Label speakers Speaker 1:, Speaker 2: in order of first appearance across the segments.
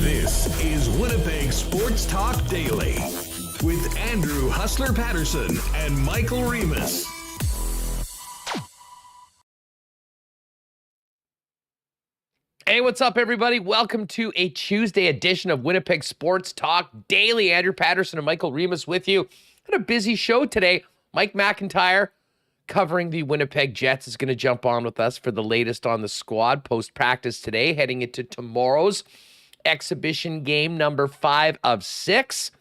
Speaker 1: This is Winnipeg Sports Talk Daily with Andrew Hustler Paterson and Michael Remis.
Speaker 2: Hey, what's up, everybody? Welcome to a Tuesday edition of Winnipeg Sports Talk Daily. Andrew Paterson and Michael Remis with you. Had a busy show today. Mike McIntyre, covering the Winnipeg Jets, is going to jump on with us for the latest on the squad post-practice today, heading into tomorrow's exhibition game number 5 of 6.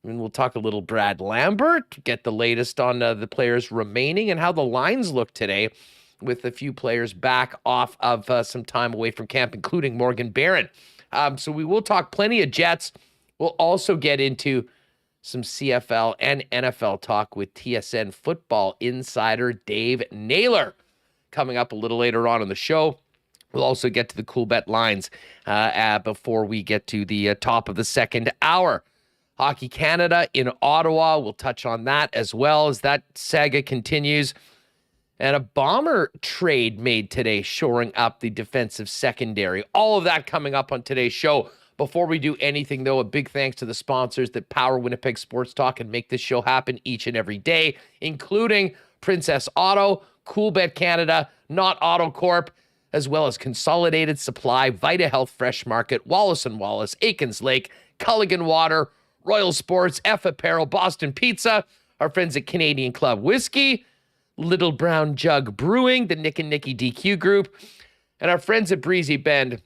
Speaker 2: And we'll talk a little Brad Lambert, get the latest on the players remaining and how the lines look today, with a few players back off of some time away from camp, including Morgan Barron. So we will talk plenty of Jets. We'll also get into some CFL and NFL talk with TSN football insider Dave Naylor coming up a little later on in the show. We'll also get to the Coolbet Lines before we get to the top of the second hour. Hockey Canada in Ottawa, we'll touch on that as well as that saga continues. And a Bomber trade made today, shoring up the defensive secondary. All of that coming up on today's show. Before we do anything, though, a big thanks to the sponsors that power Winnipeg Sports Talk and make this show happen each and every day, including Princess Auto, Coolbet Canada, Not Auto Corp, as well as Consolidated Supply, Vita Health Fresh Market, Wallace & Wallace, Aikens Lake, Culligan Water, Royal Sports, F Apparel, Boston Pizza, our friends at Canadian Club Whiskey, Little Brown Jug Brewing, the Nick and Nicky DQ Group, and our friends at Breezy Bend.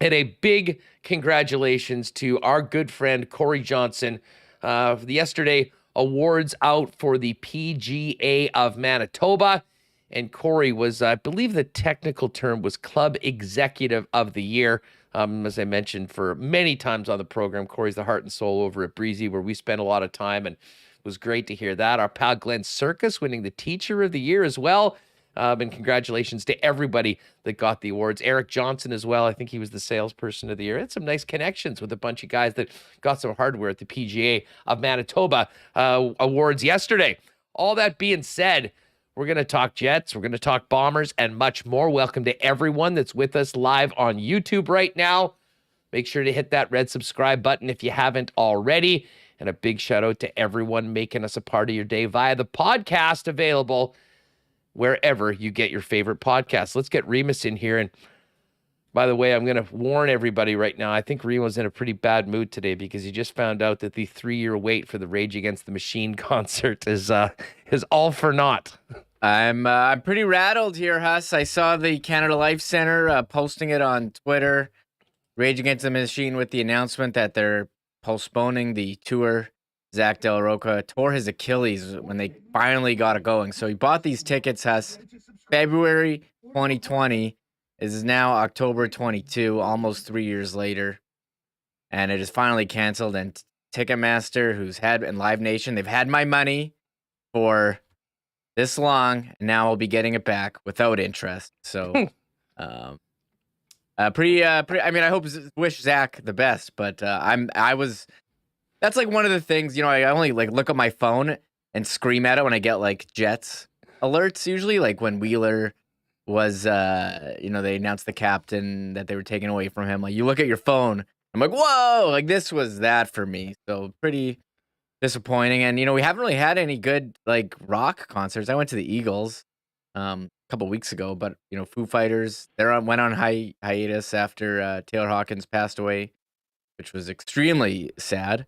Speaker 2: And a big congratulations to our good friend Corey Johnson. Yesterday, awards out for the PGA of Manitoba. And Corey was, I believe the technical term was Club Executive of the Year. As I mentioned for many times on the program, Corey's the heart and soul over at Breezy, where we spend a lot of time, and it was great to hear that. Our pal Glenn Circus winning the Teacher of the Year as well. And congratulations to everybody that got the awards. Eric Johnson as well. I think he was the salesperson of the year. Had some nice connections with a bunch of guys that got some hardware at the PGA of Manitoba awards yesterday. All that being said, we're going to talk Jets, we're going to talk Bombers, and much more. Welcome to everyone that's with us live on YouTube right now. Make sure to hit that red subscribe button if you haven't already. And a big shout out to everyone making us a part of your day via the podcast, available wherever you get your favorite podcasts. Let's get Remis in here. And by the way, I'm going to warn everybody right now. I think Remis in a pretty bad mood today because he just found out that the 3-year wait for the Rage Against the Machine concert is all for naught.
Speaker 3: I'm pretty rattled here, Huss. I saw the Canada Life Center posting it on Twitter. Rage Against the Machine with the announcement that they're postponing the tour. Zach Del Roca tore his Achilles when they finally got it going. So he bought these tickets, Huss. February 2020 is now October 22, almost 3 years later. And it is finally canceled. And Ticketmaster, and Live Nation, they've had my money for this long. And now I'll be getting it back without interest. So, I mean, I wish Zach the best, but that's like one of the things, I only look at my phone and scream at it when I get Jets alerts, usually, when Wheeler was, they announced the captain that they were taking away from him. You look at your phone, I'm like, whoa, this was that for me. So pretty disappointing. And, we haven't really had any good rock concerts. I went to the Eagles a couple weeks ago, but, Foo Fighters, went on hiatus after Taylor Hawkins passed away, which was extremely sad.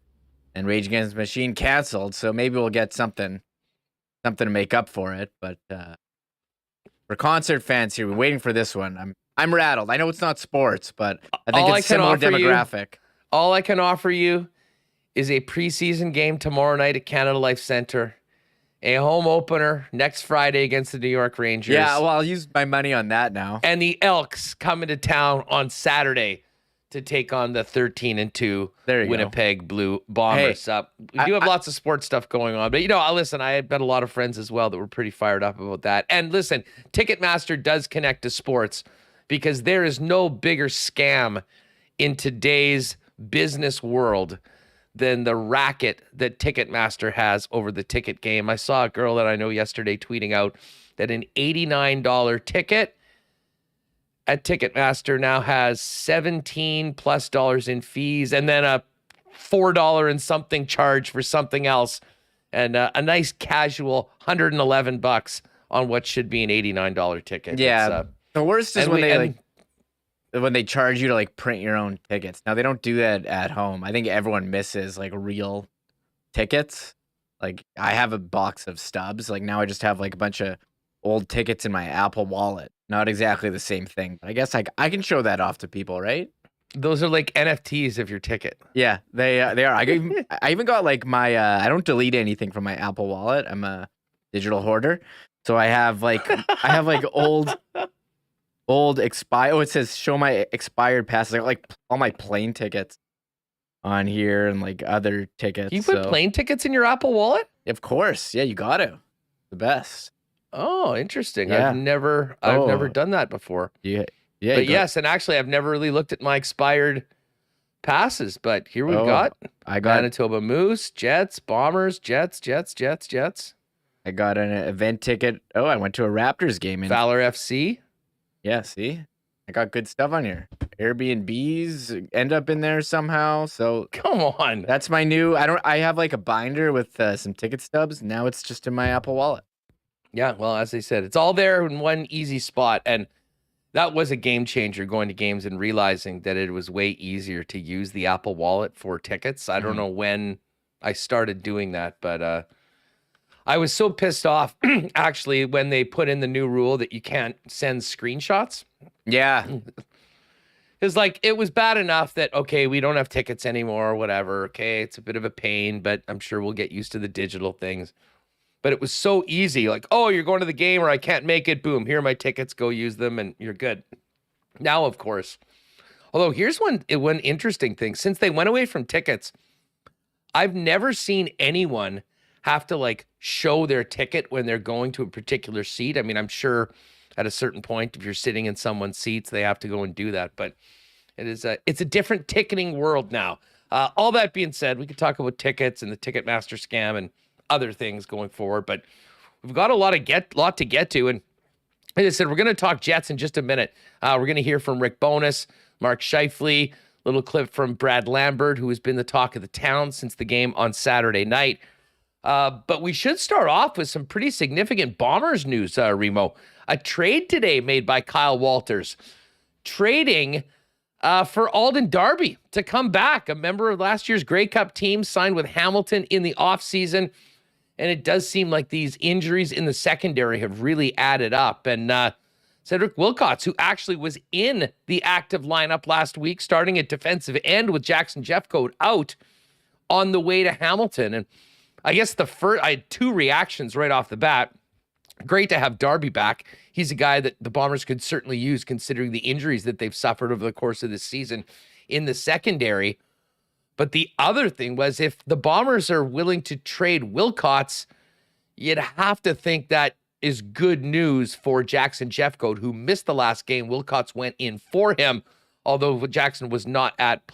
Speaker 3: And Rage Against the Machine canceled, so maybe we'll get something to make up for it. But for concert fans here, we're waiting for this one. I'm rattled. I know it's not sports, but I think it's a similar demographic.
Speaker 2: All I can offer you is a preseason game tomorrow night at Canada Life Center, a home opener next Friday against the New York Rangers.
Speaker 3: Yeah, well, I'll use my money on that now.
Speaker 2: And the Elks coming to town on Saturday to take on the 13-2 Winnipeg Blue Bombers.
Speaker 3: Hey,
Speaker 2: We do have lots of sports stuff going on, but listen, I bet a lot of friends as well that were pretty fired up about that. And listen, Ticketmaster does connect to sports because there is no bigger scam in today's business world than the racket that Ticketmaster has over the ticket game. I saw a girl that I know yesterday tweeting out that an $89 ticket at Ticketmaster now has $17+ in fees and then a $4 and something charge for something else and a nice casual $111 on what should be an $89 ticket.
Speaker 3: Yeah, the worst is when they charge you to like print your own tickets. Now they don't do that at home. I think everyone misses like real tickets. Like I have a box of stubs. Like now I just have like a bunch of old tickets in my Apple Wallet. Not exactly the same thing, but I guess I can show that off to people, right?
Speaker 2: Those are like NFTs of your ticket.
Speaker 3: Yeah, they are. I even got like my I don't delete anything from my Apple Wallet. I'm a digital hoarder, so I have like old expired. Oh, it says show my expired passes. I got like all my plane tickets on here and like other tickets.
Speaker 2: You put plane tickets in your Apple Wallet?
Speaker 3: Of course, yeah, you got to. The best.
Speaker 2: Oh, interesting.
Speaker 3: Yeah.
Speaker 2: I've never done that before.
Speaker 3: Yeah.
Speaker 2: But yes, and actually I've never really looked at my expired passes, but here we've
Speaker 3: I got
Speaker 2: Manitoba Moose, Jets, Bombers, Jets.
Speaker 3: I got an event ticket. Oh, I went to a Raptors game in
Speaker 2: Valor FC.
Speaker 3: Yeah, see? I got good stuff on here. Airbnbs end up in there somehow. So
Speaker 2: come on.
Speaker 3: That's my new I have like a binder with some ticket stubs. Now it's just in my Apple Wallet.
Speaker 2: Yeah, well, as I said, it's all there in one easy spot. And that was a game changer, going to games and realizing that it was way easier to use the Apple Wallet for tickets. I don't know when I started doing that, but I was so pissed off, actually, when they put in the new rule that you can't send screenshots.
Speaker 3: Yeah.
Speaker 2: It was bad enough that, okay, we don't have tickets anymore or whatever. Okay, it's a bit of a pain, but I'm sure we'll get used to the digital things. But it was so easy. Like, oh, you're going to the game or I can't make it. Boom, here are my tickets. Go use them and you're good. Now, of course. Although here's one interesting thing. Since they went away from tickets, I've never seen anyone have to like show their ticket when they're going to a particular seat. I mean, I'm sure at a certain point, if you're sitting in someone's seats, they have to go and do that. But it's a different ticketing world now. All that being said, we could talk about tickets and the Ticketmaster scam and other things going forward, but we've got a lot to get to. And as I said, we're going to talk Jets in just a minute. We're going to hear from Rick Bowness, Mark Scheifele, little clip from Brad Lambert, who has been the talk of the town since the game on Saturday night. But we should start off with some pretty significant Bombers news, Remo. A trade today made by Kyle Walters, trading for Alden Darby to come back. A member of last year's Grey Cup team, signed with Hamilton in the offseason. And it does seem like these injuries in the secondary have really added up. And Cedric Wilcox, who actually was in the active lineup last week, starting at defensive end with Jackson Jeffcoat out on the way to Hamilton. And I guess I had two reactions right off the bat. Great to have Darby back. He's a guy that the Bombers could certainly use considering the injuries that they've suffered over the course of this season in the secondary. But the other thing was, if the Bombers are willing to trade Wilcox, you'd have to think that is good news for Jackson Jeffcoat, who missed the last game. Wilcox went in for him, although Jackson was not at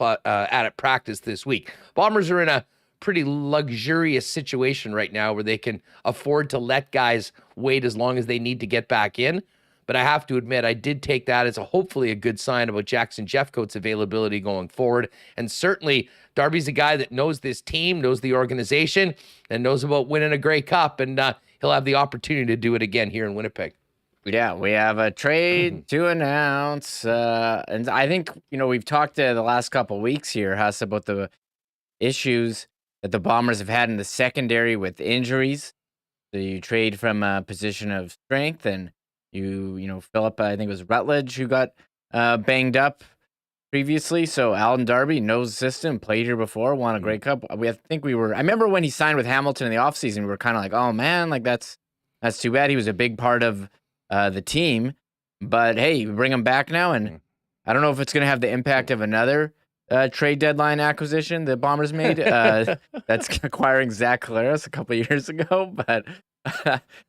Speaker 2: practice this week. Bombers are in a pretty luxurious situation right now where they can afford to let guys wait as long as they need to get back in. But I have to admit, I did take that as hopefully a good sign about Jackson Jeffcoat's availability going forward. And certainly Darby's a guy that knows this team, knows the organization, and knows about winning a Grey Cup. And he'll have the opportunity to do it again here in Winnipeg.
Speaker 3: Yeah, we have a trade to announce. And I think, we've talked the last couple of weeks here, Huss, about the issues that the Bombers have had in the secondary with injuries. So you trade from a position of strength, and you fill up, I think it was Rutledge who got banged up previously. So Alden Darby knows the system, played here before, won a Grey Cup. I remember when he signed with Hamilton in the offseason, we were kind of like, oh man, like that's too bad. He was a big part of the team. But hey, we bring him back now, and I don't know if it's going to have the impact of another trade deadline acquisition the Bombers made. That's acquiring Zach Collaros a couple of years ago. But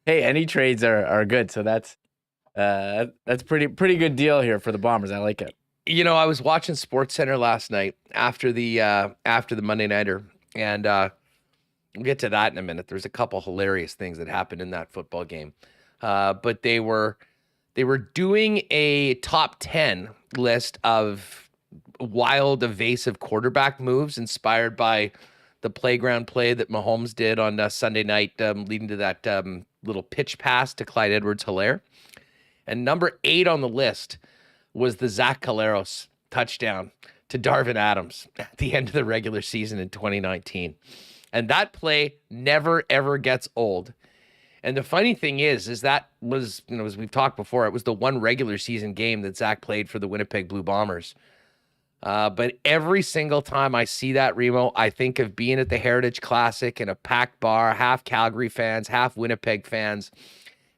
Speaker 3: hey, any trades are good. So that's pretty good deal here for the Bombers. I like it.
Speaker 2: You know, I was watching SportsCenter last night after the Monday Nighter, and we'll get to that in a minute. There's a couple hilarious things that happened in that football game, but they were doing a top 10 list of wild, evasive quarterback moves inspired by the playground play that Mahomes did on Sunday night, leading to that little pitch pass to Clyde Edwards-Helaire. And number 8 on the list was the Zach Collaros touchdown to Darvin Adams at the end of the regular season in 2019. And that play never, ever gets old. And the funny thing is that was, as we've talked before, it was the one regular season game that Zach played for the Winnipeg Blue Bombers. But every single time I see that, Remo, I think of being at the Heritage Classic in a packed bar, half Calgary fans, half Winnipeg fans,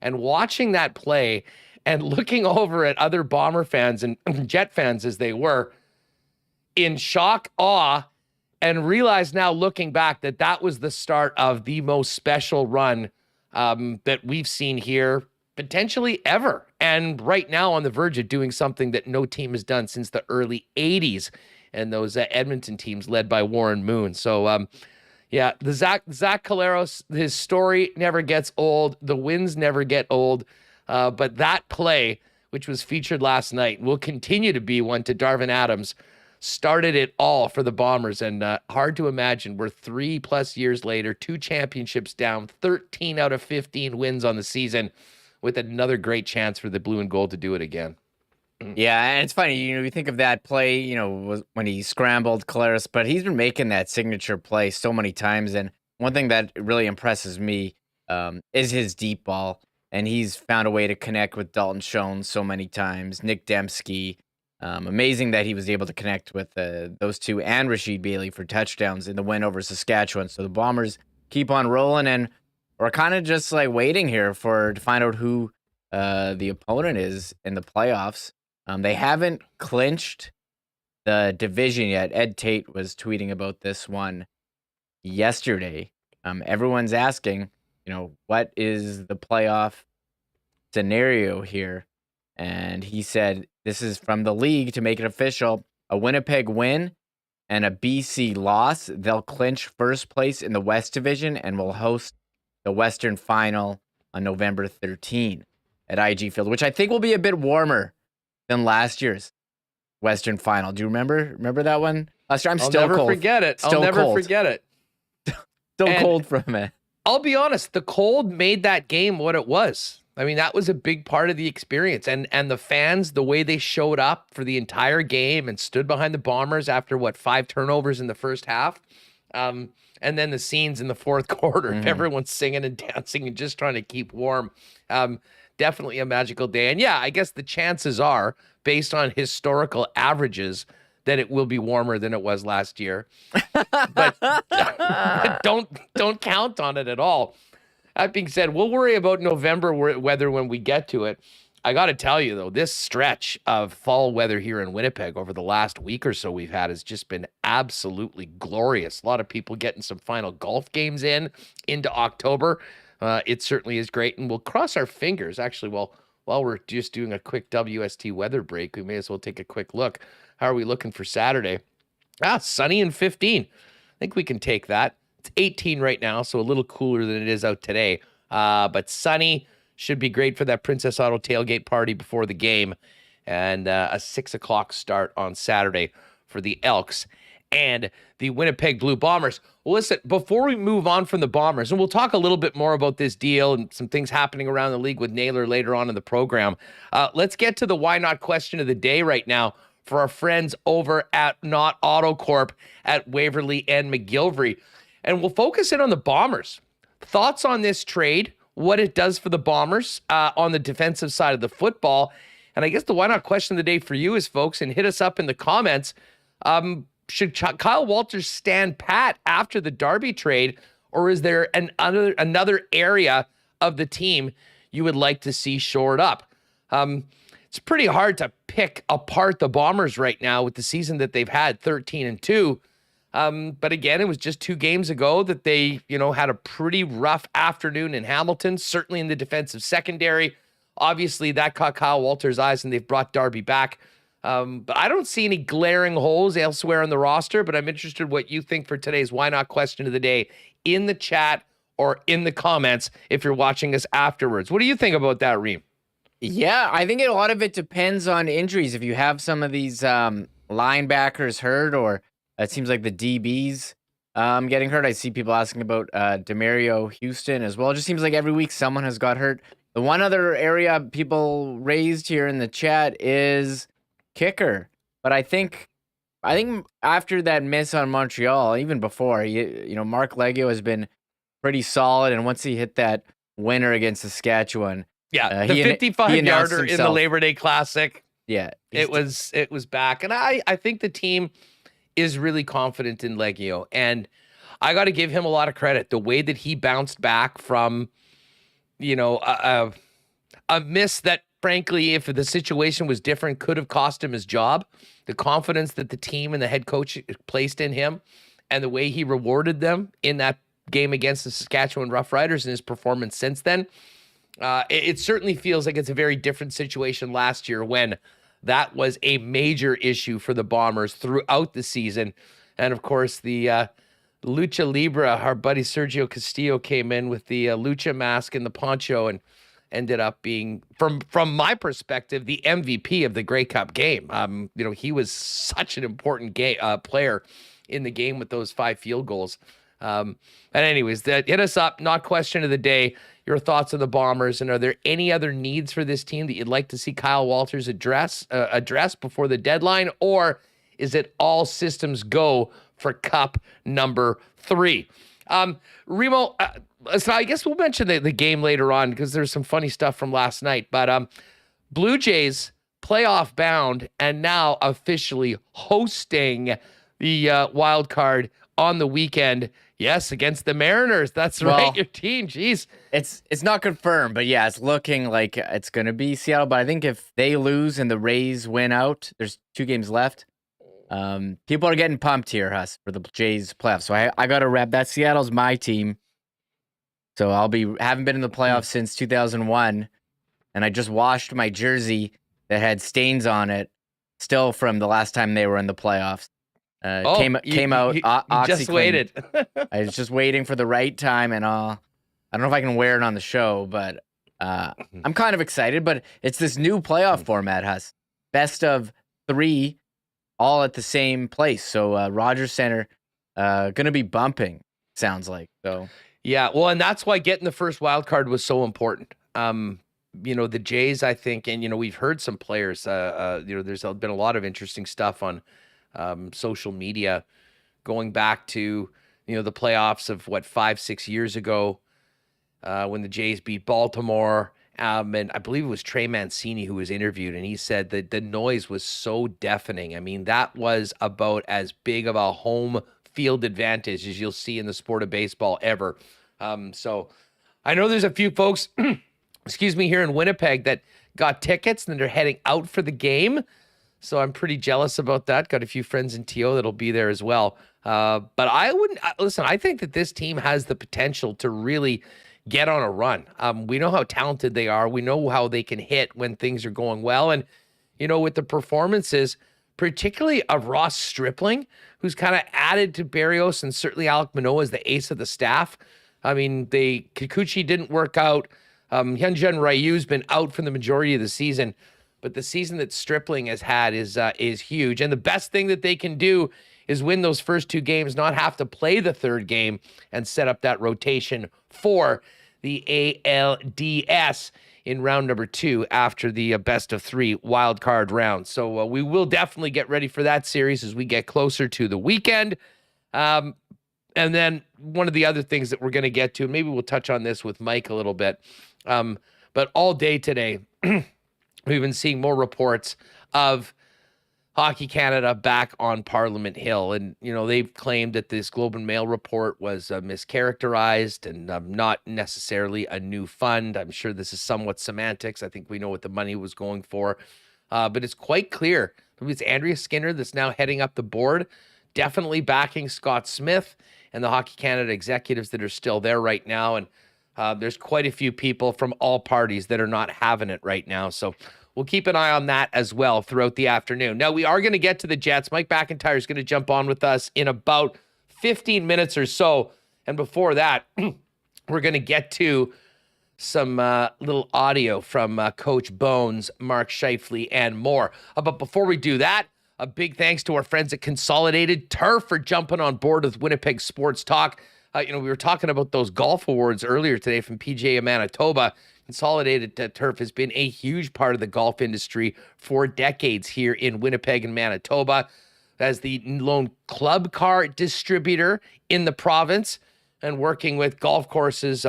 Speaker 2: and watching that play and looking over at other Bomber fans and Jet fans as they were in shock, awe, and realize now looking back that was the start of the most special run that we've seen here potentially ever. And right now on the verge of doing something that no team has done since the early 80s and those Edmonton teams led by Warren Moon. So, yeah, the Zach Collaros, his story never gets old. The wins never get old. But that play, which was featured last night, will continue to be one to Darvin Adams, started it all for the Bombers. And hard to imagine we're 3+ years later, 2 championships down, 13 out of 15 wins on the season, with another great chance for the blue and gold to do it again.
Speaker 3: Yeah, and it's funny, you think of that play, was when he scrambled Collaros, but he's been making that signature play so many times. And one thing that really impresses me is his deep ball. And he's found a way to connect with Dalton Schoen so many times, Nick Dembski. Amazing that he was able to connect with those two and Rashid Bailey for touchdowns in the win over Saskatchewan. So the Bombers keep on rolling, and we're kind of just like waiting here to find out who the opponent is in the playoffs. They haven't clinched the division yet. Ed Tate was tweeting about this one yesterday. Everyone's asking, what is the playoff scenario here? And he said, this is from the league to make it official. A Winnipeg win and a BC loss, they'll clinch first place in the West Division and will host the Western Final on November 13 at IG Field, which I think will be a bit warmer than last year's Western Final. Do you remember that one? Last year,
Speaker 2: I'll never forget it. I'll never forget it.
Speaker 3: Still cold from it.
Speaker 2: I'll be honest, the cold made that game what it was. I mean, that was a big part of the experience. And the fans, the way they showed up for the entire game and stood behind the Bombers after, 5 turnovers in the first half. And then the scenes in the fourth quarter, everyone's singing and dancing and just trying to keep warm. Definitely a magical day. And yeah, I guess the chances are, based on historical averages, that it will be warmer than it was last year. But don't count on it at all. That being said, we'll worry about November weather when we get to it. I got to tell you, though, this stretch of fall weather here in Winnipeg over the last week or so we've had has just been absolutely glorious. A lot of people getting some final golf games into October. It certainly is great, and we'll cross our fingers. Actually, while we're just doing a quick WST weather break, we may as well take a quick look. How are we looking for Saturday? Sunny and 15. I think we can take that. It's 18 right now, so a little cooler than it is out today. But sunny should be great for that Princess Auto tailgate party before the game. And a 6 o'clock start on Saturday for the Elks and the Winnipeg Blue Bombers. Well, listen, before we move on from the Bombers, and we'll talk a little bit more about this deal and some things happening around the league with Naylor later on in the program, let's get to the why not question of the day right now for our friends over at Not Auto Corp at Waverly and McGillivray. And we'll focus in on the Bombers. Thoughts on this trade, what it does for the Bombers on the defensive side of the football, And I guess the why not question of the day for you is, folks, and hit us up in the comments. Should Kyle Walters stand pat after the Darby trade, or is there another area of the team you would like to see shored up? It's pretty hard to pick apart the Bombers right now with the season that they've had, 13-2. But again, it was just 2 games ago that they, had a pretty rough afternoon in Hamilton, certainly in the defensive secondary. Obviously, that caught Kyle Walters' eyes, and they've brought Darby back. But I don't see any glaring holes elsewhere on the roster, but I'm interested what you think for today's Why Not question of the day in the chat or in the comments if you're watching us afterwards. What do you think about that, Reem?
Speaker 3: Yeah, I think a lot of it depends on injuries. If you have some of these linebackers hurt, or it seems like the DBs getting hurt. I see people asking about Demario Houston as well. It just seems like every week someone has got hurt. The one other area people raised here in the chat is kicker. But I think after that miss on Montreal, even before, Mark Leggio has been pretty solid. And once he hit that winner against Saskatchewan,
Speaker 2: the 55-yarder in the Labor Day Classic.
Speaker 3: Yeah,
Speaker 2: it was back. And I think the team is really confident in Leggio. And I got to give him a lot of credit. The way that he bounced back from, a miss that, frankly, if the situation was different, could have cost him his job. The confidence that the team and the head coach placed in him, and the way he rewarded them in that game against the Saskatchewan Roughriders and his performance since then. It certainly feels like it's a very different situation last year when that was a major issue for the Bombers throughout the season. And, of course, the Lucha Libre, our buddy Sergio Castillo came in with the Lucha mask and the poncho and ended up being, from my perspective, the MVP of the Grey Cup game. He was such an important player in the game with those 5 field goals. And anyways, hit us up, not question of the day. Your thoughts on the Bombers, and are there any other needs for this team that you'd like to see Kyle Walters address before the deadline, or is it all systems go for Cup number 3? Remo, so I guess we'll mention the game later on because there's some funny stuff from last night. But Blue Jays playoff bound and now officially hosting the wild card on the weekend. Yes, against the Mariners. That's right, your team. Jeez.
Speaker 3: It's not confirmed, but yeah, it's looking like it's going to be Seattle. But I think if they lose and the Rays win out, there's 2 games left. People are getting pumped here, Huss, for the Jays playoffs. So I got to wrap that. Seattle's my team. So haven't been in the playoffs since 2001. And I just washed my jersey that had stains on it, still from the last time they were in the playoffs. Came out.
Speaker 2: You just waited.
Speaker 3: I was just waiting for the right time, and I don't know if I can wear it on the show, but I'm kind of excited. But it's this new playoff format, Huss. Best of 3, all at the same place. So Rogers Center gonna be bumping. Sounds like so.
Speaker 2: Yeah, well, and that's why getting the first wild card was so important. The Jays, I think, and we've heard some players. There's been a lot of interesting stuff on social media going back to the playoffs of 5-6 years ago when the Jays beat Baltimore, and I believe it was Trey Mancini who was interviewed, and he said that the noise was so deafening. I mean, that was about as big of a home field advantage as you'll see in the sport of baseball ever. So I know there's a few folks here in Winnipeg that got tickets and they're heading out for the game. So I'm pretty jealous about that. Got a few friends in TO that'll be there as well. But I wouldn't listen. I think that this team has the potential to really get on a run. We know how talented they are. We know how they can hit when things are going well. And, with the performances, particularly of Ross Stripling, who's kind of added to Barrios and certainly Alec Manoah as the ace of the staff. I mean, Kikuchi didn't work out. Hyunjin Ryu's been out for the majority of the season. But the season that Stripling has had is huge. And the best thing that they can do is win those first 2 games, not have to play the 3rd game, and set up that rotation for the ALDS in round number 2 after the best of 3 wild card round. So we will definitely get ready for that series as we get closer to the weekend. And then one of the other things that we're going to get to, and maybe we'll touch on this with Mike a little bit, but all day today, we've been seeing more reports of Hockey Canada back on Parliament Hill. And, they've claimed that this Globe and Mail report was mischaracterized and not necessarily a new fund. I'm sure this is somewhat semantics. I think we know what the money was going for. But it's quite clear. It's Andrea Skinner that's now heading up the board, definitely backing Scott Smith and the Hockey Canada executives that are still there right now. And there's quite a few people from all parties that are not having it right now. So we'll keep an eye on that as well throughout the afternoon. Now, we are going to get to the Jets. Mike McIntyre is going to jump on with us in about 15 minutes or so. And before that, we're going to get to some little audio from Coach Bowness, Mark Scheifele, and more. But before we do that, a big thanks to our friends at Consolidated Turf for jumping on board with Winnipeg Sports Talk. We were talking about those golf awards earlier today from PGA of Manitoba. Consolidated Turf has been a huge part of the golf industry for decades here in Winnipeg and Manitoba as the lone club car distributor in the province and working with golf courses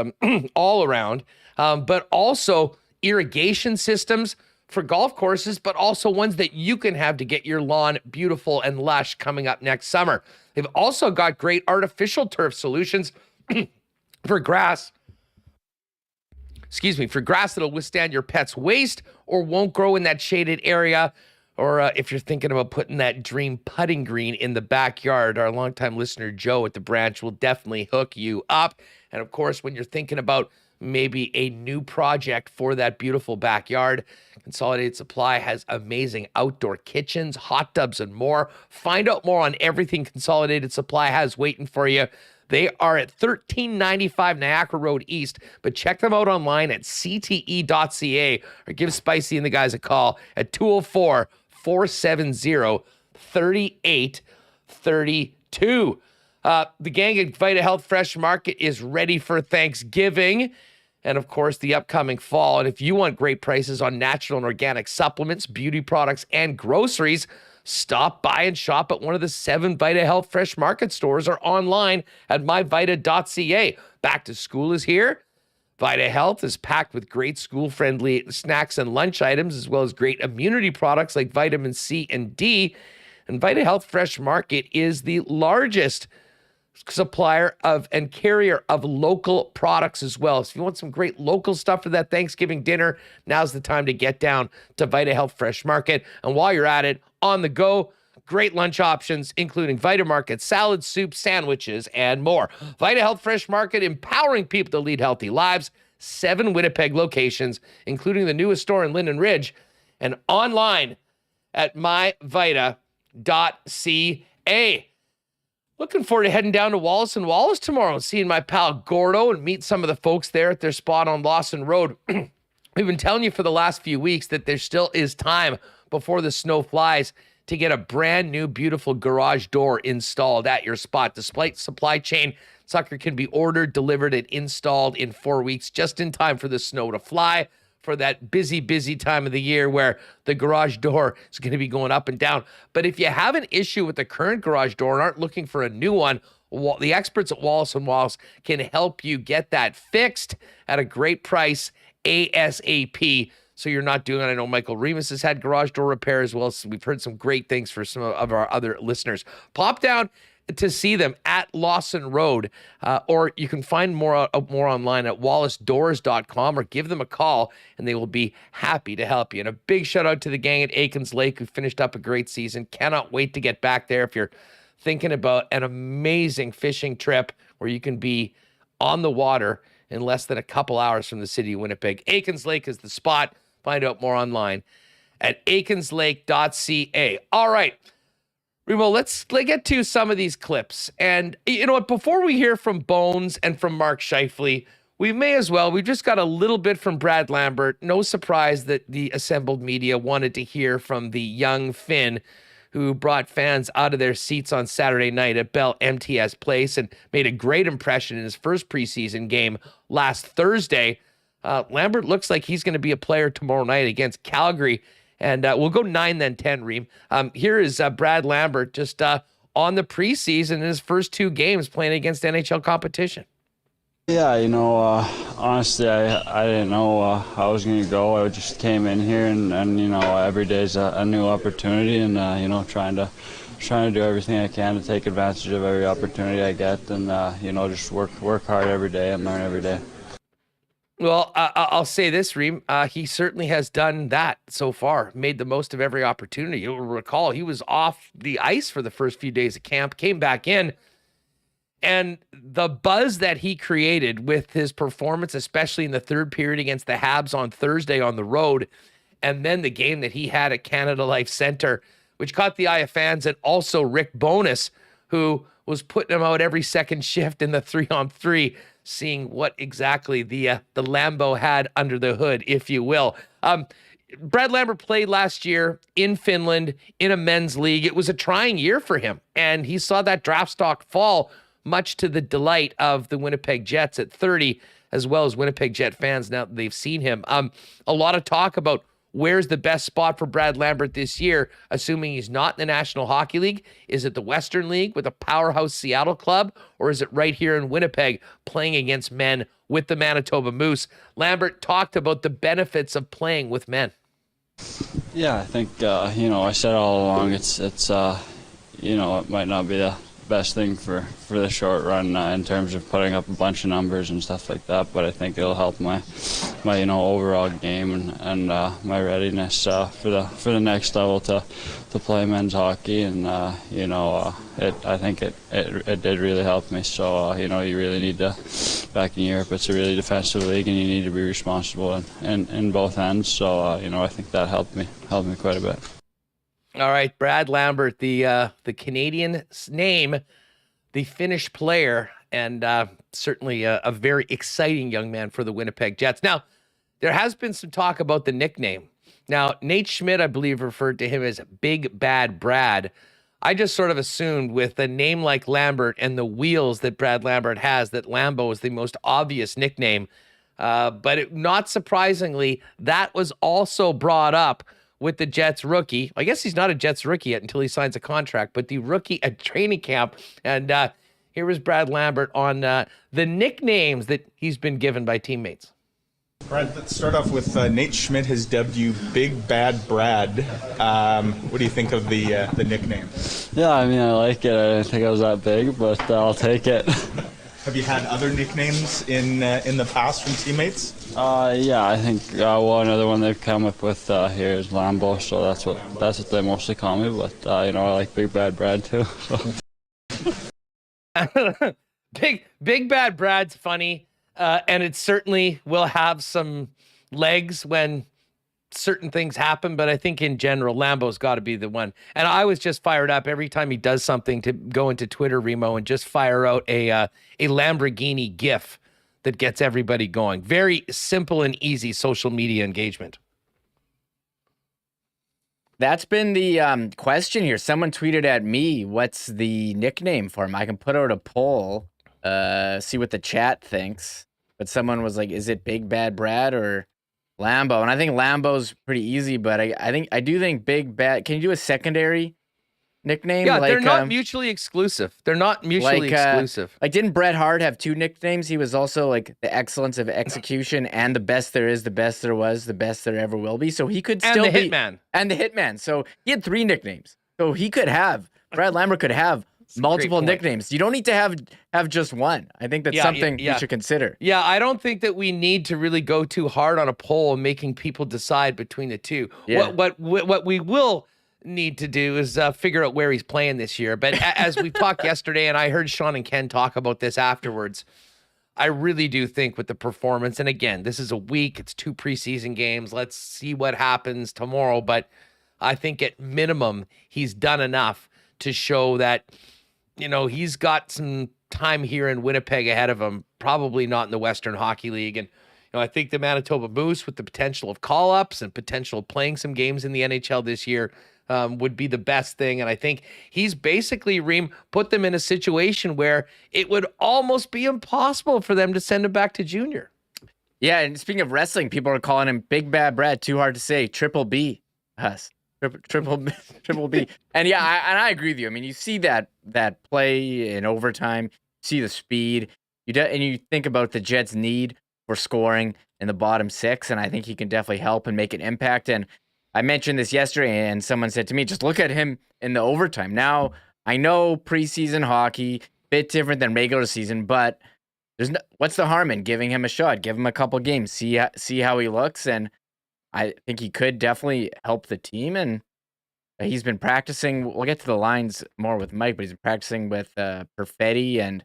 Speaker 2: all around, but also irrigation systems for golf courses, but also ones that you can have to get your lawn beautiful and lush coming up next summer. They've also got great artificial turf solutions for grass. For grass that'll withstand your pet's waste or won't grow in that shaded area. Or if you're thinking about putting that dream putting green in the backyard, our longtime listener, Joe at the branch, will definitely hook you up. And of course, when you're thinking about maybe a new project for that beautiful backyard, Consolidated Supply has amazing outdoor kitchens, hot tubs, and more. Find out more on everything Consolidated Supply has waiting for you. They are at 1395 Niagara Road East, but check them out online at cte.ca or give Spicy and the guys a call at 204-470-3832. The gang at Vita Health Fresh Market is ready for Thanksgiving and, of course, the upcoming fall. And if you want great prices on natural and organic supplements, beauty products, and groceries, stop by and shop at one of the 7 Vita Health Fresh Market stores or online at myvita.ca. Back to school is here. Vita Health is packed with great school-friendly snacks and lunch items, as well as great immunity products like vitamin C and D. And Vita Health Fresh Market is the largest supplier of and carrier of local products as well. So if you want some great local stuff for that Thanksgiving dinner, now's the time to get down to Vita Health Fresh Market. And while you're at it, on the go, great lunch options, including Vita Market, salad, soup, sandwiches, and more. Vita Health Fresh Market, empowering people to lead healthy lives. 7 Winnipeg locations, including the newest store in Linden Ridge, and online at myvita.ca. Looking forward to heading down to Wallace and Wallace tomorrow and seeing my pal Gordo and meet some of the folks there at their spot on Lawson Road. We've been telling you for the last few weeks that there still is time before the snow flies to get a brand new, beautiful garage door installed at your spot. Despite supply chain, sucker can be ordered, delivered, and installed in 4 weeks, just in time for the snow to fly, for that busy, busy time of the year where the garage door is going to be going up and down. But if you have an issue with the current garage door and aren't looking for a new one, the experts at Wallace & Wallace can help you get that fixed at a great price ASAP. So you're not doing it. I know Michael Remis has had garage door repair as well. So we've heard some great things for some of our other listeners. Pop down to see them at Lawson Road, or you can find more online at wallacedoors.com or give them a call and they will be happy to help you. And a big shout out to the gang at Aikens Lake who finished up a great season. Cannot wait to get back there if you're thinking about an amazing fishing trip where you can be on the water in less than a couple hours from the city of Winnipeg. Aikens Lake is the spot. Find out more online at aikenslake.ca. All right. Remo, let's get to some of these clips. And you know what? Before we hear from Bones and from Mark Scheifele, we may as well. We just got a little bit from Brad Lambert. No surprise that the assembled media wanted to hear from the young Finn who brought fans out of their seats on Saturday night at Bell MTS Place and made a great impression in his first preseason game last Thursday. Lambert looks like he's going to be a player tomorrow night against Calgary. And we'll go 9, then 10, Reem. Here is Brad Lambert just on the preseason in his first 2 games playing against NHL competition.
Speaker 4: Yeah, honestly, I didn't know how I was going to go. I just came in here and every day is a new opportunity, and trying to do everything I can to take advantage of every opportunity I get, and just work hard every day and learn every day.
Speaker 2: Well, I'll say this, Reem. He certainly has done that so far, made the most of every opportunity. You'll recall he was off the ice for the first few days of camp, came back in, and the buzz that he created with his performance, especially in the third period against the Habs on Thursday on the road, and then the game that he had at Canada Life Center, which caught the eye of fans, and also Rick Bowness, who was putting him out every second shift in the 3-on-3, seeing what exactly the Lambo had under the hood, if you will. Brad Lambert played last year in Finland in a men's league. It was a trying year for him, and he saw that draft stock fall, much to the delight of the Winnipeg Jets at 30, as well as Winnipeg Jet fans now that they've seen him. A lot of talk about where's the best spot for Brad Lambert this year, assuming he's not in the National Hockey League. Is it the Western League with a powerhouse Seattle club, or is it right here in Winnipeg playing against men with the Manitoba Moose? Lambert talked about the benefits of playing with men.
Speaker 4: Yeah, I think, I said all along, it's it might not be the best thing for the short run in terms of putting up a bunch of numbers and stuff like that, but I think it'll help my overall game and my readiness for the next level to play men's hockey, and I think it did really help me. So you really need to, back in Europe it's a really defensive league and you need to be responsible in both ends, so I think that helped me quite a bit.
Speaker 2: All right, Brad Lambert, the Canadian name, the Finnish player, and certainly a very exciting young man for the Winnipeg Jets. Now, there has been some talk about the nickname. Now, Nate Schmidt, I believe, referred to him as Big Bad Brad. I just sort of assumed with a name like Lambert and the wheels that Brad Lambert has, that Lambo is the most obvious nickname. But not surprisingly, that was also brought up with the Jets rookie. I guess he's not a Jets rookie yet until he signs a contract, but the rookie at training camp. And here was Brad Lambert on the nicknames that he's been given by teammates.
Speaker 5: Brad, let's start off with Nate Schmidt has dubbed you Big Bad Brad. What do you think of the nickname?
Speaker 4: Yeah, I mean, I like it. I didn't think I was that big, but I'll take it.
Speaker 5: Have you had other nicknames in the past from teammates?
Speaker 4: Yeah, I think another one they've come up with here is Lambo, so that's what they mostly call me. But I like Big Bad Brad too. So.
Speaker 2: Big Bad Brad's funny, and it certainly will have some legs when certain things happen, but I think in general, Lambo's got to be the one. And I was just fired up every time he does something to go into Twitter, Remo, and just fire out a Lamborghini GIF that gets everybody going. Very simple and easy social media engagement.
Speaker 3: That's been the question here. Someone tweeted at me, what's the nickname for him? I can put out a poll, see what the chat thinks. But someone was like, is it Big Bad Brad or Lambo? And I think Lambo's pretty easy, but I do think Big Bad. Can you do a secondary nickname?
Speaker 2: Yeah, they're not mutually exclusive. They're not mutually exclusive.
Speaker 3: Like, didn't Bret Hart have two nicknames? He was also like the excellence of execution and the best there is, the best there was, the best there ever will be. So he could still be
Speaker 2: Hitman.
Speaker 3: And the Hitman. So he had three nicknames. So he could have Brad Lambert could have multiple nicknames. You don't need to have just one. I think that's something we should consider.
Speaker 2: Yeah, I don't think that we need to really go too hard on a poll making people decide between the two.
Speaker 3: Yeah.
Speaker 2: What we will need to do is figure out where he's playing this year. But as we talked yesterday, and I heard Sean and Ken talk about this afterwards, I really do think with the performance, and again, this is a week, it's 2 preseason games. Let's see what happens tomorrow. But I think at minimum, he's done enough to show that he's got some time here in Winnipeg ahead of him, probably not in the Western Hockey League. And, I think the Manitoba Moose, with the potential of call-ups and potential of playing some games in the NHL this year, would be the best thing. And I think he's basically, Reem, put them in a situation where it would almost be impossible for them to send him back to junior.
Speaker 3: Yeah, and speaking of wrestling, people are calling him Big Bad Brad. Too hard to say. Triple B. Us. Triple B. And yeah, I agree with you. I mean, you see that play in overtime, you see the speed, and you think about the Jets' need for scoring in the bottom six, and I think he can definitely help and make an impact. And I mentioned this yesterday, and someone said to me, just look at him in the overtime. Now, I know preseason hockey, bit different than regular season, but what's the harm in giving him a shot? Give him a couple games, see how he looks, and I think he could definitely help the team. And he's been practicing. We'll get to the lines more with Mike, but he's been practicing with Perfetti and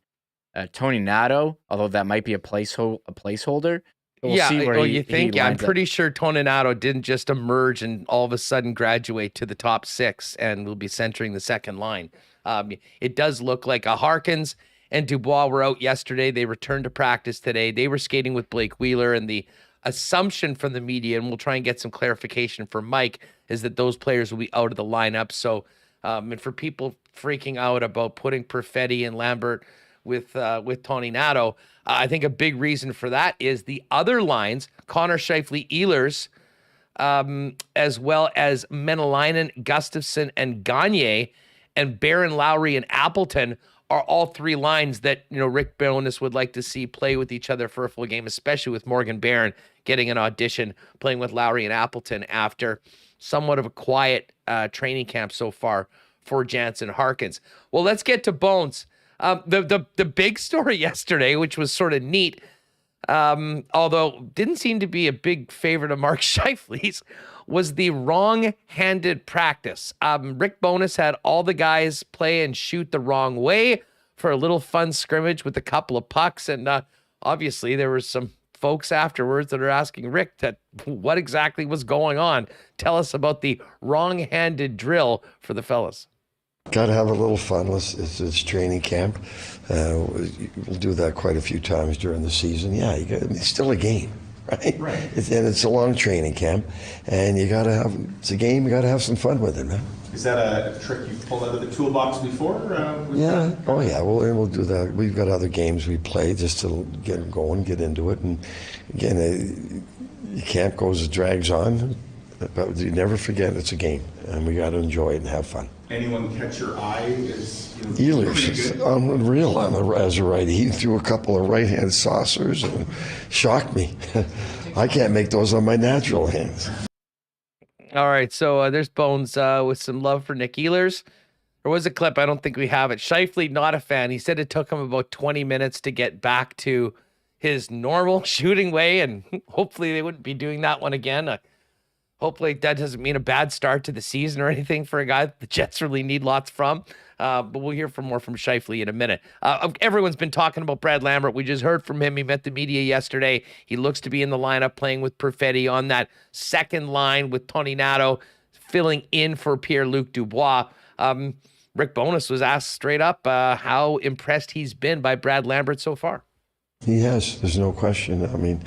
Speaker 3: Tony Nato, although that might be a placeholder. We'll see where
Speaker 2: you think? Yeah, I'm pretty sure Tony Nato didn't just emerge and all of a sudden graduate to the top six and will be centering the second line. It does look like Harkins and Dubois were out yesterday. They returned to practice today. They were skating with Blake Wheeler, and the assumption from the media, and we'll try and get some clarification from Mike, is that those players will be out of the lineup. So, and for people freaking out about putting Perfetti and Lambert with Tony Nato, I think a big reason for that is the other lines, Connor Scheifele, Ehlers, as well as Menelainen, Gustafsson, and Gagne, and Barron, Lowry, and Appleton are all three lines that, Rick Bowness would like to see play with each other for a full game, especially with Morgan Barron getting an audition playing with Lowry and Appleton after somewhat of a quiet training camp so far for Jansen Harkins. Well, let's get to Bones. The big story yesterday, which was sort of neat, although didn't seem to be a big favorite of Mark Scheifele's, was the wrong-handed practice. Rick Bowness had all the guys play and shoot the wrong way for a little fun scrimmage with a couple of pucks, and obviously there were some folks afterwards that are asking Rick what exactly was going on. Tell us about the wrong-handed drill for the fellas.
Speaker 6: Got to have a little fun. It's training camp. We'll do that quite a few times during the season. Yeah, it's still a game, right? It's a long training camp, and it's a game. You got to have some fun with it, man.
Speaker 5: Is that a trick you've pulled out of the toolbox before?
Speaker 6: Yeah. Oh, yeah. We'll do that. We've got other games we play just to get going, get into it, and again, camp goes, it drags on, but you never forget it's a game, and we got to enjoy it and have fun.
Speaker 5: Anyone catch your eye?
Speaker 6: Ehlers is unreal as a righty. He threw a couple of right-hand saucers and shocked me. I can't make those on my natural hands.
Speaker 2: All right, so there's Bones with some love for Nick Ehlers. There was a clip, I don't think we have it. Scheifele, not a fan. He said it took him about 20 minutes to get back to his normal shooting way, and hopefully they wouldn't be doing that one again. Hopefully that doesn't mean a bad start to the season or anything for a guy that the Jets really need lots from. But we'll hear more from Scheifele in a minute. Everyone's been talking about Brad Lambert. We just heard from him. He met the media yesterday. He looks to be in the lineup playing with Perfetti on that second line with Tony Nato, filling in for Pierre-Luc Dubois. Rick Bowness was asked straight up how impressed he's been by Brad Lambert so far.
Speaker 6: He has. There's no question. I mean,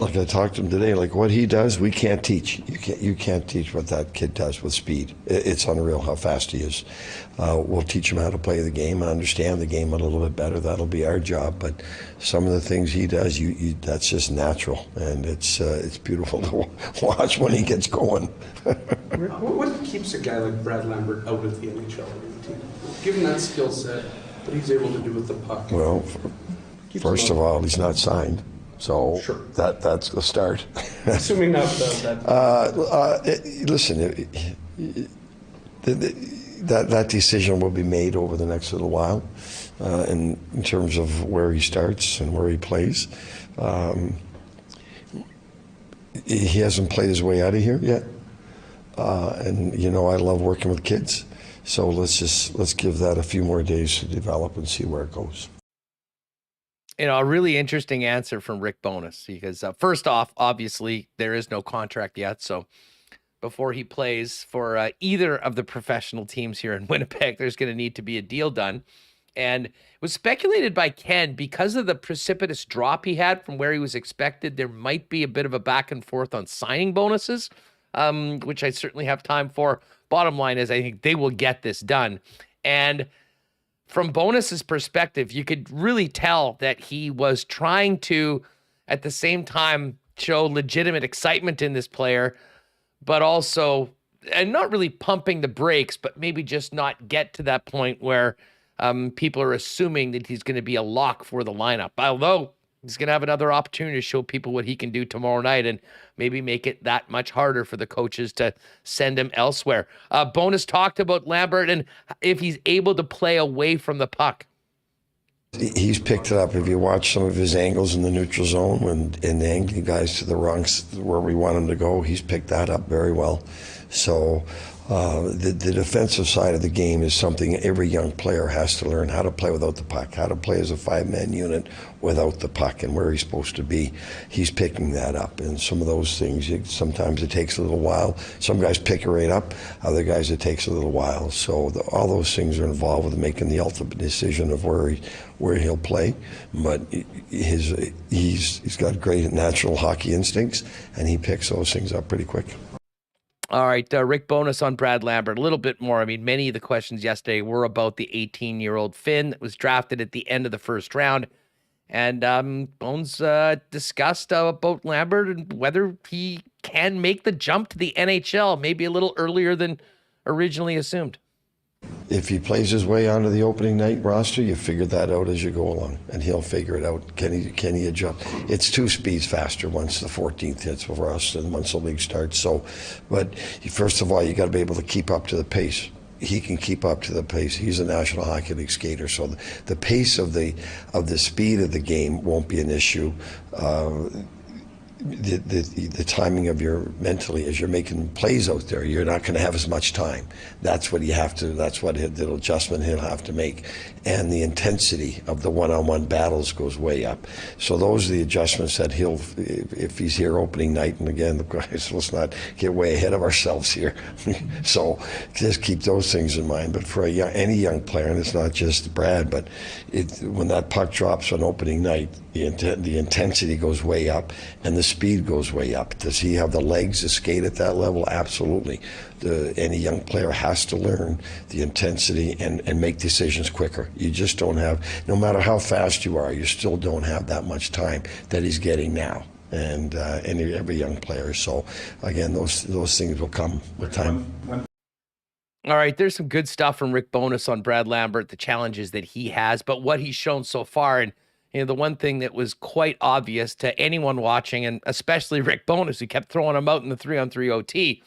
Speaker 6: like I talked to him today, like what he does, we can't teach. You can't teach what that kid does with speed. It's unreal how fast he is. We'll teach him how to play the game, understand the game a little bit better. That'll be our job. But some of the things he does, that's just natural, and it's beautiful to watch when he gets going.
Speaker 7: What keeps a guy like Brad Lambert out of the NHL team? Given that skill set, what he's able to do with the puck.
Speaker 6: Well, first of all, he's not signed. So
Speaker 7: sure.
Speaker 6: That's the start.
Speaker 7: Assuming not that.
Speaker 6: Listen, that decision will be made over the next little while, in terms of where he starts and where he plays. He hasn't played his way out of here yet, and I love working with kids. So let's give that a few more days to develop and see where it goes.
Speaker 2: A really interesting answer from Rick Bowness, because first off, obviously, there is no contract yet. So before he plays for either of the professional teams here in Winnipeg, there's going to need to be a deal done. And it was speculated by Ken, because of the precipitous drop he had from where he was expected, there might be a bit of a back and forth on signing bonuses, which I certainly have time for. Bottom line is, I think they will get this done. And from Bowness's perspective, you could really tell that he was trying to, at the same time, show legitimate excitement in this player, but also, and not really pumping the brakes, but maybe just not get to that point where people are assuming that he's going to be a lock for the lineup. Although he's going to have another opportunity to show people what he can do tomorrow night and maybe make it that much harder for the coaches to send him elsewhere. Bowness talked about Lambert and if he's able to play away from the puck.
Speaker 6: He's picked it up. If you watch some of his angles in the neutral zone and angling guys to the wrong where we want him to go, he's picked that up very well. So the defensive side of the game is something every young player has to learn, how to play without the puck, how to play as a five-man unit without the puck and where he's supposed to be. He's picking that up. And some of those things, sometimes it takes a little while. Some guys pick it right up, other guys it takes a little while. So all those things are involved with making the ultimate decision of where he'll play. But he's got great natural hockey instincts, and he picks those things up pretty quick.
Speaker 2: All right, Rick Bowness on Brad Lambert. A little bit more. I mean, many of the questions yesterday were about the 18-year-old Finn that was drafted at the end of the first round. And Bones discussed about Lambert and whether he can make the jump to the NHL, maybe a little earlier than originally assumed.
Speaker 6: If he plays his way onto the opening night roster, you figure that out as you go along, and he'll figure it out. Can he adjust? It's 2 speeds faster once the 14th hits for us and once the league starts. So, but first of all, you got to be able to keep up to the pace. He can keep up to the pace. He's a National Hockey League skater, so the pace of the speed of the game won't be an issue. The timing of your mentally as you're making plays out there, you're not going to have as much time. That's what the adjustment he'll have to make. And the intensity of the one-on-one battles goes way up. So those are the adjustments that if he's here opening night, and again, guys, let's not get way ahead of ourselves here. So just keep those things in mind. But for any young player, and it's not just Brad, but when that puck drops on opening night, the intensity goes way up and the speed goes way up. Does he have the legs to skate at that level? Absolutely. Any young player has to learn the intensity and make decisions quicker. You just don't have, no matter how fast you are, you still don't have that much time that he's getting now. And every young player. So again, those things will come with time.
Speaker 2: All right, there's some good stuff from Rick Bowness on Brad Lambert, the challenges that he has, but what he's shown so far. And the one thing that was quite obvious to anyone watching, and especially Rick Bowness, who kept throwing him out in the 3-on-3 OT,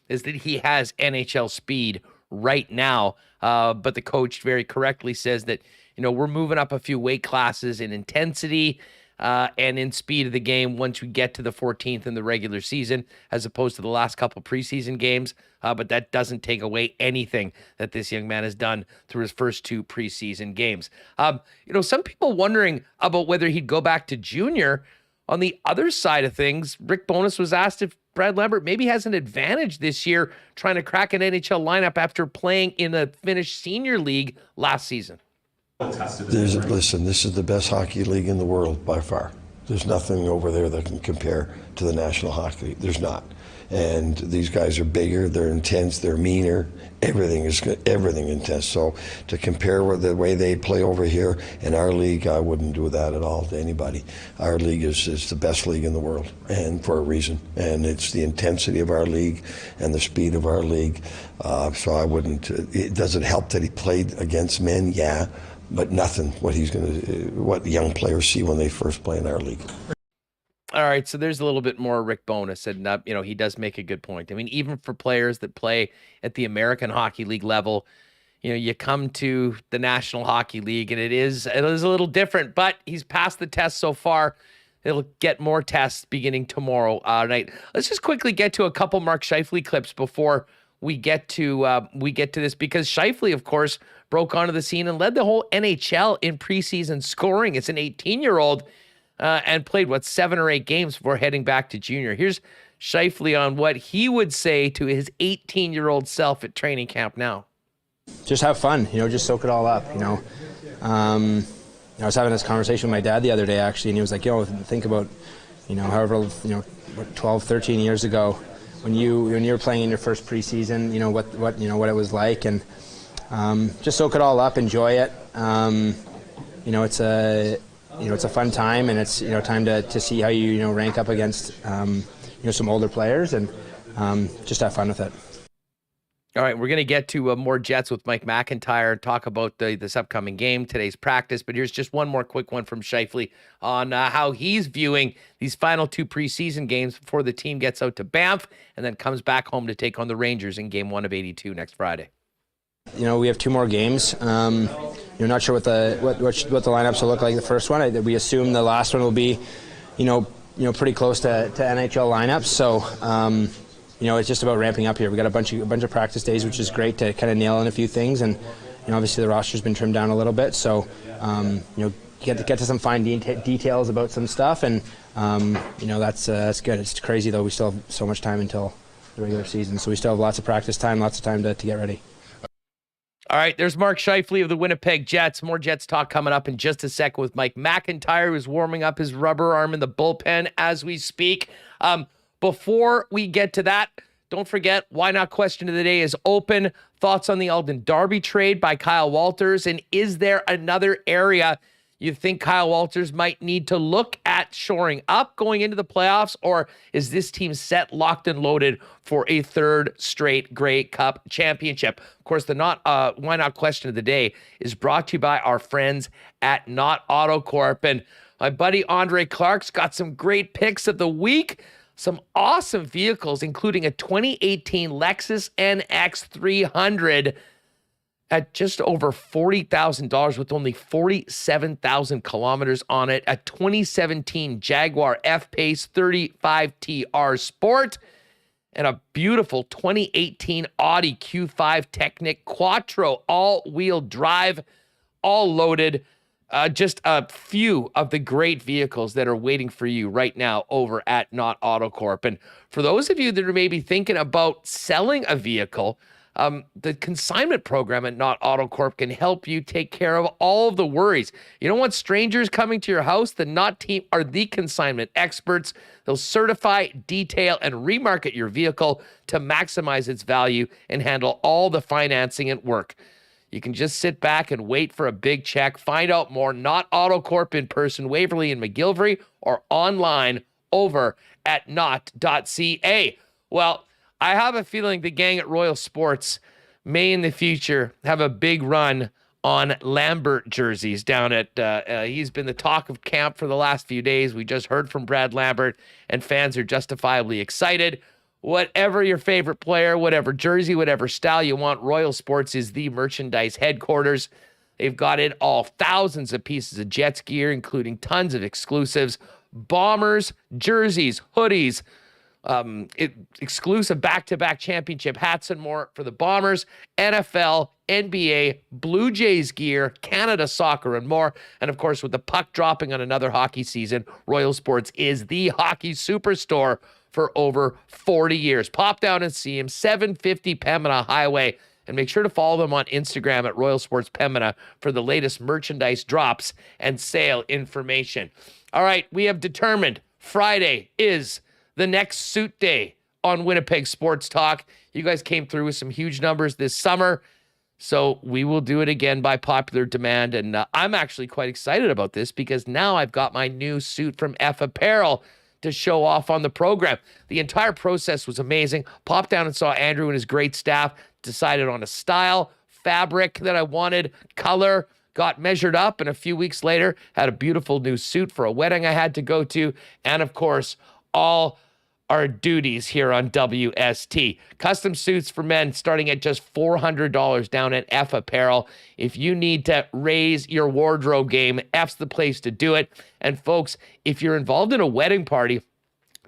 Speaker 2: is that he has NHL speed right now. But the coach very correctly says that, we're moving up a few weight classes in intensity and in speed of the game once we get to the 14th in the regular season, as opposed to the last couple preseason games. But that doesn't take away anything that this young man has done through his first 2 preseason games. Some people wondering about whether he'd go back to junior. On the other side of things, Rick Bowness was asked if Brad Lambert maybe has an advantage this year trying to crack an NHL lineup after playing in the Finnish Senior League last season.
Speaker 6: Listen, this is the best hockey league in the world by far. There's nothing over there that can compare to the National Hockey League. There's not. And these guys are bigger, they're intense, they're meaner. Everything intense. So to compare with the way they play over here in our league, I wouldn't do that at all to anybody. Our league is the best league in the world, and for a reason. And it's the intensity of our league and the speed of our league. So I wouldn't. Does it help that he played against men? Yeah. But nothing what young players see when they first play in our league.
Speaker 2: All right, so there's a little bit more Rick Bowness, and he does make a good point. I mean, even for players that play at the American Hockey League level, you come to the National Hockey League, and it is a little different. But he's passed the test so far. It'll get more tests beginning tomorrow night. Let's just quickly get to a couple Mark Scheifele clips before we get to this, because Scheifele, of course, broke onto the scene and led the whole NHL in preseason scoring. It's an 18-year-old and played 7 or 8 games before heading back to junior. Here's Scheifele on what he would say to his 18-year-old self at training camp now.
Speaker 8: Just have fun, just soak it all up. I was having this conversation with my dad the other day actually, and he was like, think about, however, 12, 13 years ago, when you were playing in your first preseason, what it was like, and just soak it all up, enjoy it. It's a fun time, and it's time to see how you rank up against some older players, and just have fun with it.
Speaker 2: All right, we're going to get to more Jets with Mike McIntyre, talk about this upcoming game, today's practice. But here's just one more quick one from Scheifele on how he's viewing these final 2 preseason games before the team gets out to Banff and then comes back home to take on the Rangers in Game 1 of 82 next Friday.
Speaker 8: We have 2 more games. You're not sure what the lineups will look like the first one. We assume the last one will be, pretty close to NHL lineups. So. It's just about ramping up here. We got a bunch of practice days, which is great to kind of nail in a few things, and obviously the roster's been trimmed down a little bit, so get to some fine details about some stuff, and that's good. It's crazy though. We still have so much time until the regular season, so we still have lots of practice time, lots of time to get ready.
Speaker 2: All right, there's Mark Scheifele of the Winnipeg Jets. More Jets talk coming up in just a second with Mike McIntyre, who's warming up his rubber arm in the bullpen as we speak. Before we get to that, don't forget, Why Not Question of the Day is open. Thoughts on the Alden Darby trade by Kyle Walters, and is there another area you think Kyle Walters might need to look at shoring up going into the playoffs, or is this team set, locked, and loaded for a 3rd straight Grey Cup championship? Of course, the Why Not Question of the Day is brought to you by our friends at Not Auto Corp, and my buddy Andre Clark's got some great picks of the week. Some awesome vehicles, including a 2018 Lexus NX 300 at just over $40,000 with only 47,000 kilometers on it. A 2017 Jaguar F-Pace 35TR Sport. And a beautiful 2018 Audi Q5 Technic Quattro all-wheel drive, all loaded. Just a few of the great vehicles that are waiting for you right now over at Not Auto Corp. And for those of you that are maybe thinking about selling a vehicle, the consignment program at Not Auto Corp can help you take care of all of the worries. You don't want strangers coming to your house. The Not team are the consignment experts. They'll certify, detail, and remarket your vehicle to maximize its value and handle all the financing and work. You can just sit back and wait for a big check. Find out more, Not Auto Corp in person, Waverly and McGillivray, or online over at not.ca. Well, I have a feeling the gang at Royal Sports may in the future have a big run on Lambert jerseys down at, he's been the talk of camp for the last few days. We just heard from Brad Lambert, and fans are justifiably excited. Whatever your favorite player, whatever jersey, whatever style you want, Royal Sports is the merchandise headquarters. They've got it all. Thousands of pieces of Jets gear, including tons of exclusives, Bombers, jerseys, hoodies, exclusive back-to-back championship hats and more for the Bombers, NFL, NBA, Blue Jays gear, Canada soccer, and more. And of course, with the puck dropping on another hockey season, Royal Sports is the hockey superstore for over 40 years. Pop down and see him, 750 Pembina Highway, and make sure to follow them on Instagram at Royal Sports Pembina for the latest merchandise drops and sale information. All right, we have determined Friday is the next suit day on Winnipeg Sports Talk. You guys came through with some huge numbers this summer, so we will do it again by popular demand, and I'm actually quite excited about this because now I've got my new suit from F Apparel to show off on the program. The entire process was amazing. Popped down and saw Andrew and his great staff, decided on a style, fabric that I wanted, color, got measured up, and a few weeks later had a beautiful new suit for a wedding I had to go to, and of course, all our duties here on WST. Custom suits for men starting at just $400 down at F Apparel. If you need to raise your wardrobe game, F's the place to do it. And folks, if you're involved in a wedding party,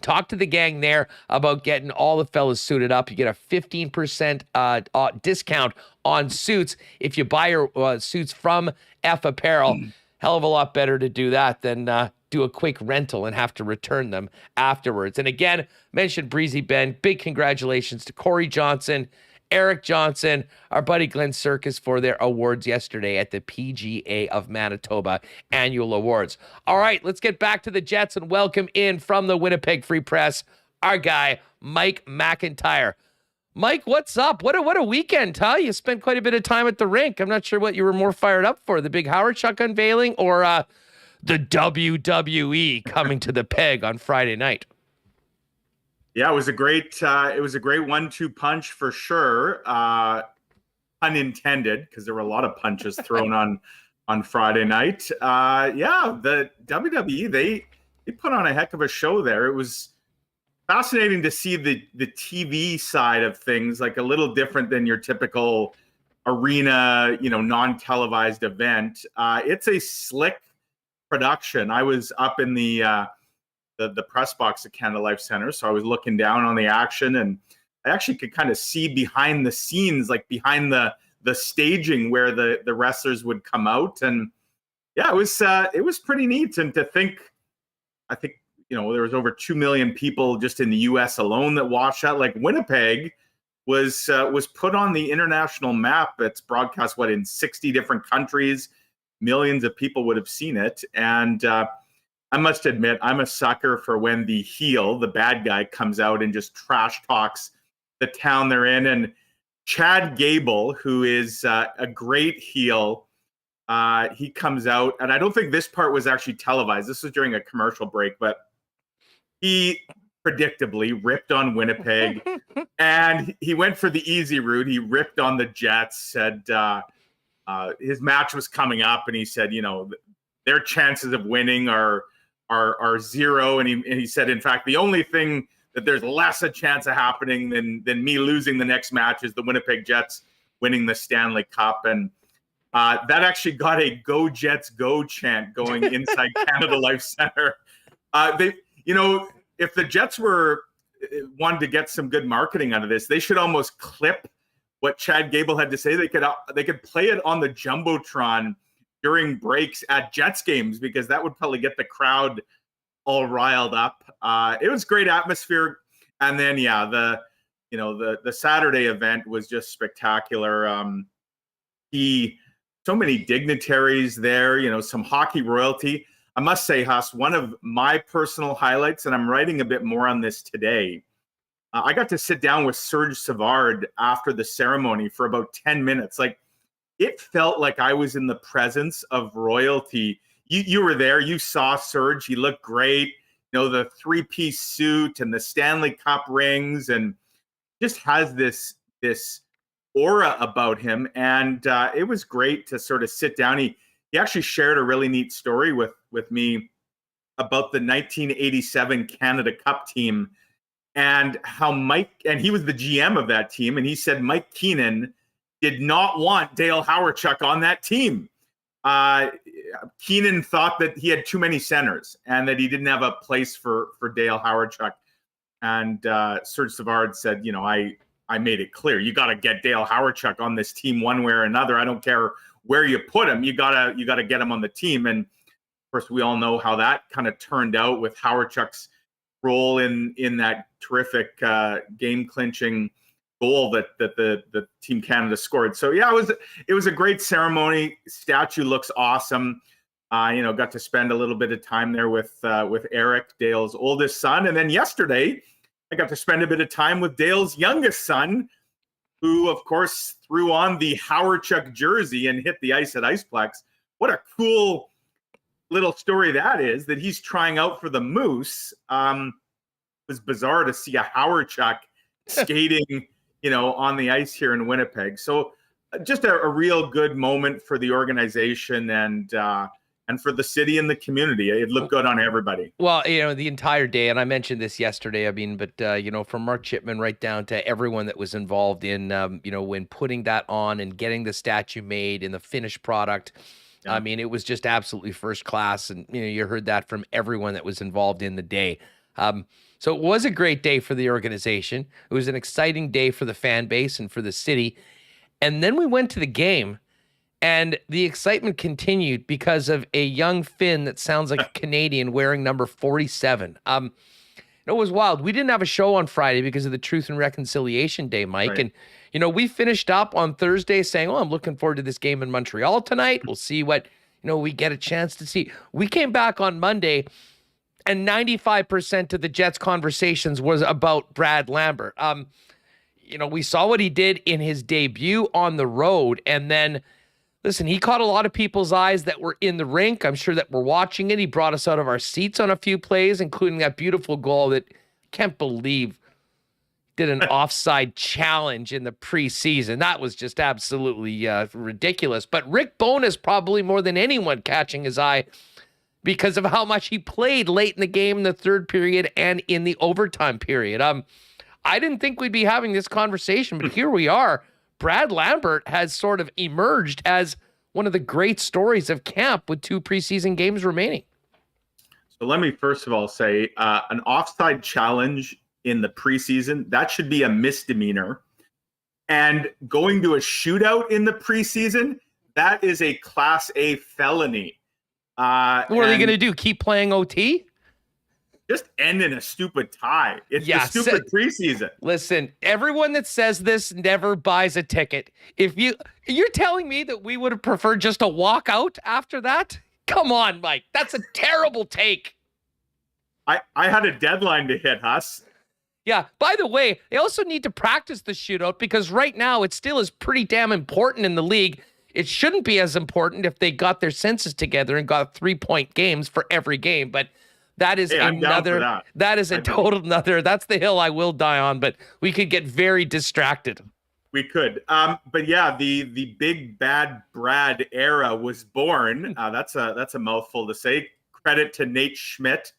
Speaker 2: talk to the gang there about getting all the fellas suited up. You get a 15% discount on suits if you buy your suits from F Apparel. Hell of a lot better to do that than do a quick rental and have to return them afterwards. And again, mentioned Breezy Ben. Big congratulations to Corey Johnson, Eric Johnson, our buddy Glenn Circus for their awards yesterday at the PGA of Manitoba Annual Awards. All right, let's get back to the Jets and welcome in from the Winnipeg Free Press, our guy, Mike McIntyre. Mike, what's up? What a weekend, huh? You spent quite a bit of time at the rink. I'm not sure what you were more fired up for, the big Howard Chuck unveiling or the WWE coming to the Peg on Friday night.
Speaker 9: Yeah, it was a great 1-2 punch for sure. Unintended, because there were a lot of punches thrown on Friday night. The WWE, they put on a heck of a show there. It was fascinating to see the TV side of things, like a little different than your typical arena, non-televised event. It's a slick production. I was up in the press box at Canada Life Center, so I was looking down on the action, and I actually could kind of see behind the scenes, like behind the staging where the wrestlers would come out. And yeah, it was pretty neat. And to think, I think, there was over 2 million people just in the US alone that watched that. Like Winnipeg was put on the international map. It's broadcast, in 60 different countries. Millions of people would have seen it. And I must admit, I'm a sucker for when the heel, the bad guy, comes out and just trash talks the town they're in. And Chad Gable, who is a great heel, he comes out, and I don't think this part was actually televised. This was during a commercial break, but he predictably ripped on Winnipeg, and he went for the easy route. He ripped on the Jets, said his match was coming up, and he said, their chances of winning are zero. And he said, in fact, the only thing that there's less a chance of happening than me losing the next match is the Winnipeg Jets winning the Stanley Cup. And that actually got a "Go Jets Go" chant going inside Canada Life Center. If the Jets wanted to get some good marketing out of this, they should almost clip what Chad Gable had to say. They could play it on the Jumbotron during breaks at Jets games, because that would probably get the crowd all riled up. It was great atmosphere. And then, the Saturday event was just spectacular. So many dignitaries there, some hockey royalty. I must say, Huss, one of my personal highlights, and I'm writing a bit more on this today, I got to sit down with Serge Savard after the ceremony for about 10 minutes. Like, it felt like I was in the presence of royalty. You were there. You saw Serge. He looked great. The 3-piece suit and the Stanley Cup rings, and just has this aura about him. And it was great to sort of sit down. He actually shared a really neat story with me about the 1987 Canada Cup team, and how and he was the GM of that team, and he said Mike Keenan did not want Dale Hawerchuk on that team. Keenan thought that he had too many centers and that he didn't have a place for Dale Hawerchuk. And Serge Savard said, I made it clear, you got to get Dale Hawerchuk on this team one way or another. I don't care where you put him. You gotta get him on the team. And of course, we all know how that kind of turned out with Hawerchuk's role in that terrific game clinching goal that the Team Canada scored. So yeah, it was a great ceremony. Statue looks awesome. Got to spend a little bit of time there with Eric, Dale's oldest son, and then yesterday I got to spend a bit of time with Dale's youngest son, who of course threw on the Hawerchuk jersey and hit the ice at Iceplex. What a cool little story that is, that he's trying out for the Moose. It was bizarre to see a Hawerchuk skating on the ice here in Winnipeg. So just a real good moment for the organization and for the city and the community. It looked good on everybody.
Speaker 2: Well, the entire day, and I mentioned this yesterday, but from Mark Chipman right down to everyone that was involved in, when putting that on and getting the statue made and the finished product. Yeah. It was just absolutely first class. And, you heard that from everyone that was involved in the day. So it was a great day for the organization. It was an exciting day for the fan base and for the city. And then we went to the game, and the excitement continued because of a young Finn that sounds like a Canadian wearing number 47. It was wild. We didn't have a show on Friday because of the Truth and Reconciliation Day, Mike. Right. And, we finished up on Thursday saying, I'm looking forward to this game in Montreal tonight. We'll see what, we get a chance to see. We came back on Monday, and 95% of the Jets conversations was about Brad Lambert. We saw what he did in his debut on the road. And then, listen, he caught a lot of people's eyes that were in the rink. I'm sure that were watching it. He brought us out of our seats on a few plays, including that beautiful goal that I can't believe did an offside challenge in the preseason. That was just absolutely ridiculous. But Rick Bowness probably more than anyone catching his eye because of how much he played late in the game in the third period and in the overtime period. I didn't think we'd be having this conversation, but here we are. Brad Lambert has sort of emerged as one of the great stories of camp with 2 preseason games remaining.
Speaker 9: So let me first of all say an offside challenge in the preseason, that should be a misdemeanor. And going to a shootout in the preseason, that is a Class A felony.
Speaker 2: What are they going to do? Keep playing OT?
Speaker 9: Just end in a stupid tie. It's the stupid preseason.
Speaker 2: Listen, everyone that says this never buys a ticket. If you're telling me that we would have preferred just a walkout after that? Come on, Mike. That's a terrible take.
Speaker 9: I had a deadline to hit, Huss.
Speaker 2: Yeah. By the way, they also need to practice the shootout because right now it still is pretty damn important in the league. It shouldn't be as important if they got their senses together and got 3-point games for every game. But that is another. That is a total another. That's the hill I will die on. But we could get very distracted.
Speaker 9: We could. But yeah, the big bad Brad era was born. That's a mouthful to say. Credit to Nate Schmidt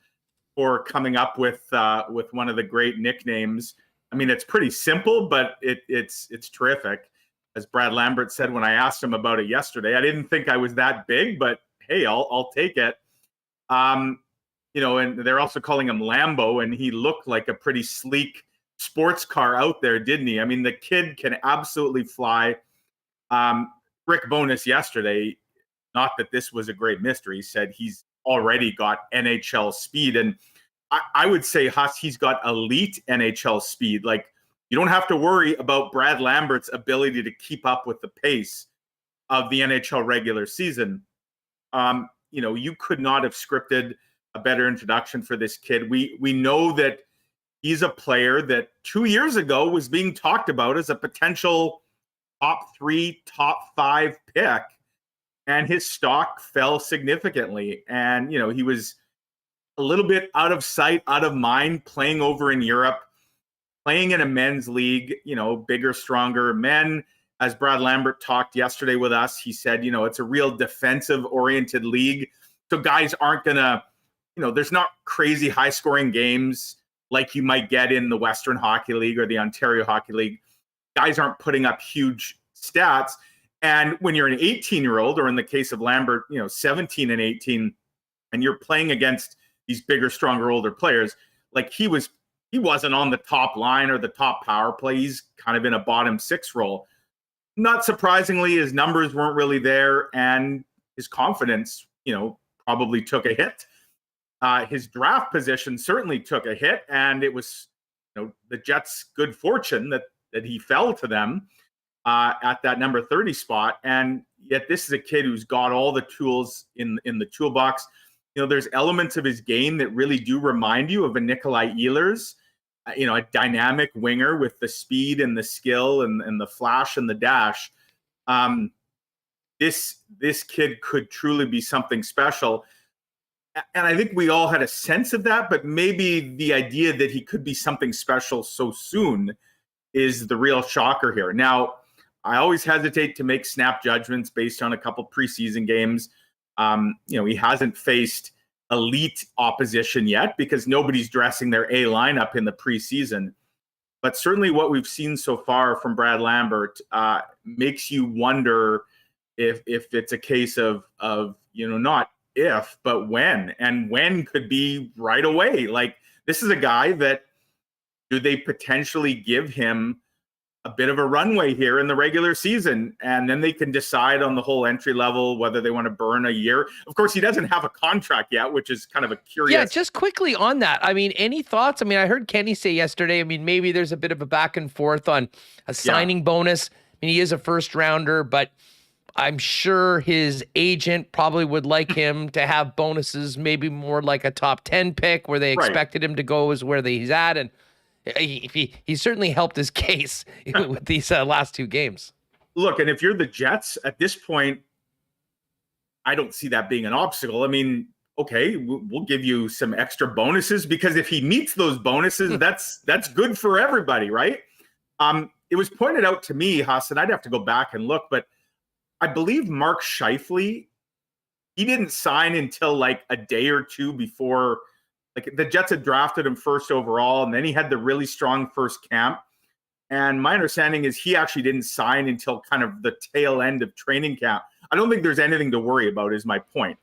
Speaker 9: for coming up with one of the great nicknames. I mean, it's pretty simple, but it's terrific. As Brad Lambert said when I asked him about it yesterday, I didn't think I was that big, but hey, I'll take it. And they're also calling him Lambo, and he looked like a pretty sleek sports car out there, didn't he? I mean, the kid can absolutely fly. Rick Bowness yesterday, not that this was a great mystery, said he's already got NHL speed. And I would say, Huss, he's got elite NHL speed. Like, you don't have to worry about Brad Lambert's ability to keep up with the pace of the NHL regular season. You could not have scripted a better introduction for this kid. We know that he's a player that 2 years ago was being talked about as a potential top 3, top 5 pick, and his stock fell significantly. And, he was a little bit out of sight, out of mind, playing over in Europe, playing in a men's league, bigger, stronger men. As Brad Lambert talked yesterday with us, he said, it's a real defensive-oriented league. So guys aren't going to, there's not crazy high-scoring games like you might get in the Western Hockey League or the Ontario Hockey League. Guys aren't putting up huge stats. And when you're an 18-year-old, or in the case of Lambert, 17 and 18, and you're playing against these bigger, stronger, older players, like he wasn't on the top line or the top power play. He's kind of in a bottom 6 role. Not surprisingly, his numbers weren't really there, and his confidence, probably took a hit. His draft position certainly took a hit, and it was, the Jets' good fortune that he fell to them at that number 30 spot. And yet this is a kid who's got all the tools in the toolbox. There's elements of his game that really do remind you of a Nikolai Ehlers, a dynamic winger with the speed and the skill and the flash and the dash. This kid could truly be something special. And I think we all had a sense of that, but maybe the idea that he could be something special so soon is the real shocker here. Now, I always hesitate to make snap judgments based on a couple preseason games. He hasn't faced elite opposition yet because nobody's dressing their A lineup in the preseason. But certainly what we've seen so far from Brad Lambert makes you wonder if it's a case of not if, but when. And when could be right away. Like, this is a guy that, do they potentially give him a bit of a runway here in the regular season, and then they can decide on the whole entry level whether they want to burn a year. Of course, he doesn't have a contract yet, which is kind of a curious.
Speaker 2: Yeah, just quickly on that. I mean, any thoughts? I mean, I heard Kenny say yesterday, maybe there's a bit of a back and forth on a signing bonus. I mean, he is a first rounder, but I'm sure his agent probably would like him to have bonuses, maybe more like a top 10 pick where they expected him to go is where he's at. And he certainly helped his case with these last 2 games.
Speaker 9: Look, and if you're the Jets at this point, I don't see that being an obstacle. I mean, okay, we'll give you some extra bonuses, because if he meets those bonuses, that's good for everybody, right? It was pointed out to me, Huss, and I'd have to go back and look, but I believe Mark Scheifele, he didn't sign until like a day or two before, like the Jets had drafted him first overall, and then he had the really strong first camp. And my understanding is he actually didn't sign until kind of the tail end of training camp. I don't think there's anything to worry about, is my point.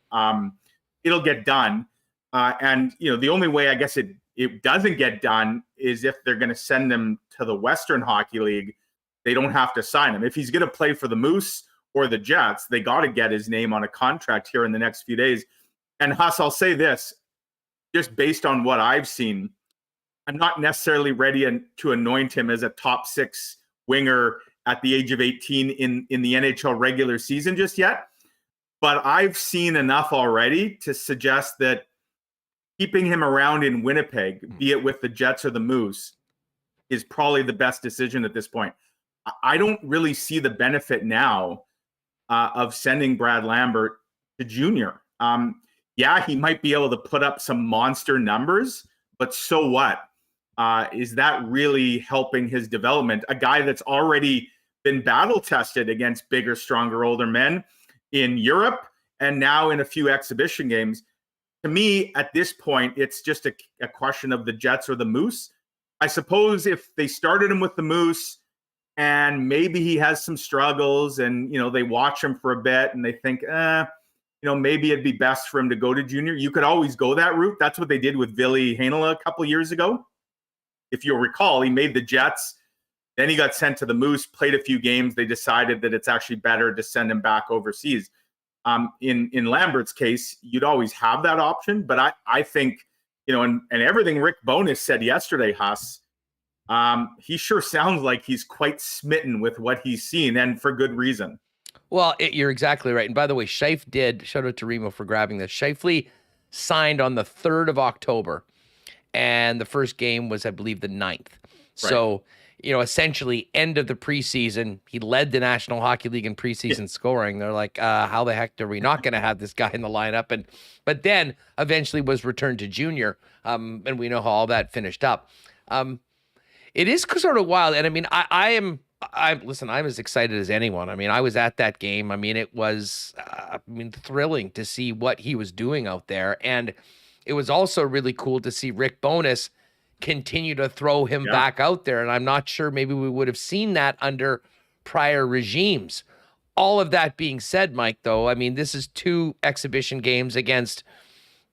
Speaker 9: It'll get done. And, the only way I guess it doesn't get done is if they're going to send him to the Western Hockey League. They don't have to sign him. If he's going to play for the Moose or the Jets, they got to get his name on a contract here in the next few days. And Huss, I'll say this, just based on what I've seen, I'm not necessarily ready to anoint him as a top 6 winger at the age of 18 in the NHL regular season just yet. But I've seen enough already to suggest that keeping him around in Winnipeg, be it with the Jets or the Moose, is probably the best decision at this point. I don't really see the benefit now of sending Brad Lambert to junior. Yeah, he might be able to put up some monster numbers, but so what? Is that really helping his development? A guy that's already been battle tested against bigger, stronger, older men in Europe and now in a few exhibition games. To me, at this point, it's just a question of the Jets or the Moose. I suppose if they started him with the Moose and maybe he has some struggles and, they watch him for a bit and they think, maybe it'd be best for him to go to junior. You could always go that route. That's what they did with Ville Heinola a couple of years ago. If you'll recall, he made the Jets, then he got sent to the Moose, played a few games. They decided that it's actually better to send him back overseas. In Lambert's case, you'd always have that option. But I think, and everything Rick Bowness said yesterday, Huss, he sure sounds like he's quite smitten with what he's seen, and for good reason.
Speaker 2: Well, you're exactly right. And by the way, Scheif did, shout out to Remo for grabbing this. Scheifele signed on the 3rd of October. And the first game was, I believe, the 9th. Right. So, essentially end of the preseason. He led the National Hockey League in preseason scoring. They're like, how the heck are we not going to have this guy in the lineup? But then eventually was returned to junior. And we know how all that finished up. It is sort of wild. And I mean, I'm as excited as anyone. I mean, I was at that game. I mean, it was, thrilling to see what he was doing out there. And it was also really cool to see Rick Bowness continue to throw him back out there. And I'm not sure maybe we would have seen that under prior regimes. All of that being said, Mike, though, I mean, this is 2 exhibition games against,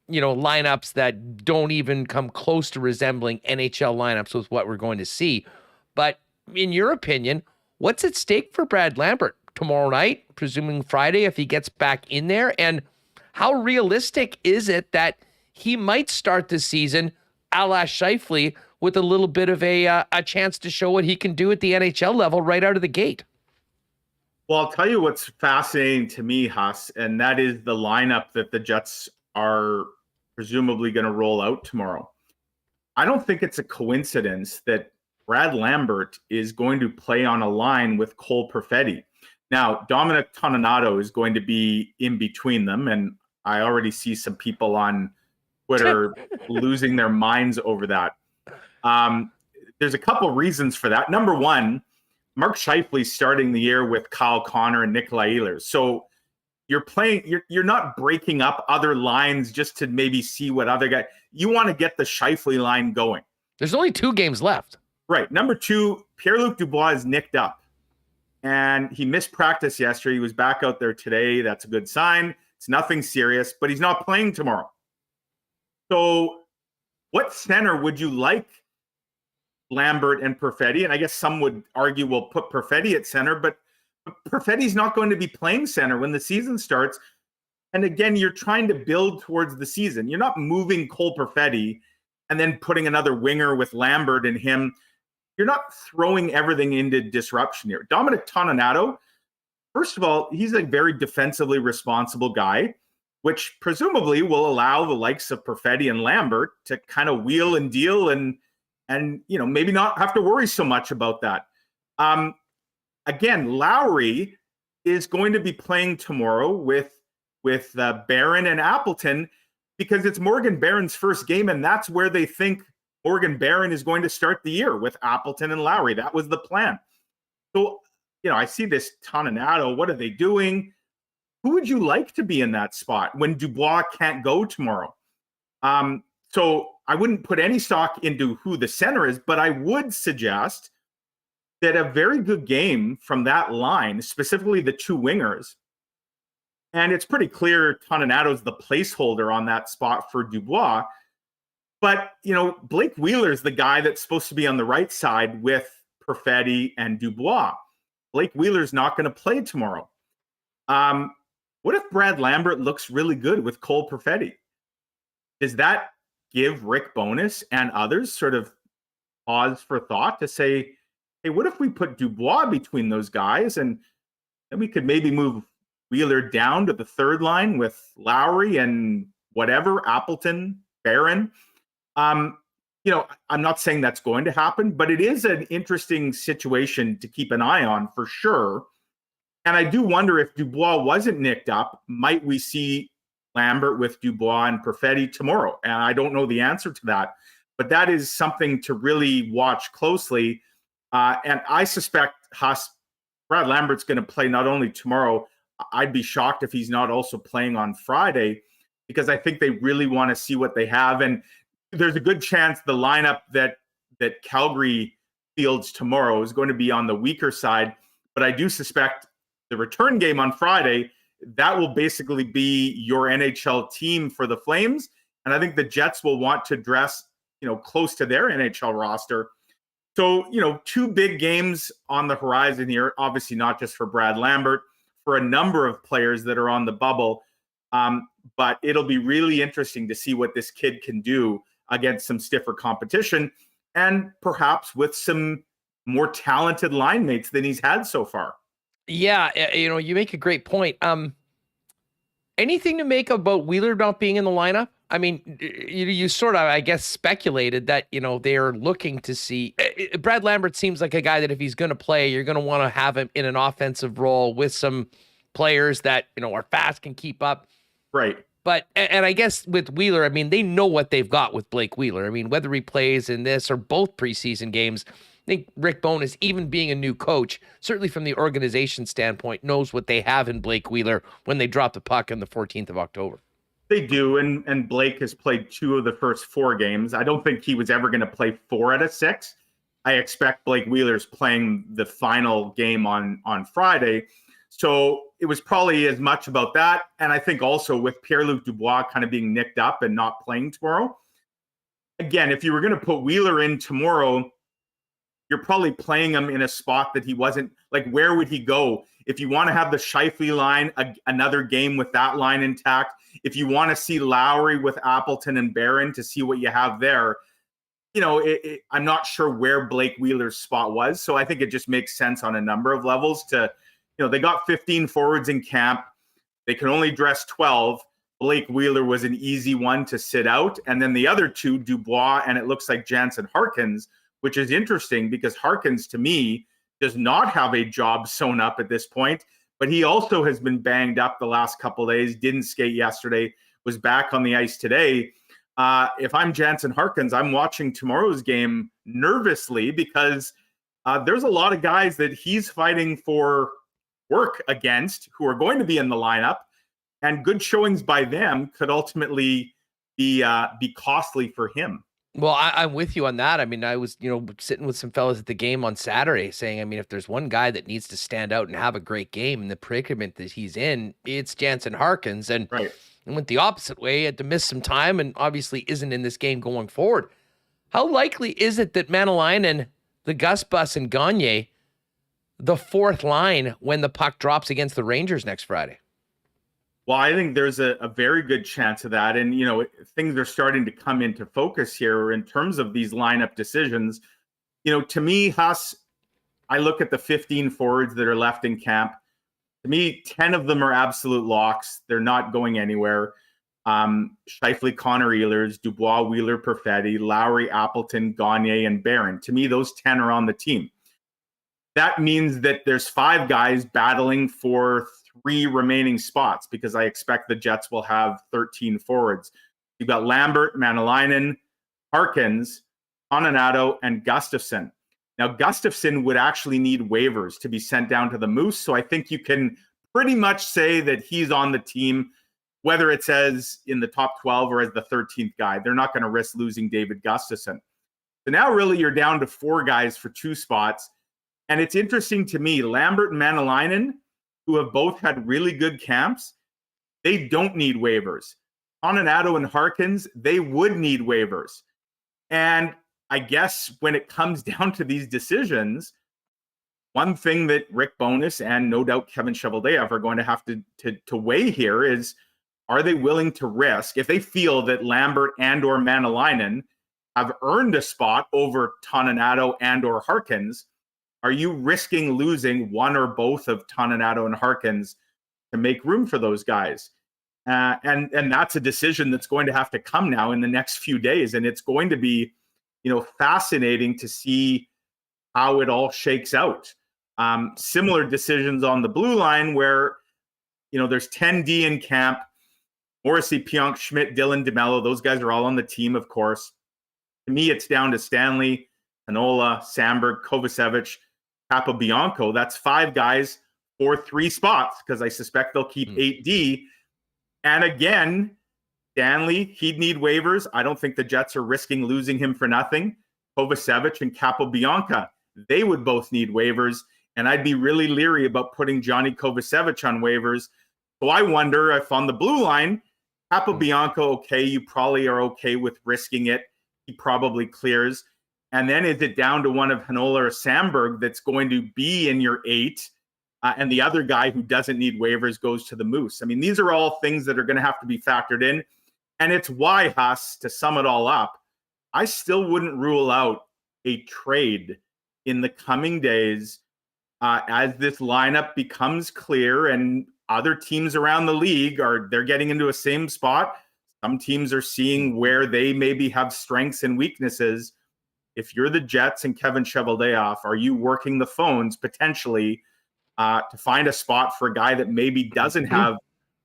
Speaker 2: lineups that don't even come close to resembling NHL lineups with what we're going to see. But in your opinion, what's at stake for Brad Lambert tomorrow night, presuming Friday, if he gets back in there? And how realistic is it that he might start the season a la Scheifele with a little bit of a chance to show what he can do at the NHL level right out of the gate?
Speaker 9: Well, I'll tell you what's fascinating to me, Huss, and that is the lineup that the Jets are presumably going to roll out tomorrow. I don't think it's a coincidence that Brad Lambert is going to play on a line with Cole Perfetti. Now, Dominic Toninato is going to be in between them, and I already see some people on Twitter losing their minds over that. There's a couple reasons for that. Number one, Mark Scheifele starting the year with Kyle Connor and Nikolai Ehlers. So you're not breaking up other lines just to maybe see what other guy. You want to get the Scheifele line going.
Speaker 2: There's only 2 games left.
Speaker 9: Right. Number 2, Pierre-Luc Dubois is nicked up. And he missed practice yesterday. He was back out there today. That's a good sign. It's nothing serious, but he's not playing tomorrow. So what center would you like Lambert and Perfetti? And I guess some would argue we'll put Perfetti at center, but Perfetti's not going to be playing center when the season starts. And again, you're trying to build towards the season. You're not moving Cole Perfetti and then putting another winger with Lambert and him. You're not throwing everything into disruption here. Dominic Toninato, first of all, he's a very defensively responsible guy, which presumably will allow the likes of Perfetti and Lambert to kind of wheel and deal and maybe not have to worry so much about that. Again, Lowry is going to be playing tomorrow with Barron and Appleton. because it's Morgan Barron's first game, and that's where they think Morgan Barron is going to start the year, with Appleton and Lowry. That was the plan. So, I see this Toninato. What are they doing? Who would you like to be in that spot when Dubois can't go tomorrow? So I wouldn't put any stock into who the center is, but I would suggest that a very good game from that line, specifically the two wingers, and it's pretty clear Toninato's the placeholder on that spot for Dubois. But, Blake Wheeler's the guy that's supposed to be on the right side with Perfetti and Dubois. Blake Wheeler's not going to play tomorrow. What if Brad Lambert looks really good with Cole Perfetti? Does that give Rick Bowness and others sort of pause for thought to say, hey, what if we put Dubois between those guys, and then we could maybe move Wheeler down to the third line with Lowry and whatever, Appleton, Barron? I'm not saying that's going to happen, but it is an interesting situation to keep an eye on for sure. And I do wonder, if Dubois wasn't nicked up, might we see Lambert with Dubois and Perfetti tomorrow? And I don't know the answer to that, but that is something to really watch closely. And I suspect Brad Lambert's going to play not only tomorrow. I'd be shocked if he's not also playing on Friday, because I think they really want to see what they have. And there's a good chance the lineup that Calgary fields tomorrow is going to be on the weaker side. But I do suspect the return game on Friday, that will basically be your NHL team for the Flames. And I think the Jets will want to dress, close to their NHL roster. So, two big games on the horizon here, obviously not just for Brad Lambert, for a number of players that are on the bubble. But it'll be really interesting to see what this kid can do against some stiffer competition, and perhaps with some more talented line mates than he's had so far.
Speaker 2: Yeah, you make a great point. Anything to make about Wheeler not being in the lineup? I mean, you sort of, I guess, speculated that, they're looking to see. Brad Lambert seems like a guy that if he's going to play, you're going to want to have him in an offensive role with some players that, are fast, can keep up.
Speaker 9: Right.
Speaker 2: But, and I guess with Wheeler, I mean, they know what they've got with Blake Wheeler. I mean, whether he plays in this or both preseason games, I think Rick Bowness, even being a new coach, certainly from the organization standpoint, knows what they have in Blake Wheeler when they drop the puck on the 14th of October.
Speaker 9: They do, and Blake has played 2 of the first 4 games. I don't think he was ever going to play 4 out of 6. I expect Blake Wheeler's playing the final game on Friday. So it was probably as much about that. And I think also with Pierre-Luc Dubois kind of being nicked up and not playing tomorrow. Again, if you were going to put Wheeler in tomorrow, you're probably playing him in a spot that he wasn't, like, where would he go? If you want to have the Scheifele line, another game with that line intact, if you want to see Lowry with Appleton and Barron to see what you have there, I'm not sure where Blake Wheeler's spot was. So I think it just makes sense on a number of levels to, they got 15 forwards in camp. They can only dress 12. Blake Wheeler was an easy one to sit out. And then the other 2, Dubois, and it looks like Jansen Harkins, which is interesting because Harkins, to me, does not have a job sewn up at this point, but he also has been banged up the last couple of days, didn't skate yesterday, was back on the ice today. If I'm Jansen Harkins, I'm watching tomorrow's game nervously because there's a lot of guys that he's fighting for work against who are going to be in the lineup, and good showings by them could ultimately be costly for him.
Speaker 2: Well, I'm with you on that. I mean, I was, sitting with some fellas at the game on Saturday saying, I mean, if there's one guy that needs to stand out and have a great game in the predicament that he's in, it's Jansen Harkins. And
Speaker 9: right.
Speaker 2: And went the opposite way, had to miss some time and obviously isn't in this game going forward. How likely is it that Manalainen, the Gus Bus, and Gagne, the fourth line when the puck drops against the Rangers next Friday?
Speaker 9: Well, I think there's a very good chance of that. And, things are starting to come into focus here in terms of these lineup decisions. To me, Huss, I look at the 15 forwards that are left in camp. To me, 10 of them are absolute locks. They're not going anywhere. Scheifele, Connor Ehlers, Dubois, Wheeler, Perfetti, Lowry, Appleton, Gagne, and Barron. To me, those 10 are on the team. That means that there's 5 guys battling for 3 remaining spots because I expect the Jets will have 13 forwards. You've got Lambert, Manalainen, Harkins, Toninato, and Gustafsson. Now, Gustafsson would actually need waivers to be sent down to the Moose, so I think you can pretty much say that he's on the team, whether it says in the top 12 or as the 13th guy. They're not going to risk losing David Gustafsson. So now really you're down to 4 guys for 2 spots. And it's interesting to me, Lambert and Manalainen, who have both had really good camps, they don't need waivers. Toninato and Harkins, they would need waivers. And I guess when it comes down to these decisions, one thing that Rick Bowness and no doubt Kevin Cheveldayoff are going to have to weigh here is, are they willing to risk, if they feel that Lambert and or Manalainen have earned a spot over Toninato and or Harkins, are you risking losing one or both of Toninato and Harkins to make room for those guys? And that's a decision that's going to have to come now in the next few days. And it's going to be, fascinating to see how it all shakes out. Similar decisions on the blue line where, there's 10D in camp, Morrissey, Pionk, Schmidt, Dylan, DeMello. Those guys are all on the team, of course. To me, it's down to Stanley, Hanola, Samberg, Kovacevic, Capobianco. That's 5 guys for 3 spots because I suspect they'll keep 8D. And again, Stanley, he'd need waivers. I don't think the Jets are risking losing him for nothing. Kovacevic and Capobianco, they would both need waivers. And I'd be really leery about putting Johnny Kovacevic on waivers. So I wonder if on the blue line, Capobianco, okay, you probably are okay with risking it. He probably clears. And then is it down to one of Hanola or Samberg that's going to be in your 8? And the other guy who doesn't need waivers goes to the Moose. I mean, these are all things that are going to have to be factored in. And it's why, Huss, to sum it all up, I still wouldn't rule out a trade in the coming days as this lineup becomes clear and other teams around the league they're getting into a same spot. Some teams are seeing where they maybe have strengths and weaknesses. If you're the Jets and Kevin Cheveldayoff, are you working the phones potentially to find a spot for a guy that maybe doesn't have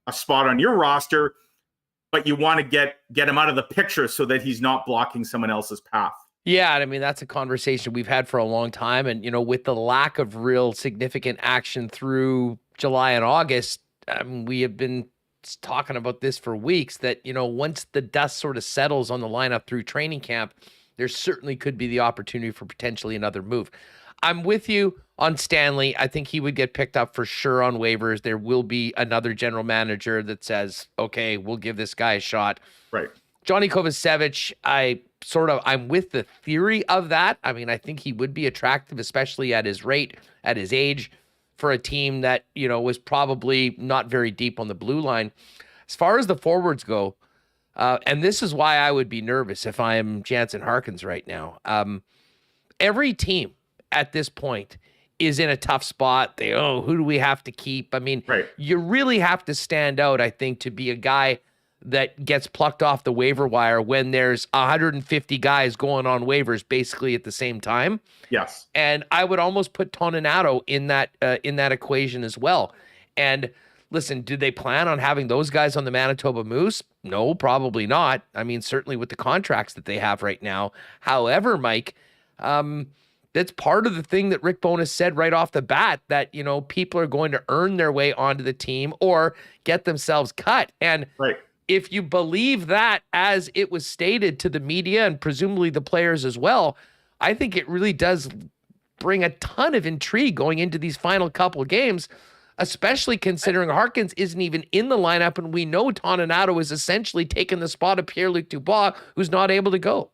Speaker 9: a spot on your roster, but you want to get him out of the picture so that he's not blocking someone else's path?
Speaker 2: Yeah, I mean, that's a conversation we've had for a long time. And, with the lack of real significant action through July and August, we have been talking about this for weeks that, once the dust sort of settles on the lineup through training camp, there certainly could be the opportunity for potentially another move. I'm with you on Stanley. I think he would get picked up for sure on waivers. There will be another general manager that says, okay, we'll give this guy a shot.
Speaker 9: Right.
Speaker 2: Johnny Kovacevic, I'm with the theory of that. I mean, I think he would be attractive, especially at his rate, at his age, for a team that, was probably not very deep on the blue line. As far as the forwards go, and this is why I would be nervous if I am Jansen Harkins right now. Every team at this point is in a tough spot. Who do we have to keep? I mean,
Speaker 9: right.
Speaker 2: You really have to stand out, I think, to be a guy that gets plucked off the waiver wire when there's 150 guys going on waivers basically at the same time.
Speaker 9: Yes.
Speaker 2: And I would almost put Toninato in that equation as well. And listen, do they plan on having those guys on the Manitoba Moose? No, probably not. I mean, certainly with the contracts that they have right now. However, Mike, that's part of the thing that Rick Bowness said right off the bat, that, people are going to earn their way onto the team or get themselves cut. And
Speaker 9: right.
Speaker 2: If you believe that as it was stated to the media and presumably the players as well, I think it really does bring a ton of intrigue going into these final couple of games, especially considering Harkins isn't even in the lineup, and we know Toninato is essentially taking the spot of Pierre-Luc Dubois, who's not able to go.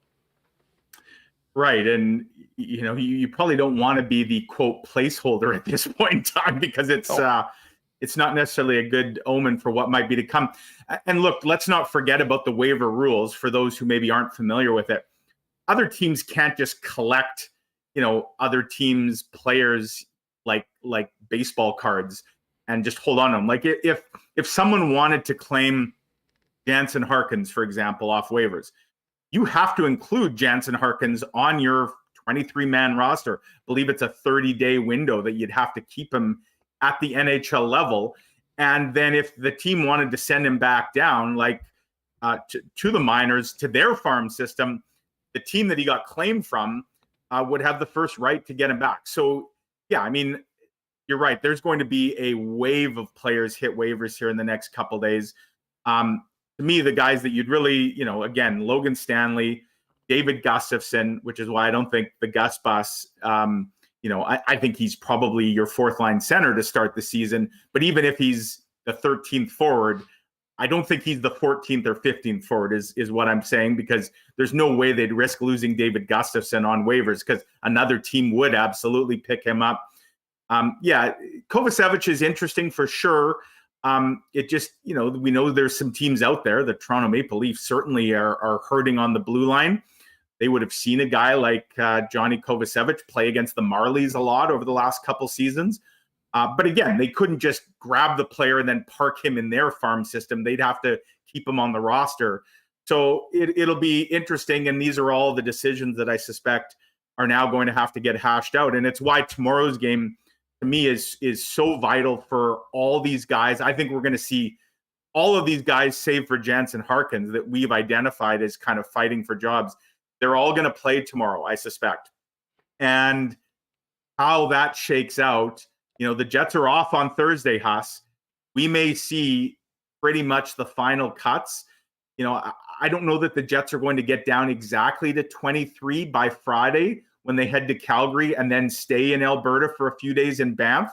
Speaker 9: Right, and you probably don't want to be the quote placeholder at this point in time because it's not necessarily a good omen for what might be to come. And look, let's not forget about the waiver rules for those who maybe aren't familiar with it. Other teams can't just collect, other teams' players like baseball cards and just hold on to them. Like if someone wanted to claim Jansen Harkins, for example, off waivers, you have to include Jansen Harkins on your 23-man roster. I believe it's a 30-day window that you'd have to keep him at the NHL level. And then if the team wanted to send him back down, like to the minors, to their farm system, the team that he got claimed from would have the first right to get him back. So, yeah, I mean, you're right. There's going to be a wave of players hit waivers here in the next couple days. To me, the guys that you'd really, again, Logan Stanley, David Gustafson, which is why I don't think the Gus bus, I think he's probably your fourth line center to start the season. But even if he's the 13th forward, I don't think he's the 14th or 15th forward is what I'm saying, because there's no way they'd risk losing David Gustafson on waivers, because another team would absolutely pick him up. Kovacevic is interesting for sure. It just, we know there's some teams out there. The Toronto Maple Leafs certainly are hurting on the blue line. They would have seen a guy like Johnny Kovacevic play against the Marlies a lot over the last couple seasons. But again, they couldn't just grab the player and then park him in their farm system. They'd have to keep him on the roster. So it'll be interesting. And these are all the decisions that I suspect are now going to have to get hashed out. And it's why tomorrow's game, to me, is so vital for all these guys. I think we're going to see all of these guys, save for Jansen Harkins, that we've identified as kind of fighting for jobs. They're all going to play tomorrow, I suspect. And how that shakes out, the Jets are off on Thursday, Huss. We may see pretty much the final cuts. I don't know that the Jets are going to get down exactly to 23 by Friday when they head to Calgary and then stay in Alberta for a few days in Banff.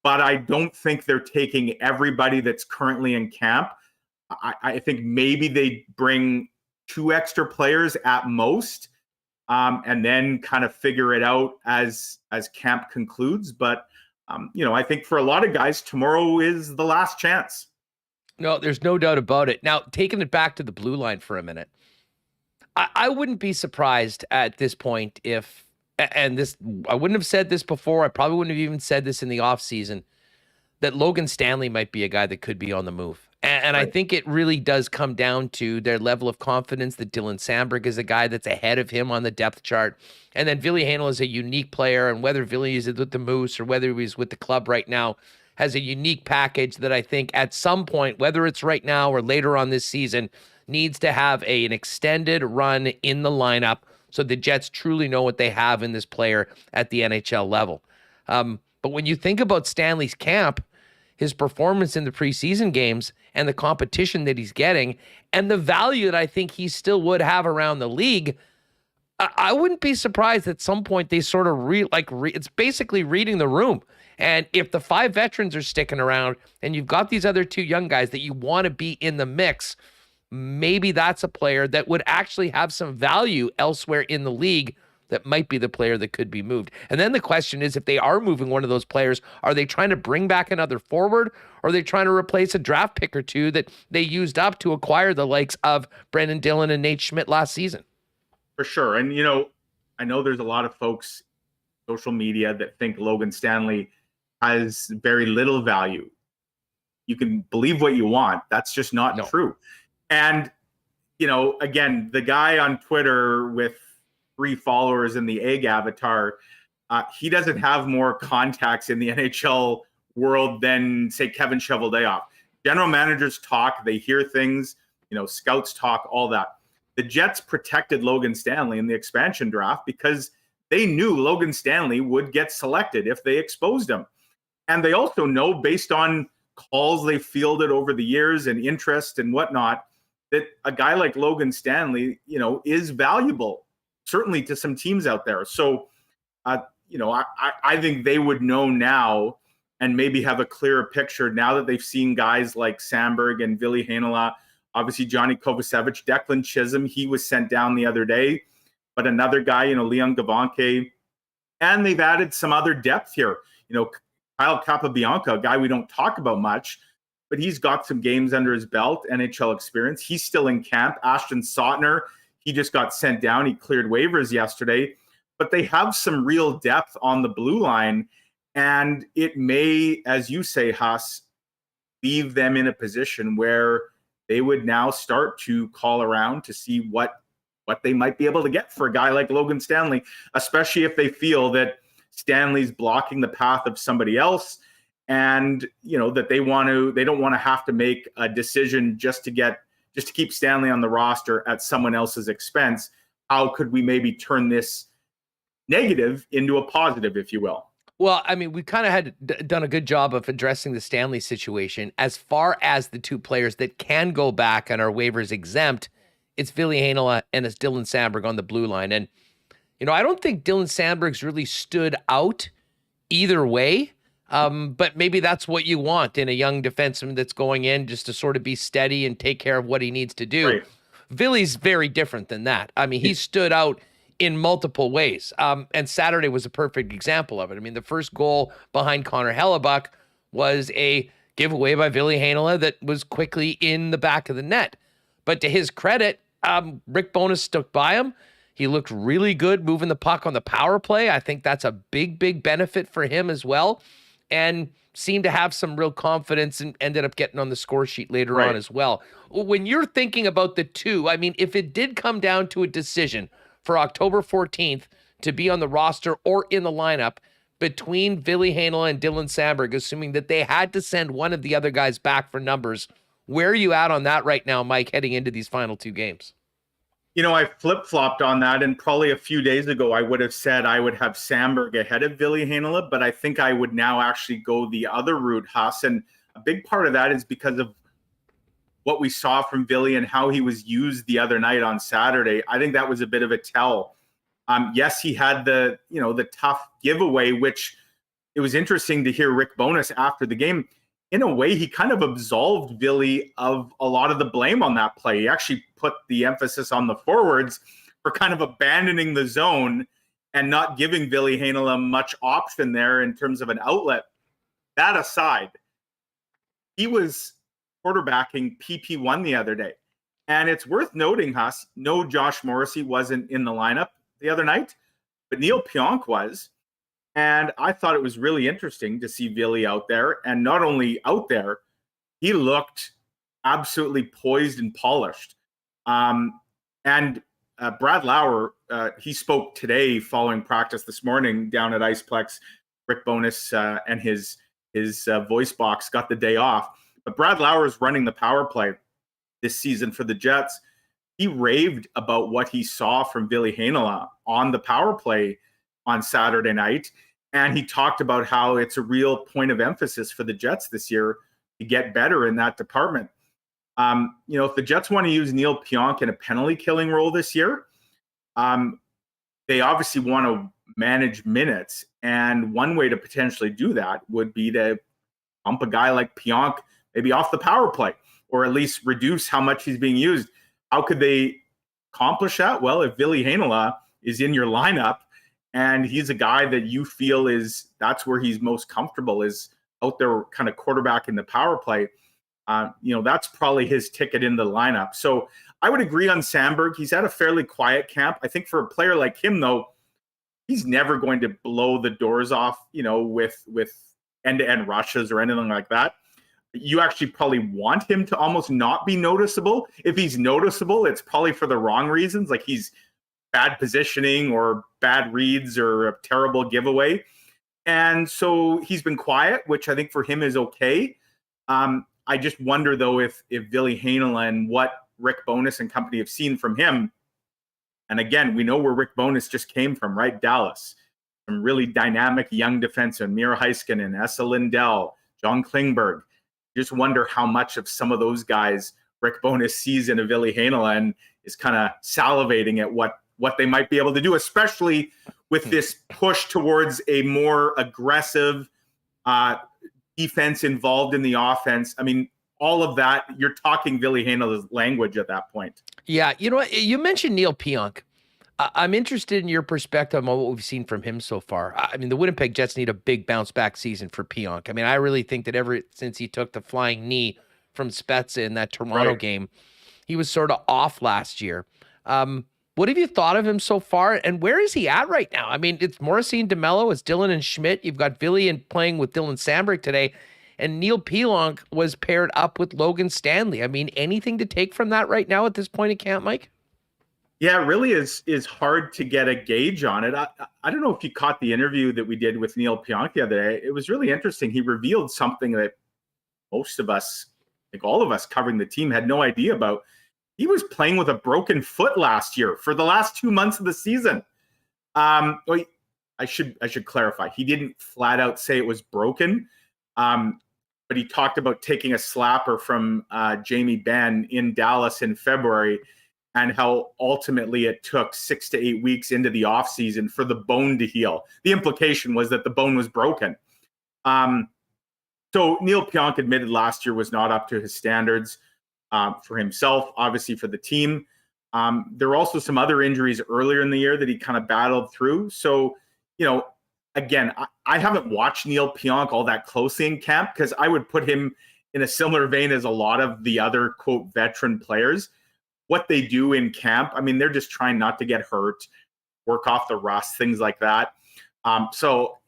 Speaker 9: But I don't think they're taking everybody that's currently in camp. I think maybe they bring 2 extra players at most, and then kind of figure it out as camp concludes. But I think for a lot of guys, tomorrow is the last chance.
Speaker 2: No, there's no doubt about it. Now, taking it back to the blue line for a minute, I wouldn't be surprised at this point if, and this, I wouldn't have said this before, I probably wouldn't have even said this in the offseason, that Logan Stanley might be a guy that could be on the move. And right. I think it really does come down to their level of confidence that Dylan Samberg is a guy that's ahead of him on the depth chart. And then Ville Heinola is a unique player, and whether Ville is with the Moose or whether he's with the club right now, has a unique package that I think at some point, whether it's right now or later on this season, needs to have an extended run in the lineup so the Jets truly know what they have in this player at the NHL level. But when you think about Stanley's camp, his performance in the preseason games and the competition that he's getting and the value that I think he still would have around the league, I wouldn't be surprised at some point they sort of it's basically reading the room. And if the 5 veterans are sticking around and you've got these other 2 young guys that you want to be in the mix, maybe that's a player that would actually have some value elsewhere in the league that might be the player that could be moved. And then the question is, if they are moving one of those players, are they trying to bring back another forward, or are they trying to replace a draft pick or 2 that they used up to acquire the likes of Brendan Dillon and Nate Schmidt last season?
Speaker 9: For sure. And, I know there's a lot of folks, social media, that think Logan Stanley has very little value. You can believe what you want. That's just not true. And, again, the guy on Twitter with 3 followers in the egg avatar, he doesn't have more contacts in the NHL world than, say, Kevin Cheveldayoff. General managers talk, they hear things, scouts talk, all that. The Jets protected Logan Stanley in the expansion draft because they knew Logan Stanley would get selected if they exposed him. And they also know, based on calls they fielded over the years and interest and whatnot, that a guy like Logan Stanley, is valuable, certainly to some teams out there. So, I think they would know now and maybe have a clearer picture now that they've seen guys like Samberg and Ville Heinola, obviously Johnny Kovacevic, Declan Chisholm, he was sent down the other day, but another guy, Leon Gavanke, and they've added some other depth here. Kyle Capabianca, a guy we don't talk about much, but he's got some games under his belt, NHL experience. He's still in camp. Ashton Sautner, he just got sent down. He cleared waivers yesterday. But they have some real depth on the blue line, and it may, as you say, Huss, leave them in a position where they would now start to call around to see what they might be able to get for a guy like Logan Stanley, especially if they feel that Stanley's blocking the path of somebody else, and that they don't want to have to make a decision just to get just to keep Stanley on the roster at someone else's expense. How could we maybe turn this negative into a positive, if you will?
Speaker 2: Well, I mean, we kind of had done a good job of addressing the Stanley situation. As far as the two players that can go back and are waivers exempt, it's Ville Heinola and it's Dylan Sandberg on the blue line. And, I don't think Dylan Sandberg's really stood out either way, but maybe that's what you want in a young defenseman that's going in just to sort of be steady and take care of what he needs to do.
Speaker 9: Right.
Speaker 2: Ville's very different than that. I mean, he stood out in multiple ways. And Saturday was a perfect example of it. I mean, the first goal behind Connor Hellebuck was a giveaway by Ville Heinola that was quickly in the back of the net. But to his credit, Rick Bowness stuck by him. He looked really good moving the puck on the power play. I think that's a big, big benefit for him as well. And seemed to have some real confidence and ended up getting on the score sheet later on as well. When you're thinking about the two, I mean, if it did come down to a decision for October 14th to be on the roster or in the lineup between Ville Heinola and Dylan Sandberg, assuming that they had to send one of the other guys back for numbers, where are you at on that right now, Mike, heading into these final two games?
Speaker 9: I flip-flopped on that, and probably a few days ago I would have said I would have Sandberg ahead of Ville Heinola, but I think I would now actually go the other route, Huss, and a big part of that is because of what we saw from Ville and how he was used the other night on Saturday. I think that was a bit of a tell. Yes, he had the tough giveaway, which it was interesting to hear Rick Bowness after the game. In a way, he kind of absolved Ville of a lot of the blame on that play. He actually put the emphasis on the forwards for kind of abandoning the zone and not giving Ville Heinola much option there in terms of an outlet. That aside, he was quarterbacking PP1 the other day. And it's worth noting, Huss, no Josh Morrissey wasn't in the lineup the other night, but Neil Pionk was. And I thought it was really interesting to see Ville out there. And not only out there, he looked absolutely poised and polished. And Brad Lauer, he spoke today following practice this morning down at Iceplex. Rick Bowness and his voice box got the day off. But Brad Lauer is running the power play this season for the Jets. He raved about what he saw from Ville Heinola on the power play on Saturday night. And he talked about how it's a real point of emphasis for the Jets this year to get better in that department. If the Jets want to use Neil Pionk in a penalty killing role this year, they obviously want to manage minutes. And one way to potentially do that would be to pump a guy like Pionk maybe off the power play, or at least reduce how much he's being used. How could they accomplish that? Well, if Ville Heinola is in your lineup and he's a guy that you feel that's where he's most comfortable, is out there kind of quarterbacking the power play, that's probably his ticket in the lineup. So I would agree on Sandberg. He's had a fairly quiet camp. I think for a player like him, though, he's never going to blow the doors off, with end-to-end rushes or anything like that. You actually probably want him to almost not be noticeable. If he's noticeable, it's probably for the wrong reasons, like he's bad positioning or bad reads or a terrible giveaway. And so he's been quiet, which I think for him is okay. I just wonder, though, if Ville Heinola and what Rick Bowness and company have seen from him, and again, we know where Rick Bowness just came from, right? Dallas. Some really dynamic young defensemen, Miro Heiskanen, Esa Lindell, John Klingberg. Just wonder how much of some of those guys Rick Bowness sees in a Ville Heinola and is kind of salivating at what they might be able to do, especially with this push towards a more aggressive defense involved in the offense. I mean, all of that, you're talking Ville Heinola's language at that point.
Speaker 2: Yeah, you know what? You mentioned Neil Pionk. I'm interested in your perspective on what we've seen from him so far. I mean, the Winnipeg Jets need a big bounce-back season for Pionk. I mean, I really think that ever since he took the flying knee from Spezza in that Toronto game, he was sort of off last year. What have you thought of him so far, and where is he at right now? I mean, it's Morrissey and DeMello, it's Dylan and Schmidt. You've got Ville playing with Dylan Sandberg today, and Neil Pionk was paired up with Logan Stanley. I mean, anything to take from that right now at this point in camp, Mike?
Speaker 9: Yeah, it really is hard to get a gauge on it. I don't know if you caught the interview that we did with Neil Pionk the other day. It was really interesting. He revealed something that most of us, like all of us covering the team, had no idea about. he was playing with a broken foot last year for the last 2 months of the season. Well, I should clarify. He didn't flat out say it was broken, but he talked about taking a slapper from Jamie Benn in Dallas in February, and how ultimately it took 6 to 8 weeks into the offseason for the bone to heal. The implication was that the bone was broken. So Neil Pionk admitted last year was not up to his standards for himself, obviously for the team. There were also some other injuries earlier in the year that he kind of battled through. So, again, I haven't watched Neil Pionk all that closely in camp, because I would put him in a similar vein as a lot of the other, quote, veteran players. What they do in camp, I mean, they're just trying not to get hurt, work off the rust, things like that. So,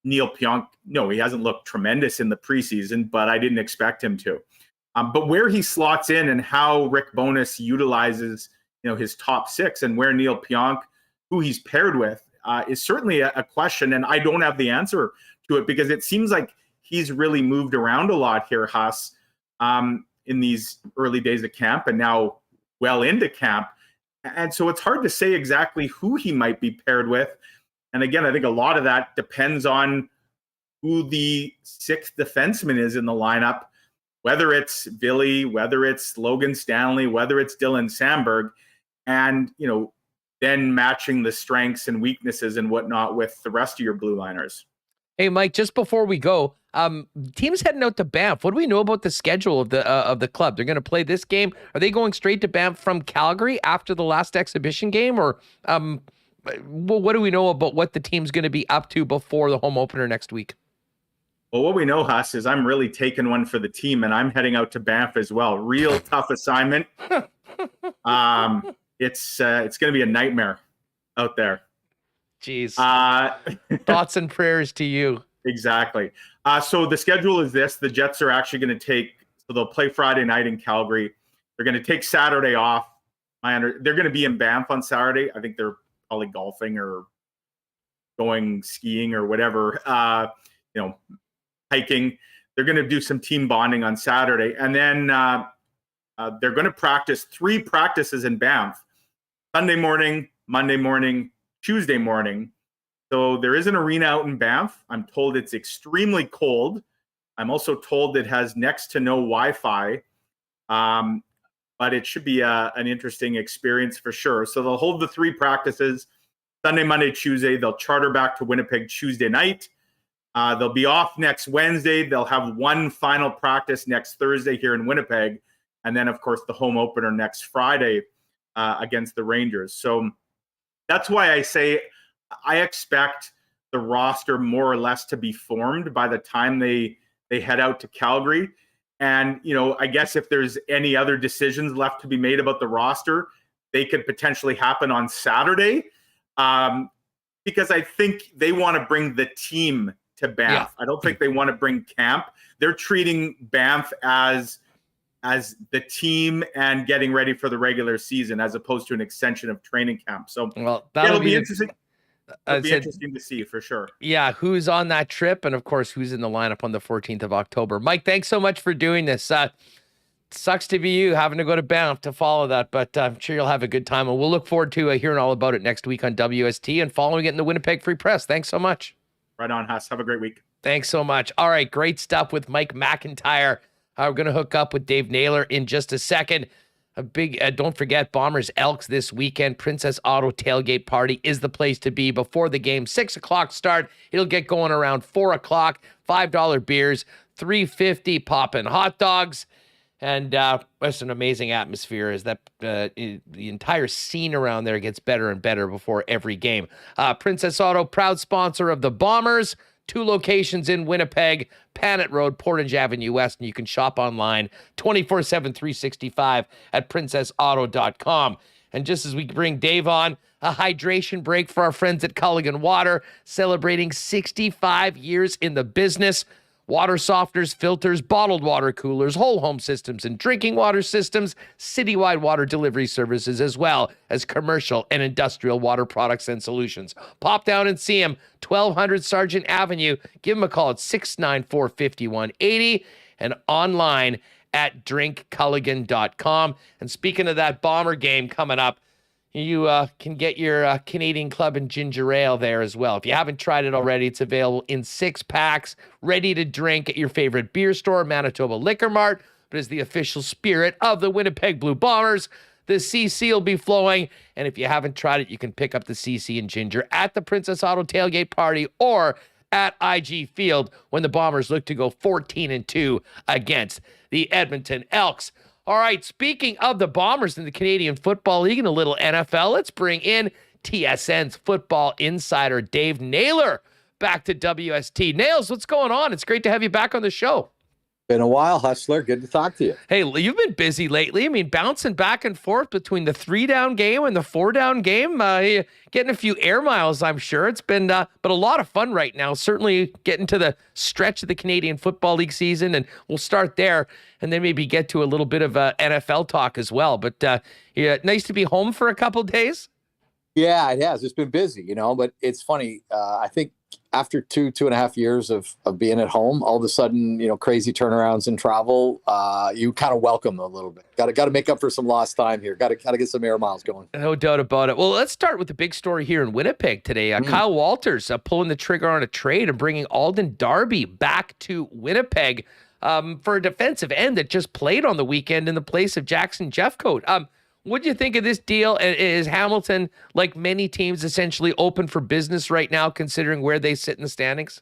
Speaker 9: Neil Pionk, no, he hasn't looked tremendous in the preseason, but I didn't expect him to. But where he slots in and how Rick Bowness utilizes, his top six, and where Neil Pionk, who he's paired with, is certainly a question. And I don't have the answer to it, because it seems like he's really moved around a lot here, Huss, in these early days of camp and now well into camp. And so it's hard to say exactly who he might be paired with. And again, I think a lot of that depends on who the sixth defenseman is in the lineup, whether it's Billy, whether it's Logan Stanley, whether it's Dylan Sandberg, and, then matching the strengths and weaknesses and whatnot with the rest of your blue liners.
Speaker 2: Hey, Mike, just before we go, team's heading out to Banff. What do we know about the schedule of the club? They're going to play this game. Are they going straight to Banff from Calgary after the last exhibition game? Or what do we know about what the team's going to be up to before the home opener next week?
Speaker 9: Well, what we know, Huss, is I'm really taking one for the team, and I'm heading out to Banff as well. Real tough assignment. It's going to be a nightmare out there.
Speaker 2: Jeez. Thoughts and prayers to you. Exactly.
Speaker 9: So the schedule is this. The Jets are actually going to they'll play Friday night in Calgary. They're going to take Saturday off. They're going to be in Banff on Saturday. I think they're probably golfing or going skiing or whatever, hiking. They're going to do some team bonding on Saturday. And then they're going to practice 3 practices in Banff: Sunday morning, Monday morning, Tuesday morning. So there is an arena out in Banff. I'm told it's extremely cold. I'm also told it has next to no Wi-Fi, but it should be an interesting experience for sure. So they'll hold the 3 practices, Sunday, Monday, Tuesday. They'll charter back to Winnipeg Tuesday night. They'll be off next Wednesday. They'll have one final practice next Thursday here in Winnipeg. And then, of course, the home opener next Friday against the Rangers. So that's why I say I expect the roster more or less to be formed by the time they head out to Calgary. And, I guess if there's any other decisions left to be made about the roster, they could potentially happen on Saturday, because I think they want to bring the team to Banff. Yeah. I don't think they want to bring camp. They're treating Banff as the team and getting ready for the regular season, as opposed to an extension of training camp. So that'll be interesting. It'll be interesting to see for sure.
Speaker 2: Yeah, who's on that trip, and of course, who's in the lineup on the 14th of October. Mike, thanks so much for doing this. Sucks to be you having to go to Banff to follow that, but I'm sure you'll have a good time, and we'll look forward to hearing all about it next week on WST and following it in the Winnipeg Free Press. Thanks so much.
Speaker 9: Right on, Huss. Have a great week.
Speaker 2: Thanks so much. All right, great stuff with Mike McIntyre. We're going to hook up with Dave Naylor in just a second. A big, don't forget, Bombers Elks this weekend. Princess Auto Tailgate Party is the place to be before the game. 6 o'clock start. It'll get going around 4 o'clock. $5 beers, $3.50 poppin' hot dogs. And it's an amazing atmosphere, as that the entire scene around there gets better and better before every game. Princess Auto, proud sponsor of the Bombers. 2 locations in Winnipeg, Panet Road, Portage Avenue West, and you can shop online 24/7, 365 at princessauto.com. And just as we bring Dave on, a hydration break for our friends at Culligan Water, celebrating 65 years in the business. Water softeners, filters, bottled water coolers, whole home systems, and drinking water systems, citywide water delivery services, as well as commercial and industrial water products and solutions. Pop down and see them, 1200 Sargent Avenue. Give them a call at 694-5180 and online at drinkculligan.com. And speaking of that Bomber game coming up, you can get your Canadian Club and ginger ale there as well. If you haven't tried it already, it's available in 6 packs, ready to drink at your favorite beer store, Manitoba Liquor Mart. But as the official spirit of the Winnipeg Blue Bombers, the CC will be flowing. And if you haven't tried it, you can pick up the CC and ginger at the Princess Auto Tailgate Party or at IG Field when the Bombers look to go 14-2 against the Edmonton Elks. All right, speaking of the Bombers in the Canadian Football League and a little NFL, let's bring in TSN's football insider, Dave Naylor, back to WST. Nails, what's going on? It's great to have you back on the show.
Speaker 10: Been a while, Hustler. Good to talk to you.
Speaker 2: Hey, you've been busy lately. I mean, bouncing back and forth between the 3-down game and the 4-down game, getting a few air miles, I'm sure. It's been but a lot of fun right now. Certainly getting to the stretch of the Canadian Football League season, and we'll start there and then maybe get to a little bit of NFL talk as well. But yeah, nice to be home for a couple of days.
Speaker 10: Yeah, it has. It's been busy, but it's funny. I think after 2.5 years of being at home, all of a sudden, crazy turnarounds and travel, you kind of welcome a little bit. Got to make up for some lost time here. Got to get some air miles going.
Speaker 2: No doubt about it. Well, let's start with the big story here in Winnipeg today. Kyle Walters pulling the trigger on a trade and bringing Alden Darby back to Winnipeg for a defensive end that just played on the weekend in the place of Jackson Jeffcoat. What do you think of this deal? Is Hamilton, like many teams, essentially open for business right now, considering where they sit in the standings?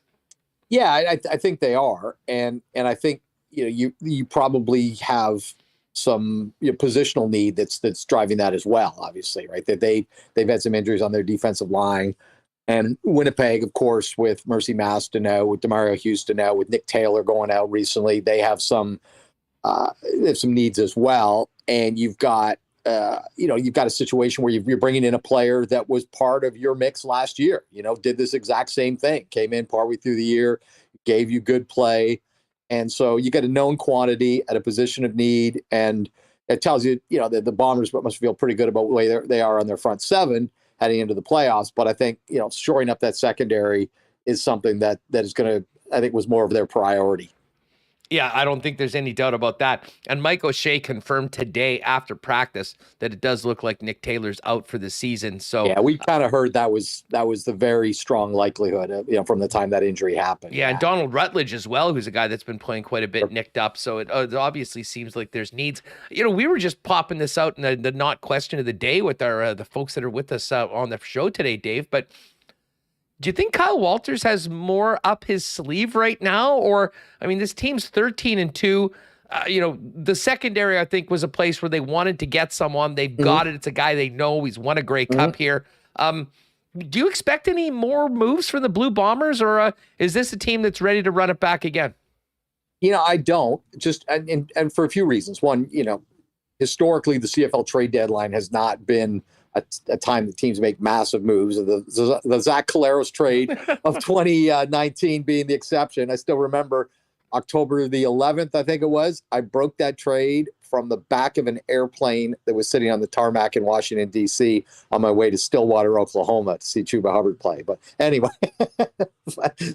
Speaker 10: Yeah, I think they are, and I think you probably have some positional need that's driving that as well. Obviously, right? That they've had some injuries on their defensive line, and Winnipeg, of course, with Mercy Maston out, with Demario Houston out, with Nick Taylor going out recently, they have some needs as well, and you've got. You've got a situation where you're bringing in a player that was part of your mix last year, did this exact same thing, came in partway through the year, gave you good play. And so you get a known quantity at a position of need. And it tells you, that the Bombers must feel pretty good about the way they are on their front seven heading into the playoffs. But I think, shoring up that secondary is something that is going to, I think, was more of their priority.
Speaker 2: Yeah, I don't think there's any doubt about that. And Mike O'Shea confirmed today after practice that it does look like Nick Taylor's out for the season. So
Speaker 10: yeah, we kind of heard that was the very strong likelihood, from the time that injury happened.
Speaker 2: Yeah, and Donald Rutledge as well, who's a guy that's been playing quite a bit nicked up. So it obviously seems like there's needs. We were just popping this out in the not question of the day with our the folks that are with us on the show today, Dave. But do you think Kyle Walters has more up his sleeve right now? Or, this team's 13-2. The secondary, I think, was a place where they wanted to get someone. They've got it. It's a guy they know. He's won a Grey Cup here. Do you expect any more moves from the Blue Bombers, or is this a team that's ready to run it back again?
Speaker 10: I don't. Just and for a few reasons. One, historically, the CFL trade deadline has not been a time that teams make massive moves. The Zach Caleros trade of 2019 being the exception. I still remember October the 11th, I think it was. I broke that trade from the back of an airplane that was sitting on the tarmac in Washington, D.C. on my way to Stillwater, Oklahoma to see Chuba Hubbard play. But anyway,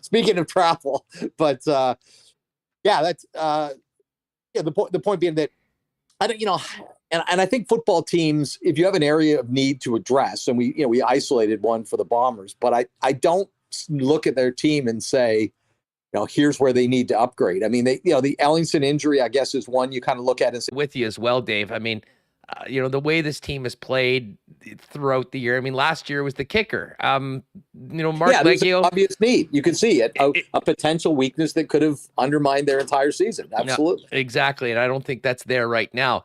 Speaker 10: speaking of travel, but that's the point being that I don't, and I think football teams, if you have an area of need to address, and we isolated one for the Bombers, but I don't look at their team and say, here's where they need to upgrade. The Ellingson injury, I guess, is one you kind of look at and say.
Speaker 2: With you as well, Dave. The way this team has played throughout the year. Last year was the kicker. Mark Leggio.
Speaker 10: Obvious need. You can see it. A potential weakness that could have undermined their entire season. Absolutely.
Speaker 2: No, exactly. And I don't think that's there right now.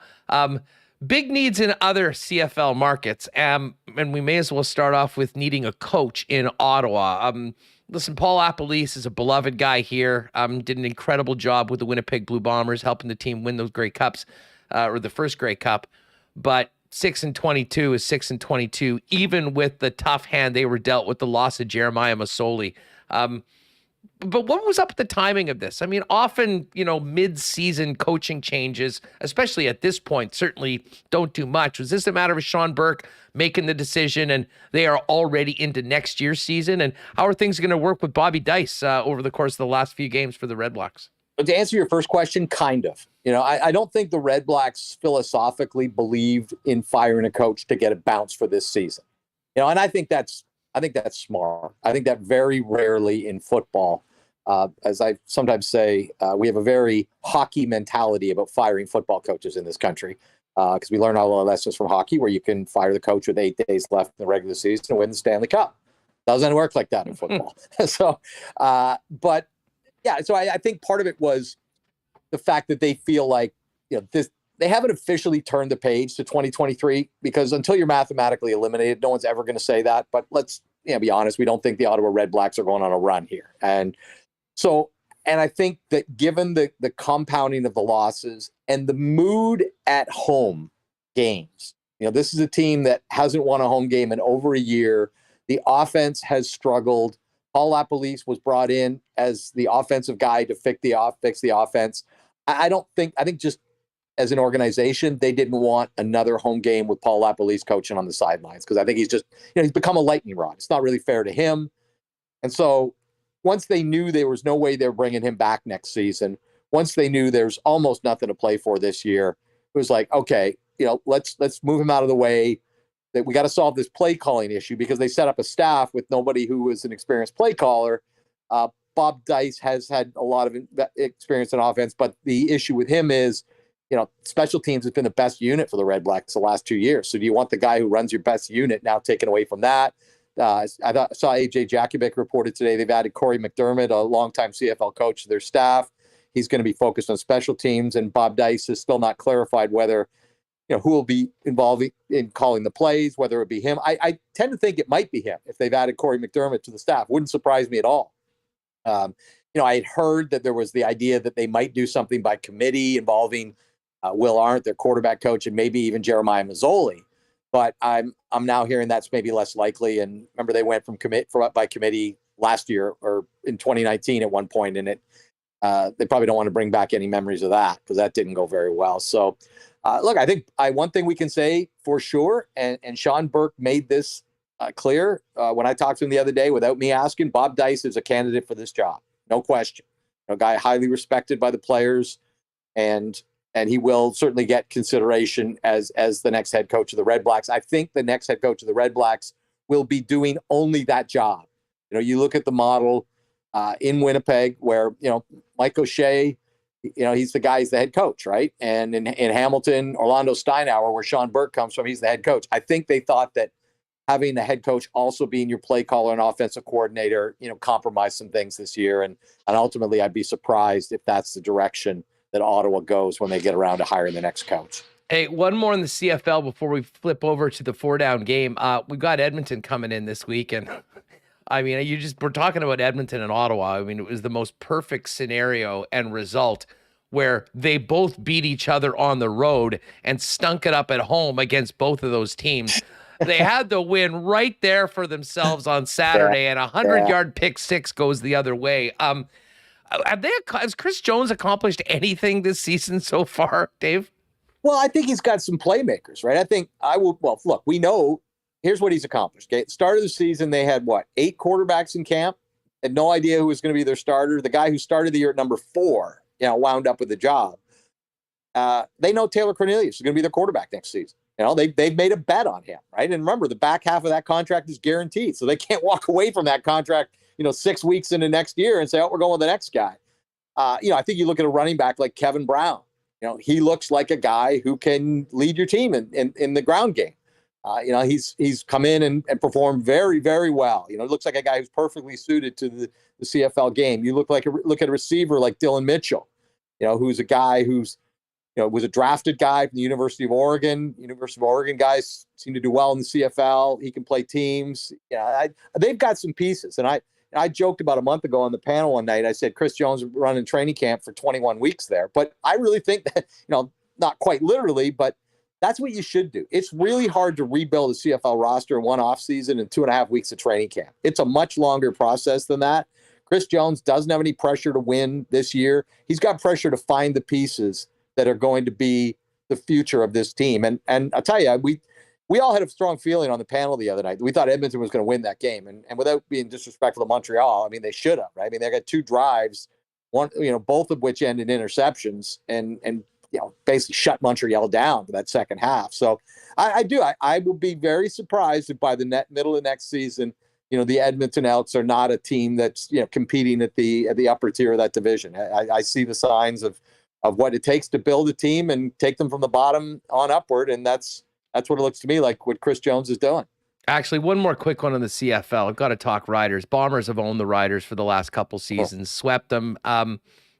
Speaker 2: Big needs in other CFL markets. And we may as well start off with needing a coach in Ottawa. Listen, Paul Appelese is a beloved guy here. Did an incredible job with the Winnipeg Blue Bombers, helping the team win those Grey Cups, or the first Grey Cup. But 6-22 is 6-22, even with the tough hand they were dealt with the loss of Jeremiah Masoli. But what was up with the timing of this? Often, mid-season coaching changes, especially at this point, certainly don't do much. Was this a matter of Sean Burke making the decision and they are already into next year's season? And how are things going to work with Bobby Dice over the course of the last few games for the Red Blacks?
Speaker 10: But to answer your first question, kind of. I don't think the Red Blacks philosophically believed in firing a coach to get a bounce for this season. And I think that's smart. I think that very rarely in football, as I sometimes say, we have a very hockey mentality about firing football coaches in this country, because we learn all our lessons from hockey, where you can fire the coach with 8 days left in the regular season and win the Stanley Cup. Doesn't work like that in football. So I think part of it was the fact that they feel like, they haven't officially turned the page to 2023, because until you're mathematically eliminated, no one's ever going to say that. But let's be honest, we don't think the Ottawa Red Blacks are going on a run here. And I think that given the compounding of the losses and the mood at home games, this is a team that hasn't won a home game in over a year. The offense has struggled. Paul LaPolice was brought in as the offensive guy to fix the offense. I think just as an organization, they didn't want another home game with Paul LaPolice coaching on the sidelines, because I think he's just, he's become a lightning rod. It's not really fair to him. And so once they knew there was no way they're bringing him back next season, once they knew there's almost nothing to play for this year, it was like, okay, let's move him out of the way. That we got to solve this play calling issue, because they set up a staff with nobody who is an experienced play caller. Bob Dice has had a lot of experience in offense, but the issue with him is, special teams has been the best unit for the Red Blacks the last 2 years. So do you want the guy who runs your best unit now taken away from that? I saw AJ Jakubic reported today they've added Corey McDermott, a longtime CFL coach, to their staff. He's going to be focused on special teams, and Bob Dice has still not clarified whether, who will be involved in calling the plays, whether it be him. I tend to think it might be him if they've added Corey McDermott to the staff. Wouldn't surprise me at all. I had heard that there was the idea that they might do something by committee involving Will Arndt, their quarterback coach, and maybe even Jeremiah Mazzoli. But I'm now hearing that's maybe less likely. And remember, they went by committee last year, or in 2019 at one point, and they probably don't want to bring back any memories of that, because that didn't go very well. So, look, I think one thing we can say for sure, and Sean Burke made this clear when I talked to him the other day without me asking, Bob Dice is a candidate for this job. No question. A guy highly respected by the players, and he will certainly get consideration as the next head coach of the Red Blacks. I think the next head coach of the Red Blacks will be doing only that job. You look at the model in Winnipeg where, Mike O'Shea, he's the head coach, right? And in Hamilton, Orlando Steinauer, where Sean Burke comes from, he's the head coach. I think they thought that having the head coach also being your play caller and offensive coordinator, compromised some things this year. And ultimately, I'd be surprised if that's the direction that Ottawa goes when they get around to hiring the next coach.
Speaker 2: Hey, one more in the CFL before we flip over to the 4-down game. We've got Edmonton coming in this week, and we're talking about Edmonton and Ottawa. I mean, it was the most perfect scenario and result where they both beat each other on the road and stunk it up at home against both of those teams. They had the win right there for themselves on Saturday, and a 100-yard pick six goes the other way. Has Chris Jones accomplished anything this season so far, Dave?
Speaker 10: Well, I think he's got some playmakers, right? Look, we know, here's what he's accomplished. Okay, start of the season, they had 8 quarterbacks in camp, had no idea who was going to be their starter. The guy who started the year at number 4, wound up with the job. They know Taylor Cornelius is going to be their quarterback next season. They've made a bet on him, right? And remember, the back half of that contract is guaranteed, so they can't walk away from that contract 6 weeks into next year and say, we're going with the next guy. I think you look at a running back like Kevin Brown. He looks like a guy who can lead your team in the ground game. He's come in and performed very, very well. It looks like a guy who's perfectly suited to the CFL game. You look at a receiver like Dylan Mitchell, who's a guy who's, was a drafted guy from the University of Oregon. University of Oregon guys seem to do well in the CFL. He can play teams. They've got some pieces. And I joked about a month ago on the panel one night. I said Chris Jones running training camp for 21 weeks there. But I really think that, not quite literally, but that's what you should do. It's really hard to rebuild a CFL roster in one offseason and 2.5 weeks of training camp. It's a much longer process than that. Chris Jones doesn't have any pressure to win this year. He's got pressure to find the pieces that are going to be the future of this team. And I'll tell you, we all had a strong feeling on the panel the other night. We thought Edmonton was going to win that game. And without being disrespectful to Montreal, they should have, right? They got 2 drives one, both of which end in interceptions and basically shut Montreal down for that second half. So I will be very surprised if by the middle of next season, the Edmonton Elks are not a team that's, competing at the upper tier of that division. I see the signs of what it takes to build a team and take them from the bottom on upward. And that's what it looks to me like what Chris Jones is doing.
Speaker 2: Actually, one more quick one on the CFL. I've got to talk Riders. Bombers have owned the Riders for the last couple seasons, swept them.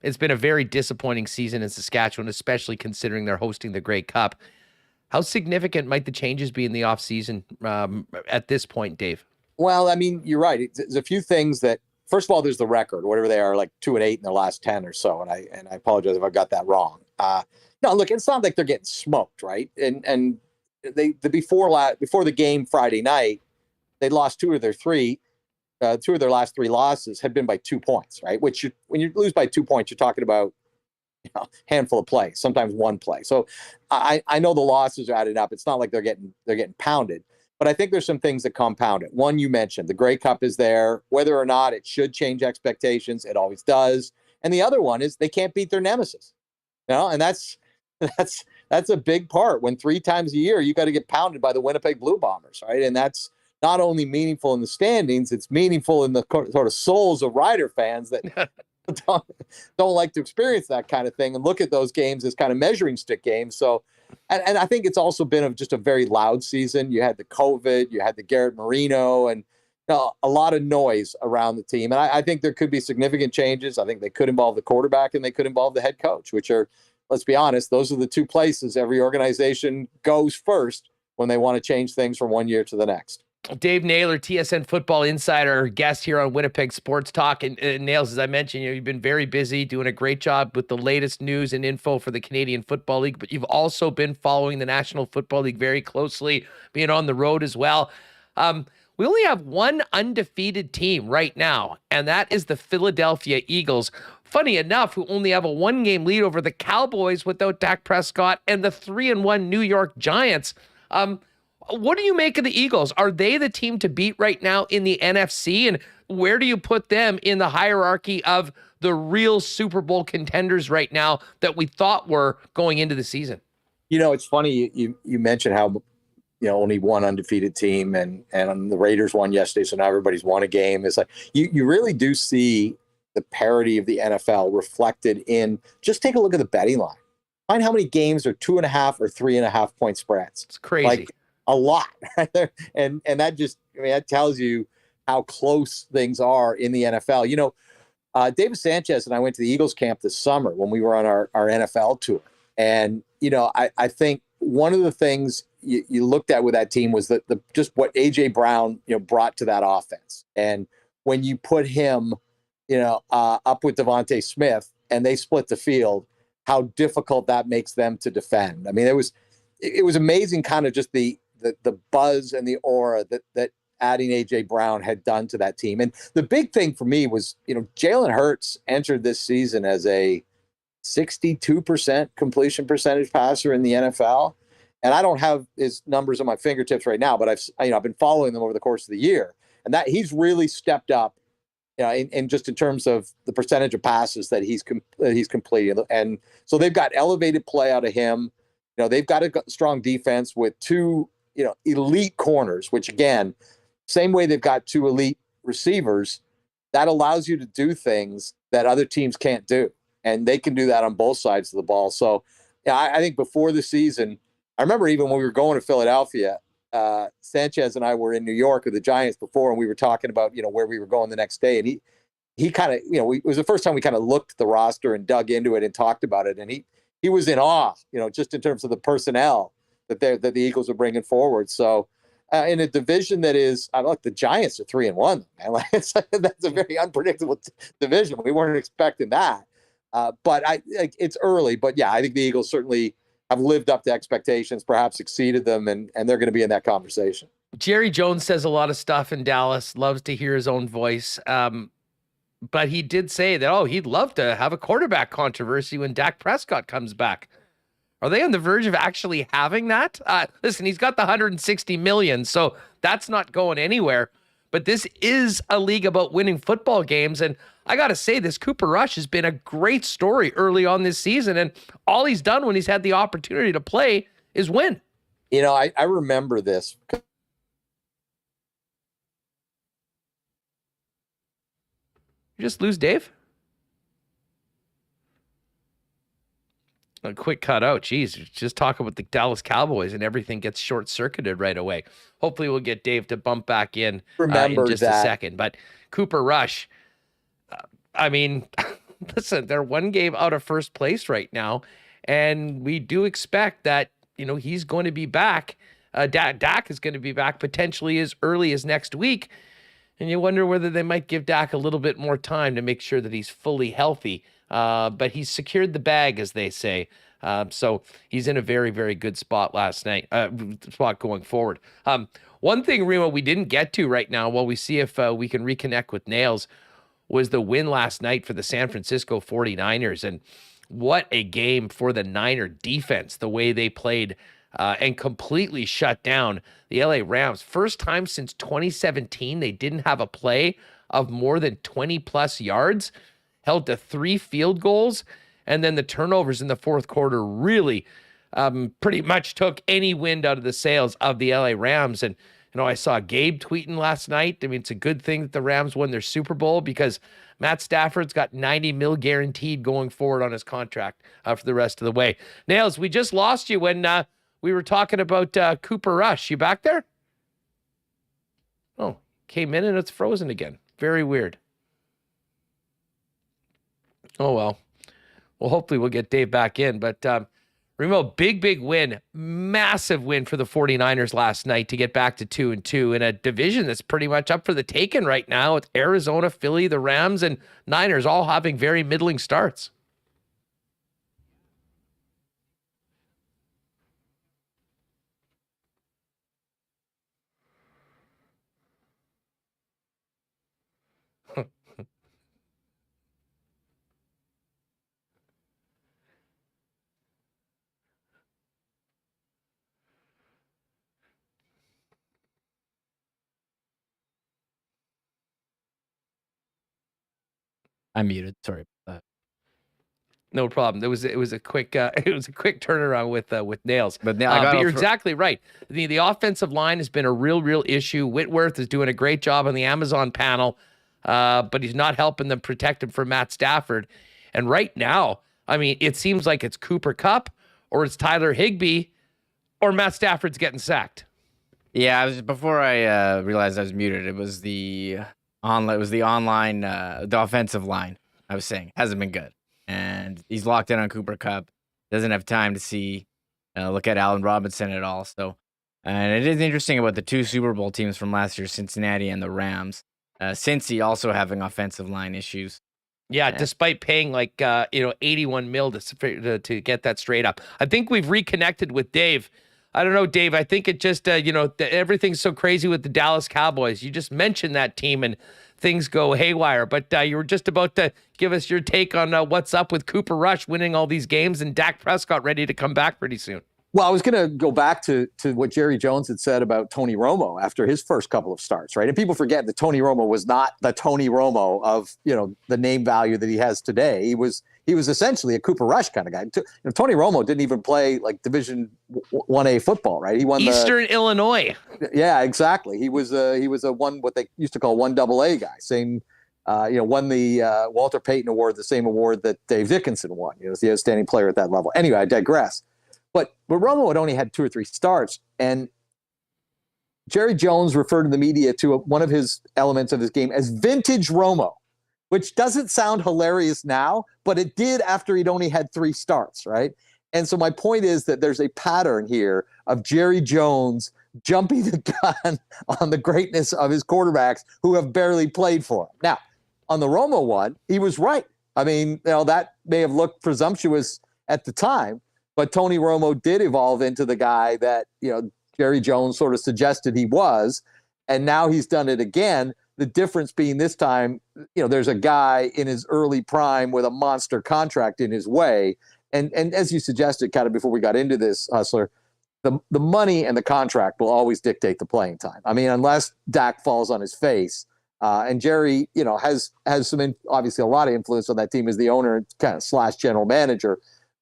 Speaker 2: It's been a very disappointing season in Saskatchewan, especially considering they're hosting the Grey Cup. How significant might the changes be in the offseason at this point, Dave?
Speaker 10: Well, I mean, you're right. There's a few things that, first of all, there's the record, whatever they are, like 2-8 in their last 10 or so. And I apologize if I got that wrong. No, look, it's not like they're getting smoked, right? And before the game Friday night, they lost two of their last three losses had been by 2 points, right? Which when you lose by 2 points, you're talking about a handful of plays, sometimes one play. So I know the losses are added up. It's not like they're getting pounded, but I think there's some things that compound it. One, you mentioned the Grey Cup is there. Whether or not it should change expectations, it always does. And the other one is they can't beat their nemesis, and that's a big part. When 3 times a year you got to get pounded by the Winnipeg Blue Bombers, right? And that's not only meaningful in the standings, it's meaningful in the sort of souls of Rider fans that don't like to experience that kind of thing and look at those games as kind of measuring stick games. So, and I think it's also been just a very loud season. You had the COVID, you had the Garrett Marino, and a lot of noise around the team. And I think there could be significant changes. I think they could involve the quarterback and they could involve the head coach, which are, let's be honest, those are the two places every organization goes first when they want to change things from one year to the next.
Speaker 2: Dave Naylor, TSN Football Insider, guest here on Winnipeg Sports Talk. And Nails, as I mentioned, you've been very busy doing a great job with the latest news and info for the Canadian Football League, but you've also been following the National Football League very closely, being on the road as well. We only have one undefeated team right now, and that is the Philadelphia Eagles. Funny enough, who only have a 1-game lead over the Cowboys without Dak Prescott and the 3-1 New York Giants. What do you make of the Eagles? Are they the team to beat right now in the NFC? And where do you put them in the hierarchy of the real Super Bowl contenders right now that we thought were going into the season?
Speaker 10: It's funny you mentioned how only one undefeated team and the Raiders won yesterday, so now everybody's won a game. It's like you really do see the parity of the NFL reflected in, just take a look at the betting line. Find how many games are 2.5 or 3.5 point spreads.
Speaker 2: It's crazy.
Speaker 10: Like a lot right there. And that just, that tells you how close things are in the NFL. David Sanchez and I went to the Eagles camp this summer when we were on our NFL tour. And, I think one of the things you looked at with that team was that just what A.J. Brown, brought to that offense. And when you put him, up with Devontae Smith and they split the field, how difficult that makes them to defend. I mean, it was amazing, kind of just the buzz and the aura that adding A.J. Brown had done to that team. And the big thing for me was, Jalen Hurts entered this season as a 62% completion percentage passer in the NFL. And I don't have his numbers on my fingertips right now, but I've been following them over the course of the year, and that he's really stepped up, in terms of the percentage of passes that he's completed. And so they've got elevated play out of him. They've got a strong defense with two, elite corners, which again, same way they've got two elite receivers, that allows you to do things that other teams can't do. And they can do that on both sides of the ball. So I think before the season, I remember even when we were going to Philadelphia, Sanchez and I were in New York with the Giants before, and we were talking about, where we were going the next day. And he kind of, it was the first time we kind of looked at the roster and dug into it and talked about it. And he was in awe, just in terms of the personnel that the Eagles are bringing forward. So in a division that is, the Giants are 3-1, man. That's a very unpredictable division. We weren't expecting that. But it's early, but yeah, I think the Eagles certainly have lived up to expectations, perhaps exceeded them, and they're going to be in that conversation.
Speaker 2: Jerry Jones says a lot of stuff in Dallas, loves to hear his own voice. But he did say that, he'd love to have a quarterback controversy when Dak Prescott comes back. Are they on the verge of actually having that? Listen, he's got the $160 million, so that's not going anywhere. but this is a league about winning football games. And I got to say, this Cooper Rush has been a great story early on this season. And all he's done when he's had the opportunity to play is win.
Speaker 10: You know, I remember this.
Speaker 2: You just lose Dave? A quick cut out. Jeez, just talk about the Dallas Cowboys and everything gets short-circuited right away. Hopefully we'll get Dave to bump back in just a second. But Cooper Rush, I mean, listen, they're one game out of first place right now, and we do expect that, you know, he's going to be back. Dak is going to be back potentially as early as next week, and you wonder whether they might give Dak a little bit more time to make sure that he's fully healthy. But he's secured the bag, as they say. So he's in a very, very good spot spot going forward. One thing, Remo, we didn't get to right now while we see if we can reconnect with Nails was the win last night for the San Francisco 49ers. And what a game for the Niner defense, the way they played and completely shut down the LA Rams. First time since 2017 they didn't have a play of more than 20-plus yards. Held to 3 field goals, and then the turnovers in the fourth quarter really pretty much took any wind out of the sails of the LA Rams. And, you know, I saw Gabe tweeting last night. I mean, it's a good thing that the Rams won their Super Bowl because Matt Stafford's got $90 million guaranteed going forward on his contract for the rest of the way. Nails, we just lost you when we were talking about Cooper Rush. You back there? Oh, came in and it's frozen again. Very weird. Oh, well, hopefully we'll get Dave back in. But, Remo, big win, massive win for the 49ers last night to get back to 2-2 in a division that's pretty much up for the taking right now with Arizona, Philly, the Rams, and Niners all having very middling starts.
Speaker 3: I'm muted. Sorry about that.
Speaker 2: No problem. It was a quick turnaround with Nails.
Speaker 3: But
Speaker 2: you're exactly right. The offensive line has been a real issue. Whitworth is doing a great job on the Amazon panel, but he's not helping them protect him from Matt Stafford. And right now, I mean, it seems like it's Cooper Kupp or it's Tyler Higbee or Matt Stafford's getting sacked.
Speaker 3: Yeah, before I realized I was muted. It was the offensive line. I was saying hasn't been good, and he's locked in on Cooper Kupp. Doesn't have time to look at Allen Robinson at all. So, and it is interesting about the 2 Super Bowl teams from last year, Cincinnati and the Rams. Cincy also having offensive line issues.
Speaker 2: Yeah, despite paying like $81 million to get that straight up. I think we've reconnected with Dave. I don't know, Dave. I think it just, everything's so crazy with the Dallas Cowboys. You just mentioned that team and things go haywire. But you were just about to give us your take on what's up with Cooper Rush winning all these games and Dak Prescott ready to come back pretty soon.
Speaker 10: Well, I was going to go back to what Jerry Jones had said about Tony Romo after his first couple of starts, right? And people forget that Tony Romo was not the Tony Romo of, the name value that he has today. He was essentially a Cooper Rush kind of guy. Tony Romo didn't even play like Division 1A football, right? He won
Speaker 2: Eastern Illinois.
Speaker 10: Yeah, exactly. He was what they used to call 1AA guy. Same, won the Walter Payton Award, the same award that Dave Dickinson won. As the outstanding player at that level. Anyway, I digress. But Romo had only had 2 or 3 starts, and Jerry Jones referred to the media to one of his elements of his game as vintage Romo, which doesn't sound hilarious now, but it did after he'd only had 3 starts, right? And so my point is that there's a pattern here of Jerry Jones jumping the gun on the greatness of his quarterbacks who have barely played for him. Now, on the Romo one, he was right. I mean, that may have looked presumptuous at the time, but Tony Romo did evolve into the guy that, Jerry Jones sort of suggested he was, and now he's done it again. The difference being this time, there's a guy in his early prime with a monster contract in his way. And as you suggested kind of before we got into this, Hustler, the money and the contract will always dictate the playing time. I mean, unless Dak falls on his face, and Jerry, has some obviously a lot of influence on that team as the owner kind of / general manager.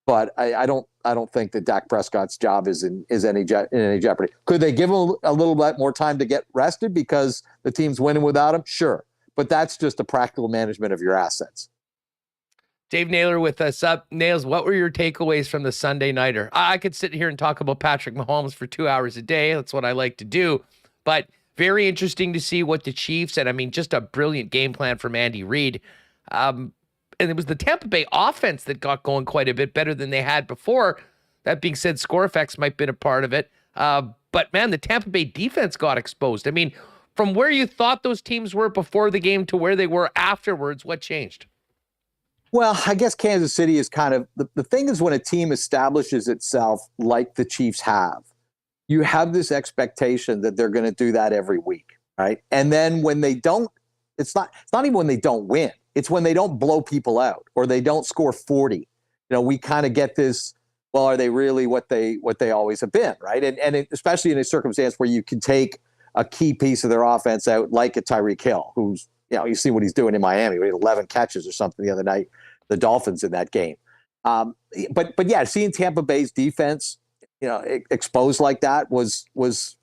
Speaker 10: But I don't think that Dak Prescott's job is in any jeopardy. Could they give him a little bit more time to get rested because the team's winning without him? Sure, but that's just a practical management of your assets.
Speaker 2: Dave Naylor with us up. Nails, what were your takeaways from the Sunday nighter? I could sit here and talk about Patrick Mahomes for 2 hours a day. That's what I like to do. But very interesting to see what the Chiefs, and I mean, just a brilliant game plan from Andy Reid. And it was the Tampa Bay offense that got going quite a bit better than they had before. That being said, score effects might have been a part of it. But man, the Tampa Bay defense got exposed. I mean, from where you thought those teams were before the game to where they were afterwards, what changed?
Speaker 10: Well, I guess Kansas City is kind of the thing is when a team establishes itself like the Chiefs have, you have this expectation that they're going to do that every week, right? And then when they don't, it's not even when they don't win. It's when they don't blow people out or they don't score 40. We kind of get this, well, are they really what they always have been, right? And especially in a circumstance where you can take a key piece of their offense out like a Tyreek Hill, who's, you see what he's doing in Miami. We had 11 catches or something the other night, the Dolphins in that game. But yeah, seeing Tampa Bay's defense, exposed like that was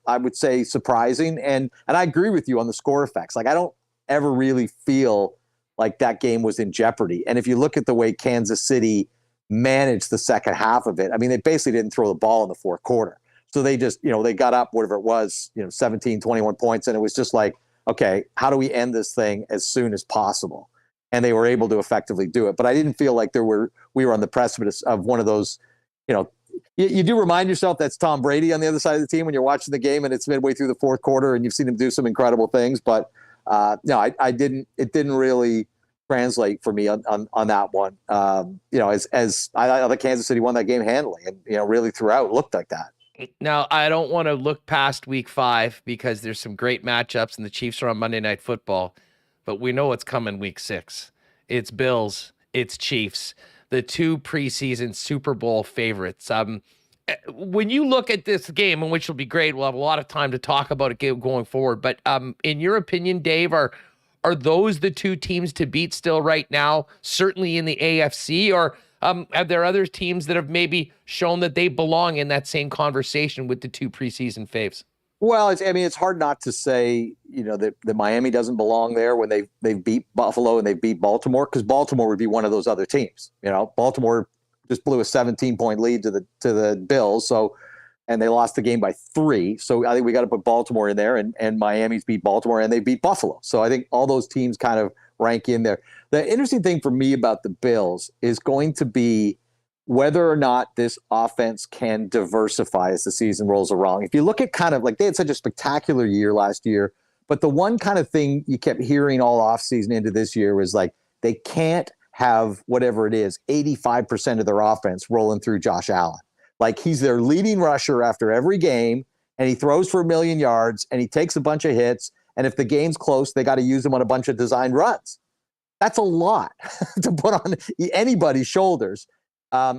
Speaker 10: I would say surprising. And I agree with you on the score effects. Like I don't ever really feel like that game was in jeopardy. And if you look at the way Kansas City managed the second half of it, I mean, they basically didn't throw the ball in the fourth quarter. So they just, they got up, whatever it was, 17, 21 points. And it was just like, okay, how do we end this thing as soon as possible? And they were able to effectively do it. But I didn't feel like we were on the precipice of one of those, you do remind yourself that's Tom Brady on the other side of the team when you're watching the game and it's midway through the fourth quarter and you've seen him do some incredible things. But no, it didn't really translate for me on that one. As I thought Kansas City won that game handily and, really throughout it looked like that.
Speaker 2: Now, I don't want to look past week 5 because there's some great matchups and the Chiefs are on Monday Night Football, but we know what's coming week 6. It's Bills, it's Chiefs, the 2 preseason Super Bowl favorites. When you look at this game, and which will be great, we'll have a lot of time to talk about it going forward, but in your opinion, Dave, are those the 2 teams to beat still right now, certainly in the AFC, or are there other teams that have maybe shown that they belong in that same conversation with the 2 preseason faves?
Speaker 10: Well, it's hard not to say, that Miami doesn't belong there when they've beat Buffalo and they've beat Baltimore, because Baltimore would be one of those other teams. Baltimore just blew a 17-point lead to the Bills, so and they lost the game by 3. So I think we got to put Baltimore in there, and Miami's beat Baltimore and they beat Buffalo. So I think all those teams kind of rank in there. The interesting thing for me about the Bills is going to be whether or not this offense can diversify as the season rolls along. If you look at kind of like they had such a spectacular year last year, but the one kind of thing you kept hearing all offseason into this year was like they can't have whatever it is, 85% of their offense rolling through Josh Allen. Like he's their leading rusher after every game, and he throws for 1 million yards, and he takes a bunch of hits, and if the game's close, they got to use him on a bunch of designed runs. That's a lot to put on anybody's shoulders,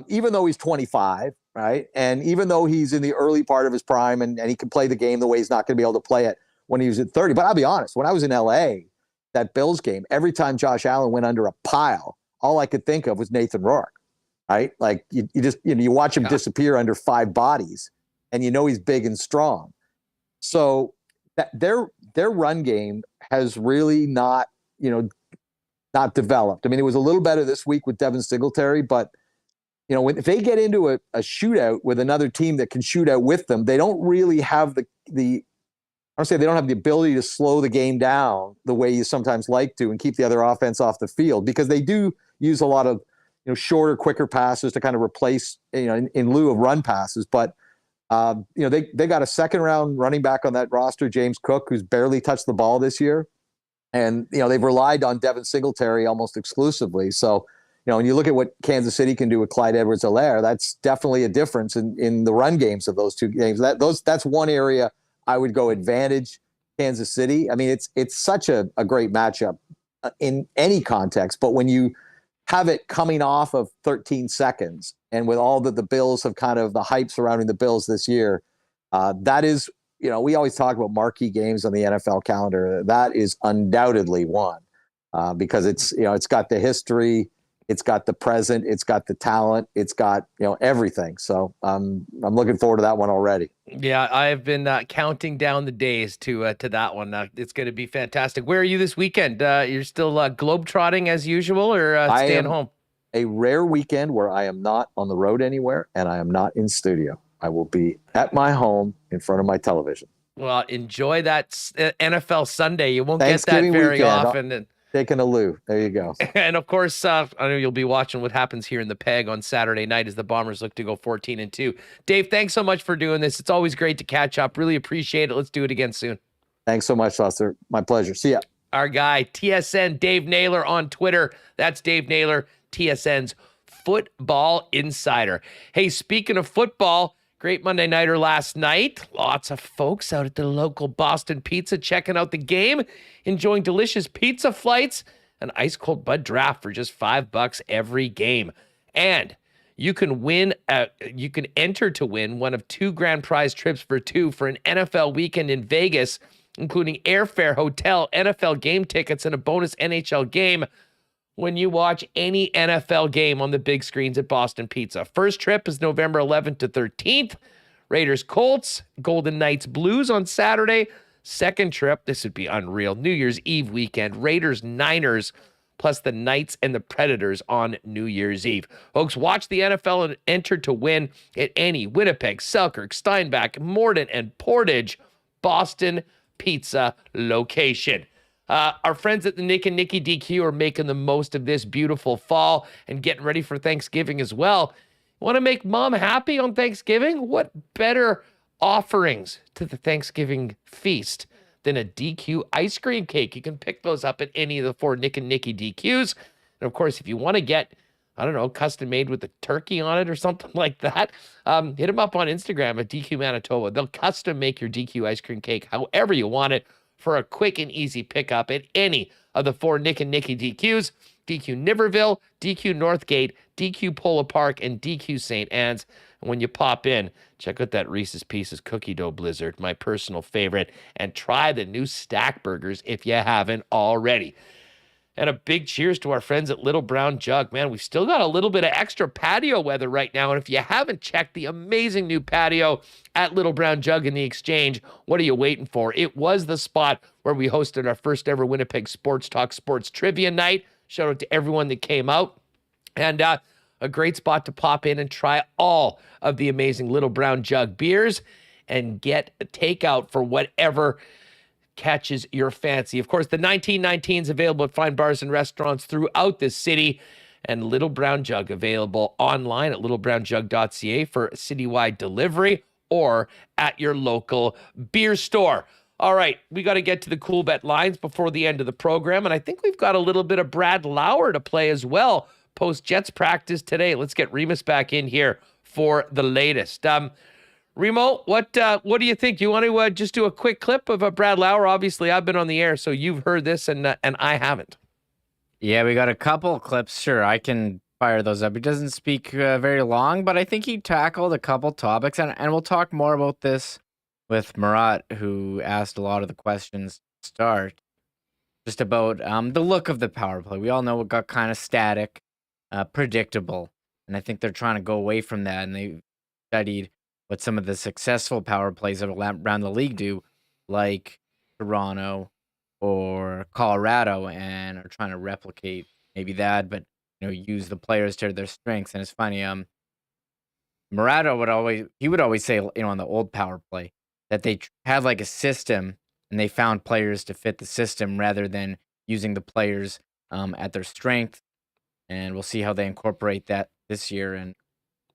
Speaker 10: even though he's 25, right? And even though he's in the early part of his prime and he can play the game the way he's not going to be able to play it when he was at 30. But I'll be honest, when I was in L.A., that Bills game, every time Josh Allen went under a pile, all I could think of was Nathan Rourke, right? Like you just, you watch him disappear under 5 bodies and he's big and strong. So that their run game has really not developed. I mean, it was a little better this week with Devin Singletary, but if they get into a shootout with another team that can shoot out with them, they don't really have I don't say they don't have the ability to slow the game down the way you sometimes like to and keep the other offense off the field, because they do use a lot of shorter, quicker passes to kind of replace in lieu of run passes. But they got a second round running back on that roster, James Cook, who's barely touched the ball this year, and they've relied on Devin Singletary almost exclusively. So when you look at what Kansas City can do with Clyde Edwards-Helaire, that's definitely a difference in the run games of those 2 games. That's one area I would go advantage Kansas City. I mean, it's such a great matchup in any context, but when you have it coming off of 13 seconds and with all that the Bills have kind of the hype surrounding the Bills this year, That is, we always talk about marquee games on the NFL calendar. That is undoubtedly one because it's got the history, it's got the present, it's got the talent, it's got everything. So I'm looking forward to that one already.
Speaker 2: Yeah, I've been counting down the days to that one. It's going to be fantastic. Where are you this weekend? You're still globetrotting as usual, or staying home?
Speaker 10: A rare weekend where I am not on the road anywhere and I am not in studio. I will be at my home in front of my television.
Speaker 2: Well, enjoy that NFL Sunday. You won't get that very
Speaker 10: weekend,
Speaker 2: often.
Speaker 10: Taking a loo. There you go.
Speaker 2: And of course, I know you'll be watching what happens here in the Peg on Saturday night as the Bombers look to go 14-2. Dave, thanks so much for doing this. It's always great to catch up. Really appreciate it. Let's do it again soon.
Speaker 10: Thanks so much, Lester. My pleasure. See ya.
Speaker 2: Our guy, TSN Dave Naylor on Twitter. That's Dave Naylor, TSN's Football Insider. Hey, speaking of football, great Monday nighter last night. Lots of folks out at the local Boston Pizza checking out the game, enjoying delicious pizza flights, an ice cold Bud draft for just $5 every game. And you can enter to win one of 2 grand prize trips for 2 for an NFL weekend in Vegas, including airfare, hotel, NFL game tickets, and a bonus NHL game when you watch any NFL game on the big screens at Boston Pizza. First trip is November 11th to 13th. Raiders Colts, Golden Knights Blues on Saturday. Second trip, this would be unreal, New Year's Eve weekend, Raiders Niners, plus the Knights and the Predators on New Year's Eve. Folks, watch the NFL and enter to win at any Winnipeg, Selkirk, Steinbach, Morden, and Portage Boston Pizza location. Our friends at the Nick and Nicky DQ are making the most of this beautiful fall and getting ready for Thanksgiving as well. Want to make mom happy on Thanksgiving? What better offerings to the Thanksgiving feast than a DQ ice cream cake? You can pick those up at any of the 4 Nick and Nicky DQs. And of course, if you want to get, custom made with the turkey on it or something like that, hit them up on Instagram at DQ Manitoba. They'll custom make your DQ ice cream cake however you want it, for a quick and easy pickup at any of the 4 Nick and Nicky DQs, DQ Niverville, DQ Northgate, DQ Polo Park, and DQ St. Anne's. And when you pop in, check out that Reese's Pieces cookie dough blizzard, my personal favorite, and try the new stack burgers if you haven't already. And a big cheers to our friends at Little Brown Jug. Man, we've still got a little bit of extra patio weather right now. And if you haven't checked the amazing new patio at Little Brown Jug in the Exchange, what are you waiting for? It was the spot where we hosted our first ever Winnipeg Sports Talk Sports Trivia Night. Shout out to everyone that came out. And a great spot to pop in and try all of the amazing Little Brown Jug beers and get a takeout for whatever catches your fancy. Of course, the 1919 is available at fine bars and restaurants throughout the city, and Little Brown Jug available online at littlebrownjug.ca for citywide delivery or at your local beer store. All right, we got to get to the Coolbet Lines before the end of the program, and I think we've got a little bit of Brad Lauer to play as well post Jets practice today. Let's get Remis back in here for the latest. Remo, what do you think? You want to just do a quick clip of Brad Lauer? Obviously, I've been on the air, so you've heard this, and I haven't.
Speaker 3: Yeah, we got a couple clips. Sure, I can fire those up. He doesn't speak very long, but I think he tackled a couple topics, and we'll talk more about this with Murat, who asked a lot of the questions to start, just about the look of the power play. We all know it got kind of static, predictable, and I think they're trying to go away from that, and they studied what some of the successful power plays around the league do, like Toronto or Colorado, and are trying to replicate maybe that, but use the players to their strengths. And it's funny, Murata would always say, on the old power play, that they had like a system and they found players to fit the system rather than using the players at their strength. And we'll see how they incorporate that this year. And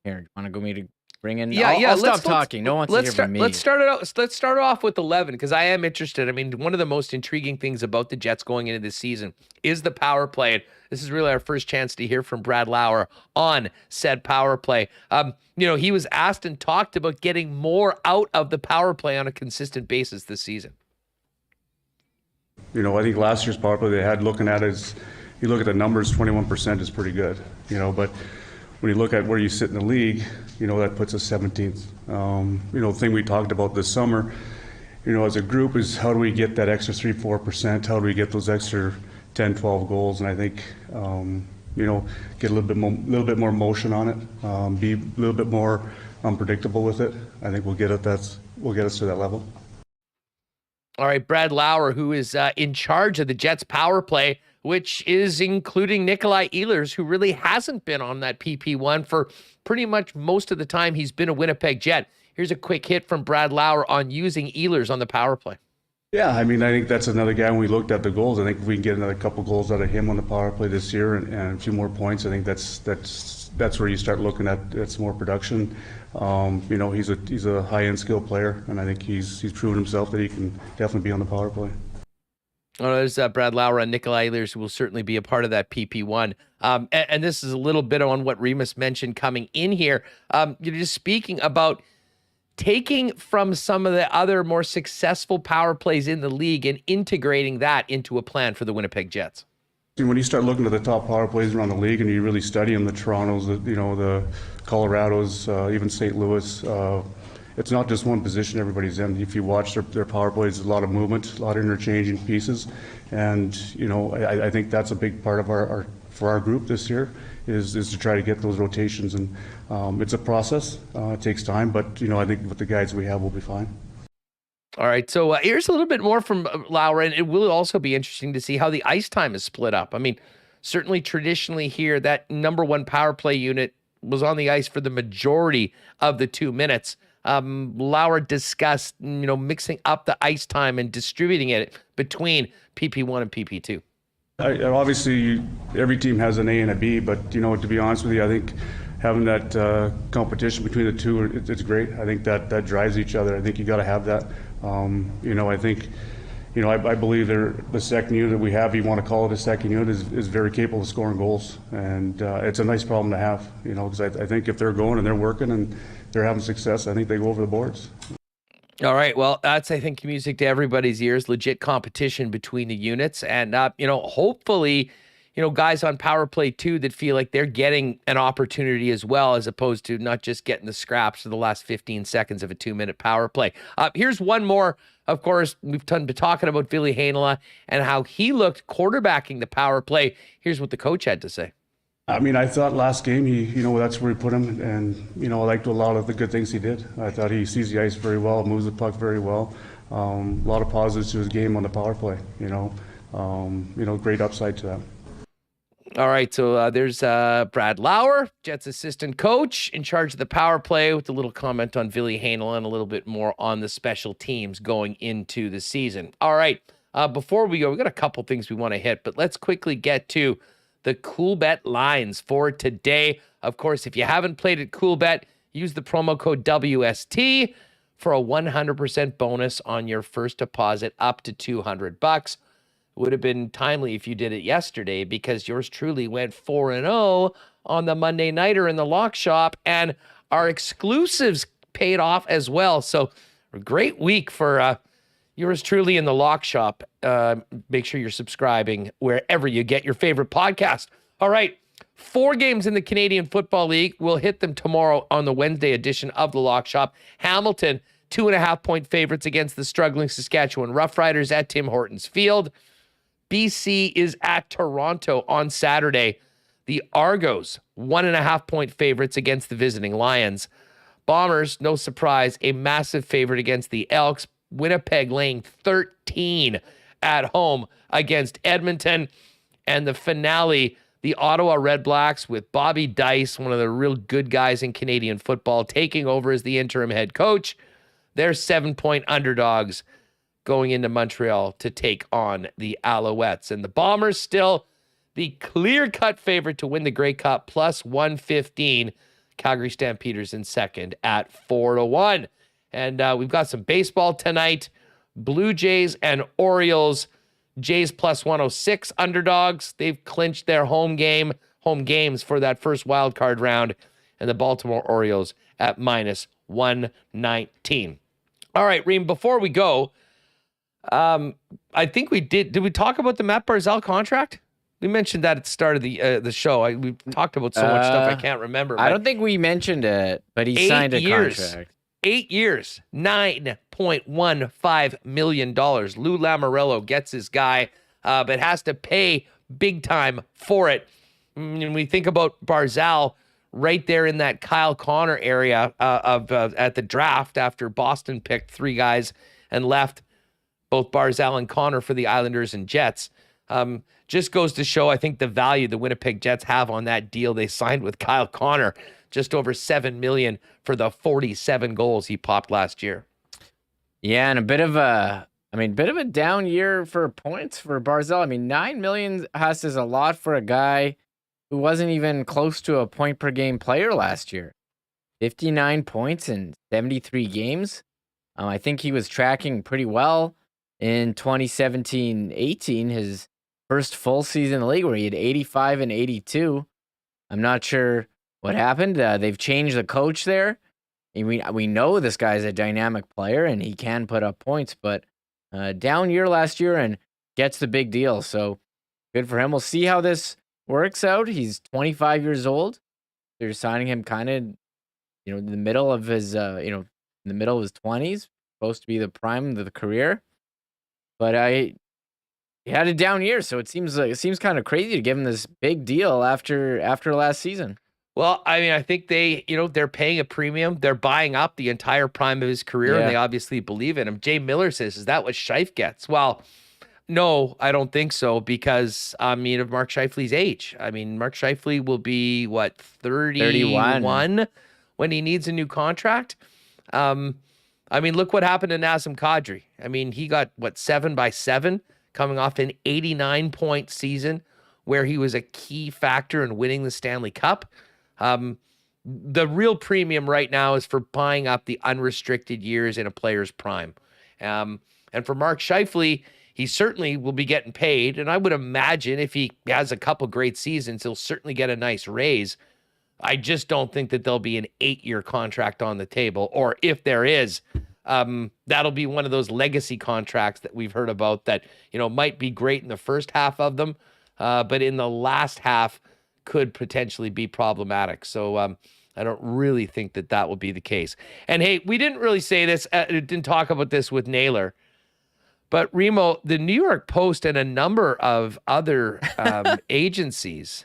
Speaker 3: here, do you want to go me to bring in? I'll stop talking. No one wants to hear from me.
Speaker 2: Let's start off with 11, because I am interested. I mean, one of the most intriguing things about the Jets going into this season is the power play. And this is really our first chance to hear from Brad Lauer on said power play. He was asked and talked about getting more out of the power play on a consistent basis this season.
Speaker 11: I think last year's power play they had, looking at it, you look at the numbers, 21% is pretty good. But when you look at where you sit in the league, that puts us 17th. The thing we talked about this summer, as a group is how do we get that extra 3-4%? How do we get those extra 10, 12 goals? And I think, get a little bit more motion on it, be a little bit more unpredictable with it. I think we'll get us to that level.
Speaker 2: All right, Brad Lauer, who is in charge of the Jets power play, which is including Nikolai Ehlers, who really hasn't been on that PP1 for pretty much most of the time he's been a Winnipeg Jet. Here's a quick hit from Brad Lauer on using Ehlers on the power play.
Speaker 11: Yeah, I think that's another guy. When we looked at the goals, I think if we can get another couple goals out of him on the power play this year and a few more points, I think that's where you start looking at some more production. He's a high-end skill player, and I think he's proven himself that he can definitely be on the power play.
Speaker 2: Oh, there's Brad Lauer and Nikolai Ehlers, who will certainly be a part of that PP1. And this is a little bit on what Remis mentioned coming in here. You're just speaking about taking from some of the other more successful power plays in the league and integrating that into a plan for the Winnipeg Jets.
Speaker 11: When you start looking at the top power plays around the league and you really study them, the Torontos, the Colorados, even St. Louis, it's not just one position everybody's in. If you watch their power plays, there's a lot of movement, a lot of interchanging pieces. And, I think that's a big part of for our group this year is to try to get those rotations. And it's a process. It takes time, but, I think with the guys we have, we'll be fine.
Speaker 2: All right, so here's a little bit more from Lauer, and it will also be interesting to see how the ice time is split up. Certainly traditionally here, that number one power play unit was on the ice for the majority of the 2 minutes. Lauer discussed, mixing up the ice time and distributing it between PP1 and PP2.
Speaker 11: Obviously, every team has an A and a B, but, to be honest with you, I think having that competition between the two, it's great. I think that drives each other. I think you got to have that. I think, I believe the second unit that we have, you want to call it a second unit, is very capable of scoring goals. And it's a nice problem to have, because I think if they're going and they're working and they're having success, I think they go over the boards.
Speaker 2: All right. Well, that's, I think, music to everybody's ears, legit competition between the units. And, hopefully, guys on power play too that feel like they're getting an opportunity as well, as opposed to not just getting the scraps for the last 15 seconds of a 2-minute power play. Here's one more. Of course, we've been talking about Ville Heinola and how he looked quarterbacking the power play. Here's what the coach had to say.
Speaker 11: I thought last game, that's where he put him, and, I liked a lot of the good things he did. I thought he sees the ice very well, moves the puck very well. A lot of positives to his game on the power play, great upside to that.
Speaker 2: All right, so there's Brad Lauer, Jets assistant coach, in charge of the power play, with a little comment on Ville Heinola and a little bit more on the special teams going into the season. All right, before we go, we got a couple things we want to hit, but let's quickly get to the Coolbet Lines for today. Of course, if you haven't played at Coolbet, use the promo code WST for a 100% bonus on your first deposit up to $200. Would have been timely if you did it yesterday, because yours truly went 4-0 on the Monday Nighter in the lock shop, and our exclusives paid off as well. So a great week for yours truly in the lock shop. Make sure you're subscribing wherever you get your favorite podcast. All right, 4 games in the Canadian Football League. We'll hit them tomorrow on the Wednesday edition of the lock shop. Hamilton, 2.5-point favorites against the struggling Saskatchewan Roughriders at Tim Hortons Field. BC is at Toronto on Saturday. The Argos, 1.5-point favorites against the visiting Lions. Bombers, no surprise, a massive favorite against the Elks. Winnipeg laying 13 at home against Edmonton. And the finale, the Ottawa Red Blacks with Bobby Dice, one of the real good guys in Canadian football, taking over as the interim head coach. They're 7-point underdogs going into Montreal to take on the Alouettes. And the Bombers still the clear-cut favorite to win the Grey Cup, plus 115. Calgary Stampeders in second at 4-1. And we've got some baseball tonight. Blue Jays and Orioles. Jays plus 106 underdogs. They've clinched their home games for that first wild card round. And the Baltimore Orioles at minus 119. All right, Reem, before we go, I think we did we talk about the Matt Barzal contract? We mentioned that at the start of the show. We've talked about so much stuff I can't remember.
Speaker 3: I don't think we mentioned it, but he signed a contract.
Speaker 2: 8 years, $9.15 million. Lou Lamoriello gets his guy, but has to pay big time for it. And we think about Barzal right there in that Kyle Connor area at the draft after Boston picked 3 guys and left both Barzal and Connor for the Islanders and Jets. Just goes to show, I think, the value the Winnipeg Jets have on that deal they signed with Kyle Connor. Just over $7 million for the 47 goals he popped last year.
Speaker 3: Yeah, and a bit of a down year for points for Barzal. I mean, $9 million is a lot for a guy who wasn't even close to a point per game player last year. 59 points in 73 games. I think he was tracking pretty well in 2017-18, his first full season in the league, where he had 85 and 82. I'm not sure what happened. They've changed the coach there. We know this guy's a dynamic player and he can put up points, but down year last year and gets the big deal. So good for him. We'll see how this works out. He's 25 years old. They're signing him kind of, in the middle of his, in the middle of his 20s, supposed to be the prime of the career. But he had a down year, so it seems kind of crazy to give him this big deal after last season.
Speaker 2: Well, I mean, I think they're paying a premium. They're buying up the entire prime of his career, and they obviously believe in him. Jay Miller says, "Is that what Scheif gets?" Well, no, I don't think so, because of Mark Scheifele's age. I mean, Mark Scheifele will be 31 when he needs a new contract. Look what happened to Nazem Kadri. I mean, he got 7x7 coming off an 89-point season where he was a key factor in winning the Stanley Cup. The real premium right now is for buying up the unrestricted years in a player's prime. And for Mark Scheifele, he certainly will be getting paid. And I would imagine if he has a couple great seasons, he'll certainly get a nice raise. I just don't think that there'll be an 8-year contract on the table. Or if there is, that'll be one of those legacy contracts that we've heard about that, might be great in the first half of them, but in the last half could potentially be problematic. So I don't really think that will be the case. And hey, we didn't really say this, didn't talk about this with Naylor, but Remo, the New York Post and a number of other agencies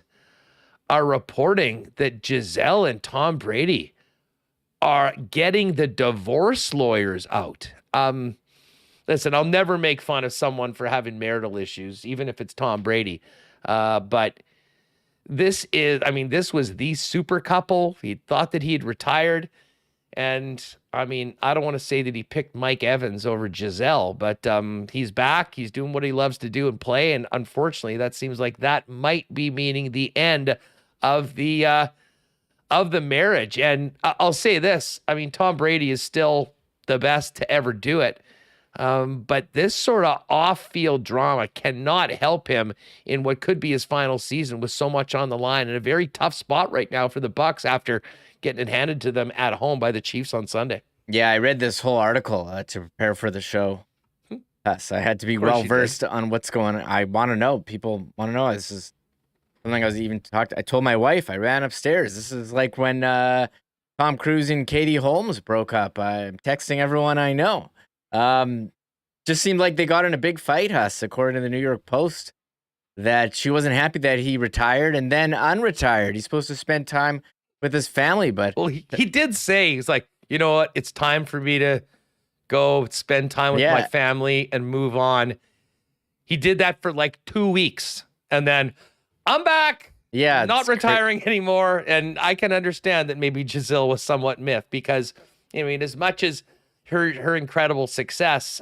Speaker 2: are reporting that Giselle and Tom Brady are getting the divorce lawyers out. Listen, I'll never make fun of someone for having marital issues, even if it's Tom Brady. But this was the super couple. He thought that he had retired. And I don't want to say that he picked Mike Evans over Giselle, but he's back. He's doing what he loves to do and play. And unfortunately, that seems like that might be meaning the end of the marriage. And I'll say this, Tom Brady is still the best to ever do it. But this sort of off-field drama cannot help him in what could be his final season with so much on the line, and a very tough spot right now for the Bucs after getting it handed to them at home by the Chiefs on Sunday.
Speaker 3: Yeah, I read this whole article to prepare for the show. Yes, I had to be well-versed on what's going on. I want to know. People want to know. This is something I told my wife. I ran upstairs. This is like when Tom Cruise and Katie Holmes broke up. I'm texting everyone I know. Just seemed like they got in a big fight, according to the New York Post, that she wasn't happy that he retired and then unretired. He's supposed to spend time with his family, but...
Speaker 2: Well, he did say, he's like, you know what? It's time for me to go spend time with my family and move on. He did that for 2 weeks, and then I'm back.
Speaker 3: Yeah,
Speaker 2: not retiring anymore. And I can understand that maybe Giselle was somewhat miffed because, as much as her incredible success,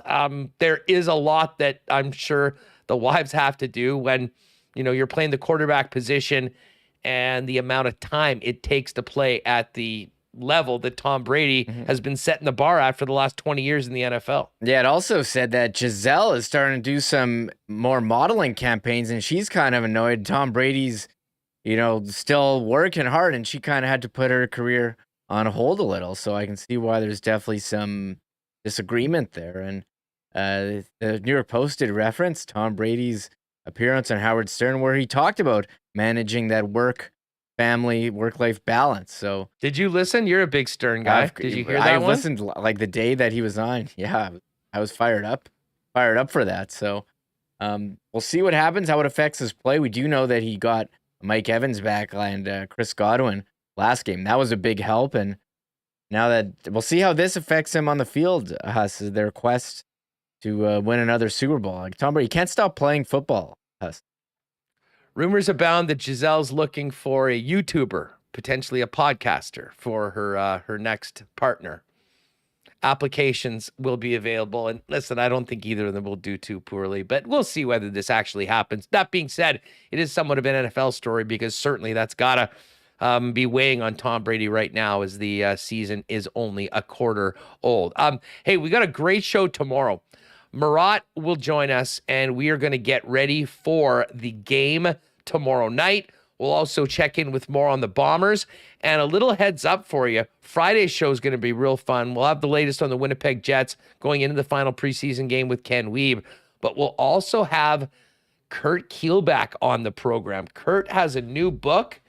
Speaker 2: there is a lot that I'm sure the wives have to do when, you're playing the quarterback position and the amount of time it takes to play at the level that Tom Brady has been setting the bar at for the last 20 years in the NFL.
Speaker 3: Yeah, it also said that Giselle is starting to do some more modeling campaigns, and she's kind of annoyed. Tom Brady's, still working hard, and she kind of had to put her career on hold a little. So I can see why there's definitely some disagreement there. And the New York Post did reference Tom Brady's appearance on Howard Stern where he talked about managing that family, work-life balance. So
Speaker 2: did you listen? You're a big Stern guy. Did you hear that
Speaker 3: I
Speaker 2: one?
Speaker 3: listened like the day that he was on. Yeah, I was fired up for that. So we'll see what happens, how it affects his play. We do know that he got Mike Evans back and Chris Godwin last game. That was a big help. And now that we'll see how this affects him on the field, Huss, their quest to win another Super Bowl. Like Tom Brady, you can't stop playing football, Huss.
Speaker 2: Rumors abound that Gisele's looking for a YouTuber, potentially a podcaster, for her next partner. Applications will be available. And listen, I don't think either of them will do too poorly, but we'll see whether this actually happens. That being said, it is somewhat of an NFL story because certainly that's got to be weighing on Tom Brady right now as the season is only a quarter old. Hey, we got a great show tomorrow. Murat will join us, and we are going to get ready for the game tomorrow night. We'll also check in with more on the Bombers. And a little heads up for you, Friday's show is going to be real fun. We'll have the latest on the Winnipeg Jets going into the final preseason game with Ken Wiebe. But we'll also have Kurt Kirouac on the program. Kurt has a new book.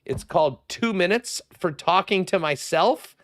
Speaker 2: It's called 2 Minutes for Talking to Myself.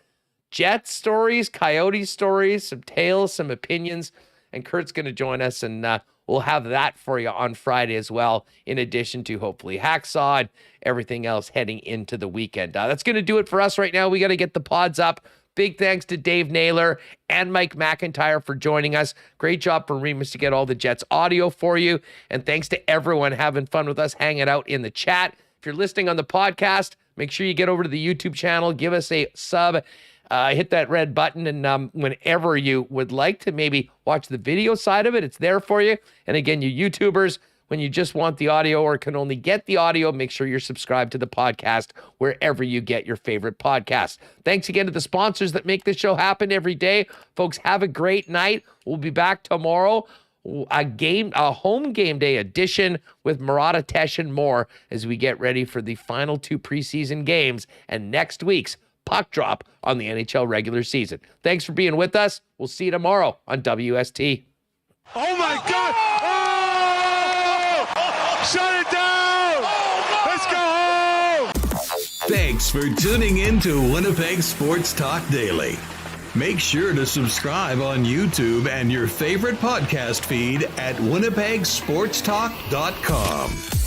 Speaker 2: Jets stories, Coyote stories, some tales, some opinions. And Kurt's going to join us, and we'll have that for you on Friday as well, in addition to hopefully Hacksaw and everything else heading into the weekend. That's going to do it for us right now. We got to get the pods up. Big thanks to Dave Naylor and Mike McIntyre for joining us. Great job for Remis to get all the Jets audio for you. And thanks to everyone having fun with us, hanging out in the chat. If you're listening on the podcast, make sure you get over to the YouTube channel, give us a sub, hit that red button, and whenever you would like to maybe watch the video side of it, it's there for you. And again, you YouTubers, when you just want the audio or can only get the audio, make sure you're subscribed to the podcast wherever you get your favorite podcast. Thanks again to the sponsors that make this show happen every day. Folks, have a great night. We'll be back tomorrow. A home game day edition with Murat, Atesh, and more as we get ready for the final 2 preseason games and next week's puck drop on the NHL regular season. Thanks for being with us. We'll see you tomorrow on WST.
Speaker 12: Oh my God! Oh! Shut it down! Let's go home!
Speaker 1: Thanks for tuning in to Winnipeg Sports Talk Daily. Make sure to subscribe on YouTube and your favorite podcast feed at winnipegsportstalk.com.